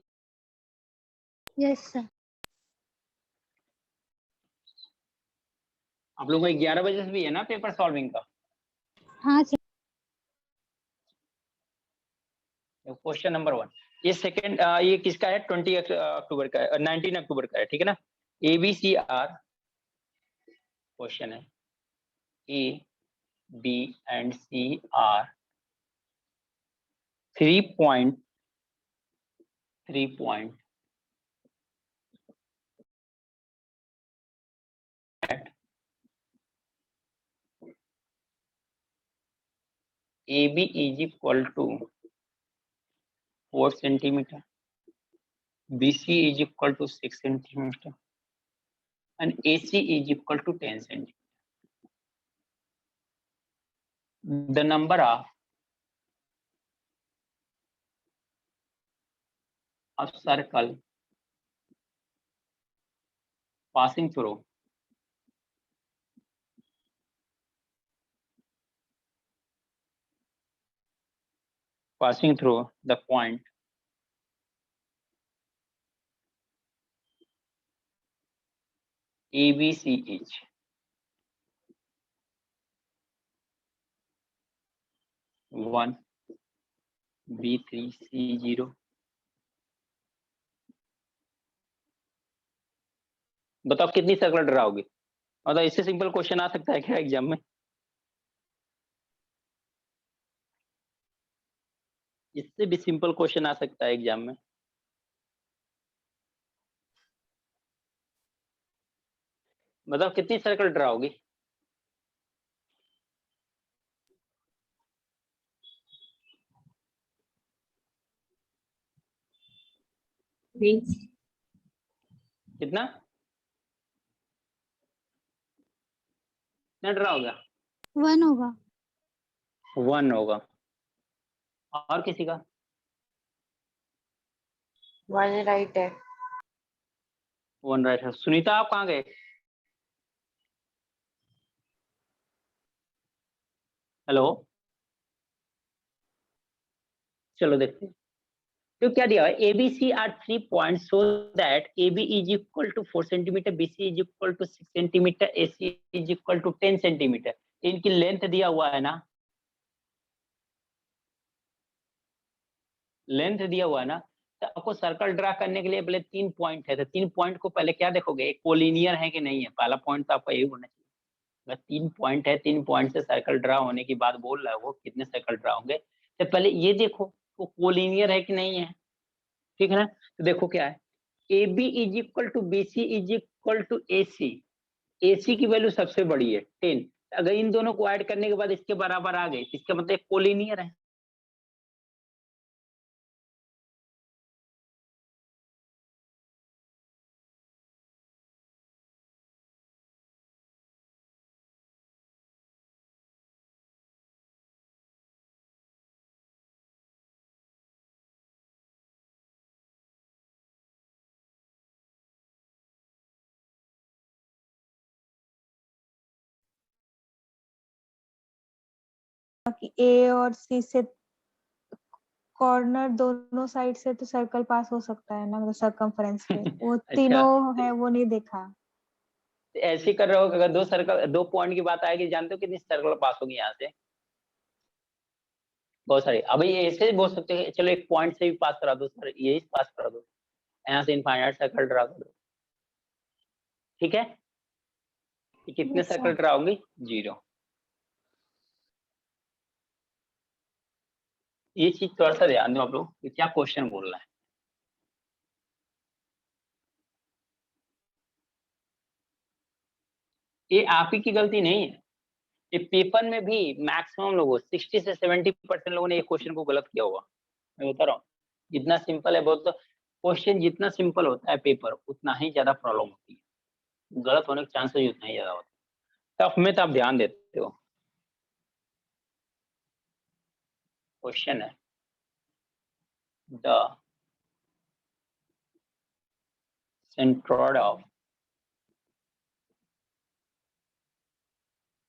यस सर आप लोगों को 11 बजे से भी है ना पेपर सॉल्विंग का। हाँ सर क्वेश्चन नंबर 1, ये सेकंड, ये किसका है, 20 अक्टूबर का है, 19 अक्टूबर का है, ठीक है ना। ABCR क्वेश्चन है, A B and C are 3 point AB is equal to 4 centimeter, BC is equal to 6 centimeter, and AC is equal to 10 centimeter. The number of circle passing through the point ABC is one, B3, C0. बताओ कितनी सर्कल ड्राओगे? मतलब इससे सिंपल क्वेश्चन आ सकता है क्या एग्जाम में? इससे भी सिंपल क्वेश्चन आ सकता है एग्जाम में। मतलब कितनी सर्कल ड्राओगे? कितना ड्राओगे? 1 होगा। 1 होगा। और किसी का? 1 राइट है। 1 राइट है। सुनीता आप कहाँ गए? हेलो, चलो देखते हैं। तो क्या दिया है? ABC are 3 points so that AB is equal to 4 centimeter, BC is equal to 6 centimeter, AC is equal to 10 centimeter। इनकी लेंथ दिया हुआ है ना, लेंथ दिया हुआ है ना। तो आपको सर्कल ड्रा करने के लिए पहले 3 पॉइंट है, तो 3 पॉइंट को पहले क्या देखोगे? कोलिनियर है कि नहीं है। पहला पॉइंट तो आपका यही होना चाहिए। अगर 3 पॉइंट है, 3 पॉइंट से सर्कल ड्रा होने की बात बोल रहा है वो, कितने सर्कल ड्रा होंगे, तो पहले ये देखो वो कोलिनियर है कि नहीं है। ठीक है ना? तो देखो क्या है, AB is equal to BC is equal to AC। AC की वैल्यू सबसे बड़ी है 10। अगर इन दोनों को ऐड करने के बाद इसके बराबर आ गए, इसका मतलब कोलिनियर है। कि A और C से कॉर्नर दोनों साइड से तो सर्कल पास हो सकता है ना, मतलब सर्कमफरेंस पे। वो अच्छा, तीनों है वो नहीं देखा। ऐसे कर रहे हो कि अगर 2 सर्कल 2 पॉइंट की बात आएगी, जानते हो कितनी सर्कल पास होगी यहाँ से? बहुत सारी। अब ये ऐसे बोल सकते हैं, चलो एक पॉइंट से भी पास करा दो सर, यही पास करा दो, यहाँ से इनफाइनाइट सर्कल ड्रा कर दो। ठीक है? ये कितने Yes, sir. सर्कल ड्रा होंगी? 0। ये चीज थोड़ा सा ध्यान दो आप लोग कि क्या क्वेश्चन बोल रहा है। ये आप ही की गलती नहीं है, ये पेपर में भी मैक्सिमम लोगों 60 से 70% लोगों ने ये क्वेश्चन को गलत किया होगा। मैं बता रहा हूँ, जितना सिंपल है बहुत, क्वेश्चन जितना सिंपल होता है पेपर, उतना ही ज्यादा प्रॉब्लम होती है, गलत होने के चांसेस उतना ही ज्यादा होते हैं। टफ में तो आप ध्यान देते हो। क्वेश्चन है, the centroid of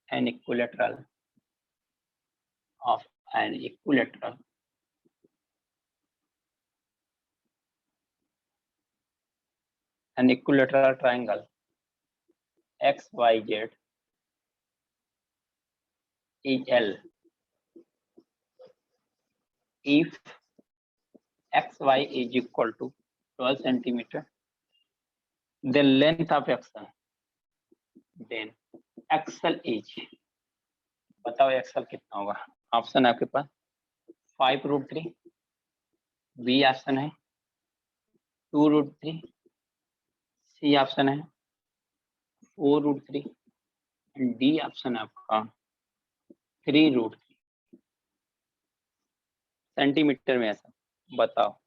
an equilateral of an equilateral triangle XYZ is L if XY is equal to 12 centimeter, the length of XL, then XL is, बताओ XL कितना होगा? ऑप्शन है आपके पास 5√3, बी ऑप्शन है 2√3, सी ऑप्शन है 4√3, डी ऑप्शन है आपका 3√3। सेंटीमीटर में ऐसा बताओ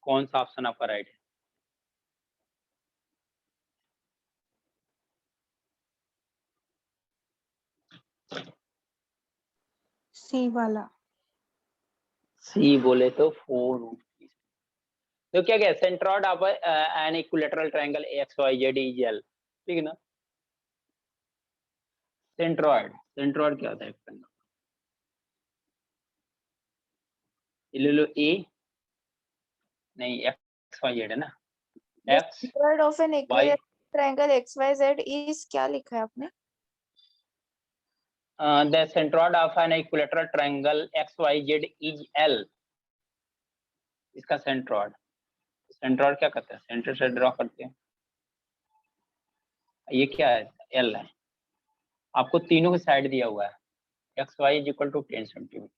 कौन सा ऑप्शन आपका राइट है? सी वाला। सी बोले तो 4√3। तो क्या क्या centroid of an equilateral triangle X Y Z E L, ठीक है ना? सेंट्रॉइड क्या होता है? ले लो ए, नहीं एक्स वाई जेड है ना, The X centroid of an Y, equilateral triangle XYZ is क्या लिखा है आपने? The centroid of an equilateral triangle X Y Z is L. इसका सेंट्रॉइड क्या करता है? सेंटर से ड्रॉ करते हैं, ये क्या है? एल है। आपको तीनों की साइड दिया हुआ है, X Y is equal to 10 centimetre.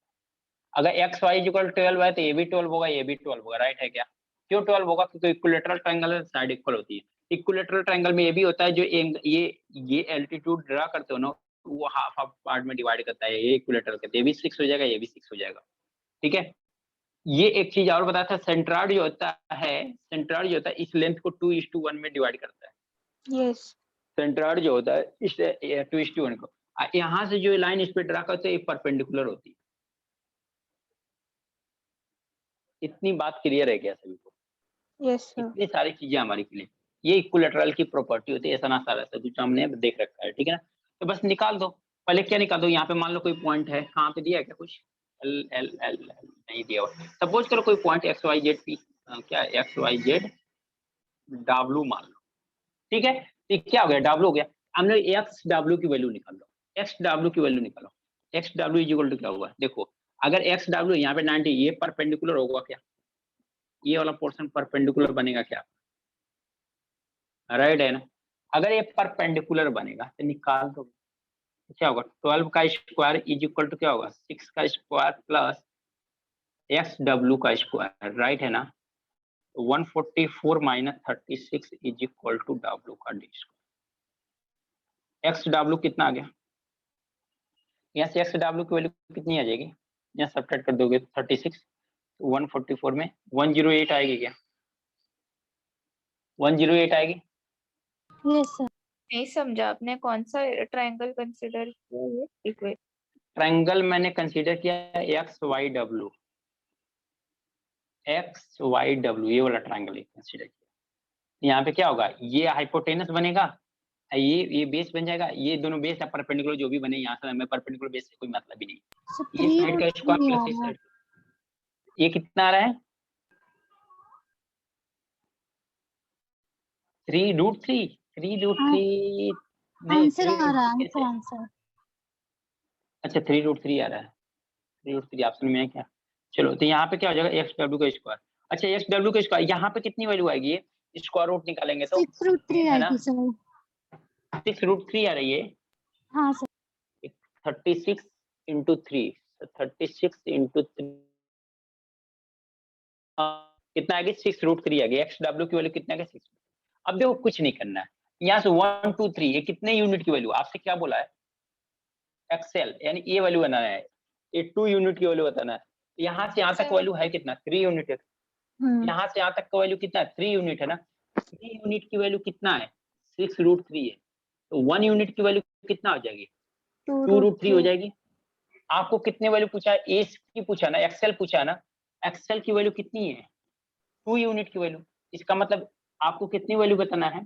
अगर एक्स वाई इज इक्वल 12 है तो ये भी 12 होगा, ये भी 12 होगा, राइट है क्या? क्यों 12 होगा? क्योंकि इक्विलेटरल ट्रायंगल साइड इक्वल होती है। इक्विलेटरल ट्रायंगल में ये भी होता है, जो ये एल्टीट्यूड ड्रा करते हो ना, वो हाफ पार्ट में डिवाइड करता है। ये इक्विलेटरल कहते हैं, ये भी 6 हो जाएगा, ये भी 6 हो जाएगा, ठीक है। ये एक चीज और बताया था, सेंट्रॉइड जो होता है इस लेंथ को 2:1 में डिवाइड करता है। यस। सेंट्रॉइड जो होता है इस 2:1 को, यहाँ से जो लाइन इस पे ड्रा करते हैं परपेंडिकुलर होती है। इतनी बात क्लियर है क्या सभी को? Yes sir. इतनी सारी चीजें हमारी क्लियर। ये इक्विलेटरल की प्रॉपर्टी होती है, ऐसा ना सारा सब कुछ हमने देख रखा है, ठीक है ना। तो बस निकाल दो, पहले क्या निकाल दो? यहाँ पे मान लो कोई पॉइंट है, कहाँ पे दिया है क्या कुछ? एल एल एल नहीं दिया हुआ। सपोज करो कोई point X Y Z P, क्या एक्स वाई जेड डब्ल्यू मान लो, ठीक है। तो क्या हो गया? डब्ल्यू हो गया। हमने एक्स डब्ल्यू की वैल्यू निकाल लो, एक्स डब्ल्यू की वैल्यू निकालो। X W is equal to क्या होगा? देखो, अगर एक्स डब्ल्यू यहाँ पे 90, ये परपेंडिकुलर होगा क्या? ये वाला पोर्शन परपेंडिकुलर बनेगा क्या? राइट है ना? अगर ये परपेंडिकुलर बनेगा तो निकाल दो, क्या होगा? 12 का स्क्वायर इज इक्वल टू क्या होगा? 6 का स्क्वायर प्लस एक्स डब्ल्यू का स्क्वायर, राइट है ना? 144 minus 36 is equal to W का डी स्क्वायर। एक्स डब्ल्यू कितना आ गया? यहाँ से एक्स डब्ल्यू की वैल्यू कितनी आ जाएगी? यहाँ सब्ट्रैक्ट कर दोगे 36, 144 में 108 आएगी क्या? 108 आएगी। Yes sir. नहीं समझा आपने, कौन सा ट्रायंगल कंसीडर किया? ये इक्वेशन ट्रायंगल मैंने कंसीडर किया एक्स वाई डब्ल्यू, ये वाला ट्रायंगल कंसीडर किया। यहाँ पे क्या होगा? ये हाइपोटेनस बनेगा, ये बेस बन जाएगा, ये दोनों बेस है परपेंडिकुलर, जो भी बने यहाँ से हमें परपेंडिकुलर बेस से कोई मतलब ही नहीं। सर ये 3 साइड का रूट स्क्वायर 3 प्लस आ इस रहा है। साइड, ये कितना आ रहा है? 3√3 नहीं, आंसर आ रहा है, कैसे? आंसर। अच्छा 3√3 आ रहा है, 3√3 ऑप्शन में है क्या? चलो तो यहाँ पे क्या हो जाएगा? एक्स डब्ल्यू का स्क्वायर। अच्छा एक्स डब्ल्यू का स्क्वायर, यहाँ पे कितनी वैल्यू आएगी? ये स्क्वायर रूट निकालेंगे तो 6 रूट 3 है ना, आएगी सर। 6√3 आ रही है। हाँ सर। 36 इंटू 3, 36 इंटू 3 कितना आएगी? 6√3 आएगी। एक्स डब्ल्यू की वैल्यू कितना आएगी? 6। अब देखो कुछ नहीं करना है, यहाँ से 1 2 3 ये कितने यूनिट की वैल्यू आपसे क्या बोला है? एक्सएल यानी ये वैल्यू बनाना है, ये 2 यूनिट की वैल्यू बताना है। यहाँ से यहाँ तक वैल्यू है कितना? 3 यूनिट है। यहाँ से यहाँ तक का वैल्यू कितना है? 3 यूनिट है ना। 3 यूनिट की वैल्यू कितना है? 6√3 है। तो 1 यूनिट की वैल्यू कितना हो जाएगी? 2√3 हो जाएगी। आपको कितने वैल्यू पूछा है? ए की पूछा ना, एक्सएल पूछा ना। एक्सएल की वैल्यू कितनी है? 2 यूनिट की वैल्यू। इसका मतलब आपको कितनी वैल्यू बताना है?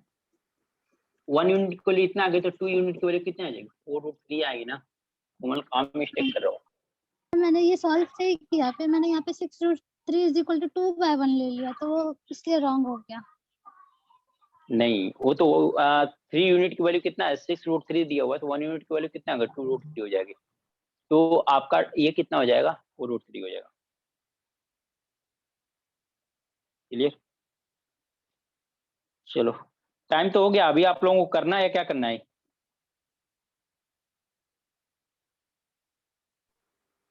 1 यूनिट को लिए इतना आ गया, तो 2 यूनिट की वैल्यू कितनी आ जाएगी? 4√3 आएगी ना। कोमल काम मिस्टेक कर रहा हूँ। मैंने ये सॉल्व सही किया, फिर मैंने यहाँ पे 6 रूट 3 इज इक्वल टू 2/1 ले लिया, तो वो इसलिए रॉन्ग हो गया। नहीं, वो तो 3 यूनिट की वैल्यू कितना है? 6√3 दिया हुआ है, तो 1 यूनिट की वैल्यू कितना होगा? 2√3 हो जाएगी। तो आपका ये कितना हो जाएगा? 4√3 हो जाएगा। क्लियर? चलो टाइम तो हो गया, अभी आप लोगों को करना है, क्या करना है?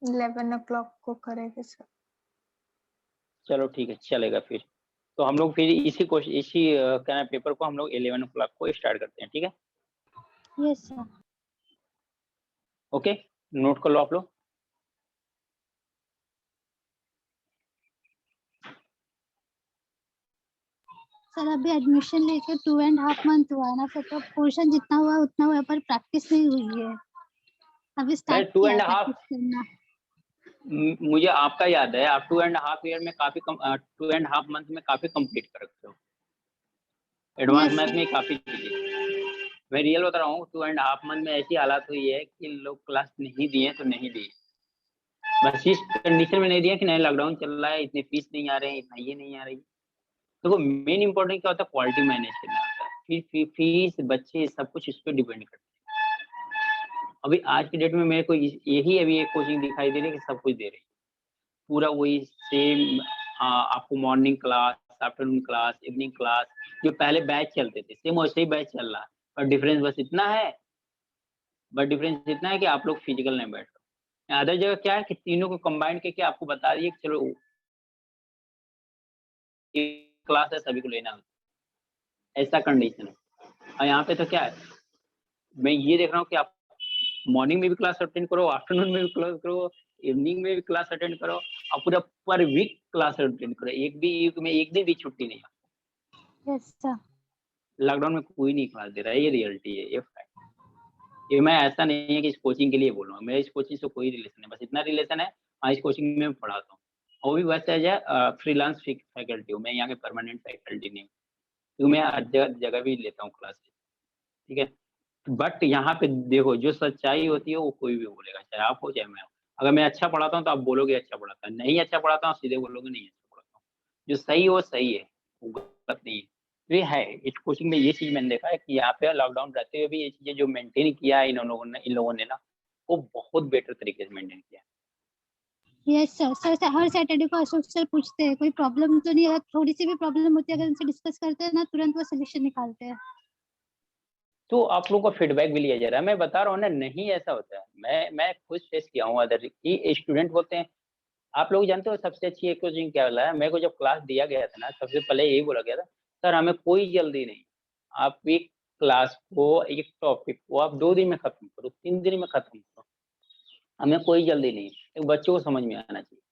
11 o'clock को करेंगे सर। चलो ठीक है, चलेगा फिर। तो हम लोग फिर इसी क्या है पेपर को हम लोग 11 o'clock को स्टार्ट करते हैं, ठीक है? Yes sir. ओके, नोट कर लो आप लोग। सर अभी एडमिशन लेके 2.5 मंथ हुआ है ना सर, तो पोर्शन जितना हुआ उतना हुआ, पर प्रैक्टिस नहीं हुई है। अभी स्टार्ट टू किया एंड है हाफ प्रैक्टिस करना। मुझे आपका याद है, आप 2.5 ईयर में काफी 2.5 मंथ में काफी कंप्लीट कर रखते हो एडवांस Yes, मैथ sir. में काफी चीजें। मैं रियल बता रहा हूँ, 2.5 मंथ में ऐसी हालत हुई है कि लोग क्लास नहीं दिए तो नहीं दिए, बस इस कंडीशन में नहीं दिया कि नहीं लॉकडाउन चल रहा है, इतनी फीस नहीं आ रही, इतना ये नहीं आ रही। देखो मेन इंपॉर्टेंट क्या होता है, क्वालिटी मैनेज करना होता है, फीस बच्चे सब कुछ इस पर डिपेंड करता है। अभी आज की डेट में मेरे को यही अभी एक कोचिंग दिखाई दे रही है कि सब कुछ दे रही है, पूरा वही सेम। आपको morning class, afternoon class, evening class, जो पहले बैच चलते थे सेम वैसे ही बैच चल रहा है, पर डिफरेंस बस इतना है, कि आप लोग फिजिकल नहीं बैठ रहे। अदर जगह क्या है कि तीनों को कंबाइन करके आपको बता रही है कि चलो क्लास है सभी को लेना है, ऐसा कंडीशन है। और यहाँ पे तो क्या है, मैं ये देख रहा हूँ कि आप मॉर्निंग में भी क्लास अटेंड करो, आफ्टरनून में भी क्लास करो, इवनिंग में भी क्लास अटेंड करो, और पूरा पर वीक क्लास अटेंड करो, एक दिन भी छुट्टी नहीं है। Yes, sir. लॉकडाउन में कोई नहीं क्लास दे रहा है, ये रियलिटी है, ये फैक्ट। ये मैं ऐसा नहीं है कि इस कोचिंग के लिए बोल रहा हूँ, मेरे इस कोचिंग से कोई रिलेशन है, बस इतना रिलेशन है, हाँ इस कोचिंग में पढ़ाता हूँ, और भी वैसे एज फ्रीलांस फैकल्टी हूँ मैं, यहाँ के परमानेंट फैकल्टी नहीं हूँ, क्योंकि मैं हर जगह भी लेता हूँ क्लासेस, ठीक है। बट यहाँ पे देखो, जो सच्चाई होती है वो कोई भी बोलेगा, चाहे आप हो चाहे मैं हो। अगर मैं अच्छा पढ़ाता हूँ तो आप बोलोगे अच्छा पढ़ाता है, नहीं अच्छा पढ़ाता हूँ सीधे बोलोगे नहीं अच्छा पढ़ाता हूँ। जो सही हो सही है, वो गलत नहीं है। तो ये है, इस कोचिंग में ये चीज मैंने देखा है कि यहाँ पे लॉकडाउन रहते हुए भी ये चीजें जो मेंटेन किया है इन लोगों ने ना, वो बहुत बेटर तरीके से मेंटेन किया है। Yes, sir. सर हर सैटरडे को अशोक सर पूछते हैं कोई प्रॉब्लम तो नहीं है, अगर थोड़ी सी भी प्रॉब्लम होती है अगर उनसे डिस्कस करते हैं ना, तुरंत वो सोल्यूशन निकालते हैं। तो आप लोगों का फीडबैक भी लिया जा रहा है, मैं बता रहा हूँ ना, नहीं ऐसा होता है। मैं खुद फेस किया हूँ, अदर की स्टूडेंट बोलते हैं, आप लोग जानते हो सबसे अच्छी एक कोचिंग क्या वाला है, मेरे को जब क्लास दिया गया था ना, सबसे पहले यही बोला गया था, सर हमें कोई जल्दी नहीं, आप एक क्लास को, एक टॉपिक को आप 2 दिन में खत्म करो, 3 दिन में खत्म करो, हमें कोई जल्दी नहीं, एक बच्चों को समझ में आना चाहिए।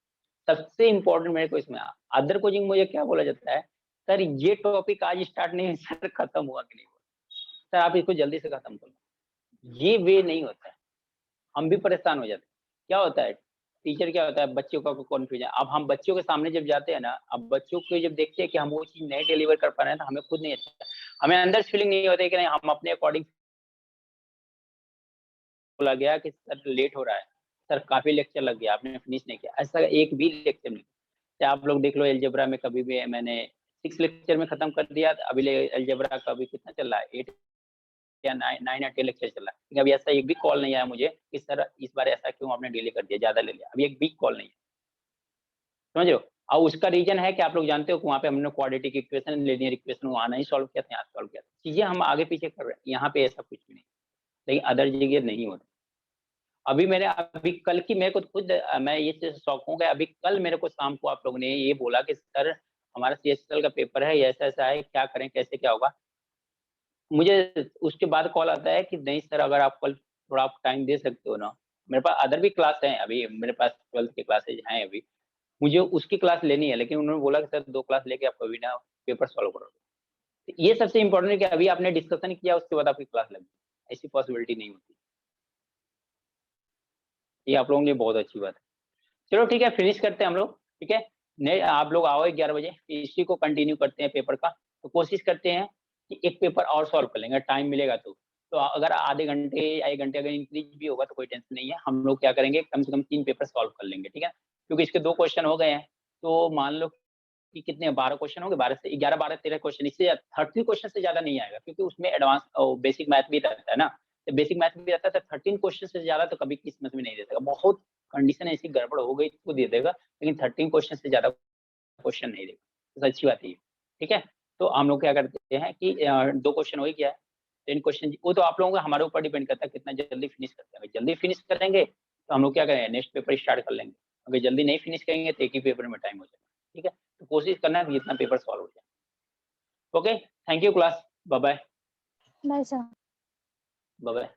सबसे इम्पोर्टेंट मेरे को इसमें अदर कोचिंग मुझे क्या बोला जाता है, सर ये टॉपिक आज स्टार्ट नहीं है, सर खत्म हुआ कि नहीं हुआ, सर आप इसको जल्दी से खत्म करो, ये वे नहीं होता है, हम भी परेशान हो जाते हैं। क्या होता है, टीचर क्या होता है, बच्चों का कॉन्फ्यूजन, अब हम बच्चों के सामने जब जाते हैं ना, अब बच्चों को जब देखते हैं कि हम वो चीज नहीं डिलीवर कर पा रहे हैं, तो हमें खुद नहीं अच्छा, हमें अंदर फीलिंग नहीं होती कि नहीं हम अपने अकॉर्डिंग, बोला गया कि सर लेट हो रहा है, सर काफी लेक्चर लग गया, आपने फिनिश नहीं किया, ऐसा एक भी लेक्चर नहीं। चाहे आप लोग देख लो एलजेब्रा में, कभी भी मैंने 6 लेक्चर में खत्म कर दिया, अभी एलजेब्रा का अभी कितना चल रहा है, 8 या 9 या 10 लेक्चर चल रहा है, लेकिन अभी ऐसा एक भी कॉल नहीं आया मुझे कि सर इस बार ऐसा क्यों आपने डिले कर दिया, ज्यादा ले लिया, अभी एक भी कॉल नहीं है, समझ रहे हो। और उसका रीजन है कि आप लोग जानते हो कि वहाँ पे हमने क्वाड्रेटिक इक्वेशन, लीनियर इक्वेशन वहाँ नहीं सॉल्व किया था, यहाँ सॉल्व किया था, चीजें हम आगे पीछे कर रहे हैं, यहाँ पे ऐसा कुछ भी नहीं, लेकिन अदर जगह नहीं होता। अभी कल की मेरे को खुद मैं ये चीज शौक हूँ कि अभी कल मेरे को शाम को आप लोगों ने ये बोला कि सर हमारा CSL का पेपर है, ऐसा ऐसा है, क्या करें, कैसे क्या होगा। मुझे उसके बाद कॉल आता है कि नहीं सर, अगर आप कल थोड़ा आप टाइम दे सकते हो ना, मेरे पास अदर भी क्लास है, अभी मेरे पास 12th की क्लासेज हैं, अभी मुझे उसकी क्लास लेनी है, लेकिन उन्होंने बोला कि सर 2 क्लास लेके आप कभी ना पेपर सॉल्व करो। तो ये सबसे इम्पोर्टेंट है कि अभी आपने डिस्कशन किया, उसके बाद आपकी क्लास लगी, ऐसी पॉसिबिलिटी नहीं होती। ये आप लोगों के लिए बहुत अच्छी बात है। चलो ठीक है, फिनिश करते हैं हम लोग, ठीक है। नहीं आप लोग आओ 11 बजे, इसी को कंटिन्यू करते हैं पेपर का। तो कोशिश करते हैं कि एक पेपर और सॉल्व कर लेंगे, टाइम मिलेगा तो अगर आधे घंटे या 1 घंटे अगर इंक्रीज भी होगा तो कोई टेंशन नहीं है, हम लोग क्या करेंगे, कम से कम 3 पेपर सॉल्व कर लेंगे, ठीक है। क्योंकि इसके 2 क्वेश्चन हो गए हैं, तो मान लो कि कितने 12 क्वेश्चन हो गए, 12 से 11, 12, 13 क्वेश्चन, इससे 30 क्वेश्चन से ज्यादा नहीं आएगा, क्योंकि उसमें एडवांस बेसिक मैथ भी रहता है ना। तो बेसिक मैथ भी रहता है, तो 13 क्वेश्चन से ज्यादा तो कभी किस्मत में नहीं दे देगा, बहुत कंडीशन ऐसी गड़बड़ हो गई तो दे देगा, लेकिन 13 क्वेश्चन से ज्यादा क्वेश्चन नहीं देगा, तो अच्छी बात है, ठीक है। तो हम लोग क्या करते हैं कि 2 क्वेश्चन हो ही गया है, 10 क्वेश्चन वो तो आप लोगों का हमारे ऊपर डिपेंड करता है कितना जल्दी फिनिश करते हैं। अगर जल्दी फिनिश करेंगे तो हम लोग क्या करेंगे, नेक्स्ट पेपर स्टार्ट कर लेंगे, अगर जल्दी नहीं फिनिश करेंगे तो एक ही पेपर में टाइम हो जाएगा, ठीक है। तो कोशिश करना है कि जितना पेपर सॉल्व हो जाए। Okay, thank you class, bye bye. Bye sir. Bye bye.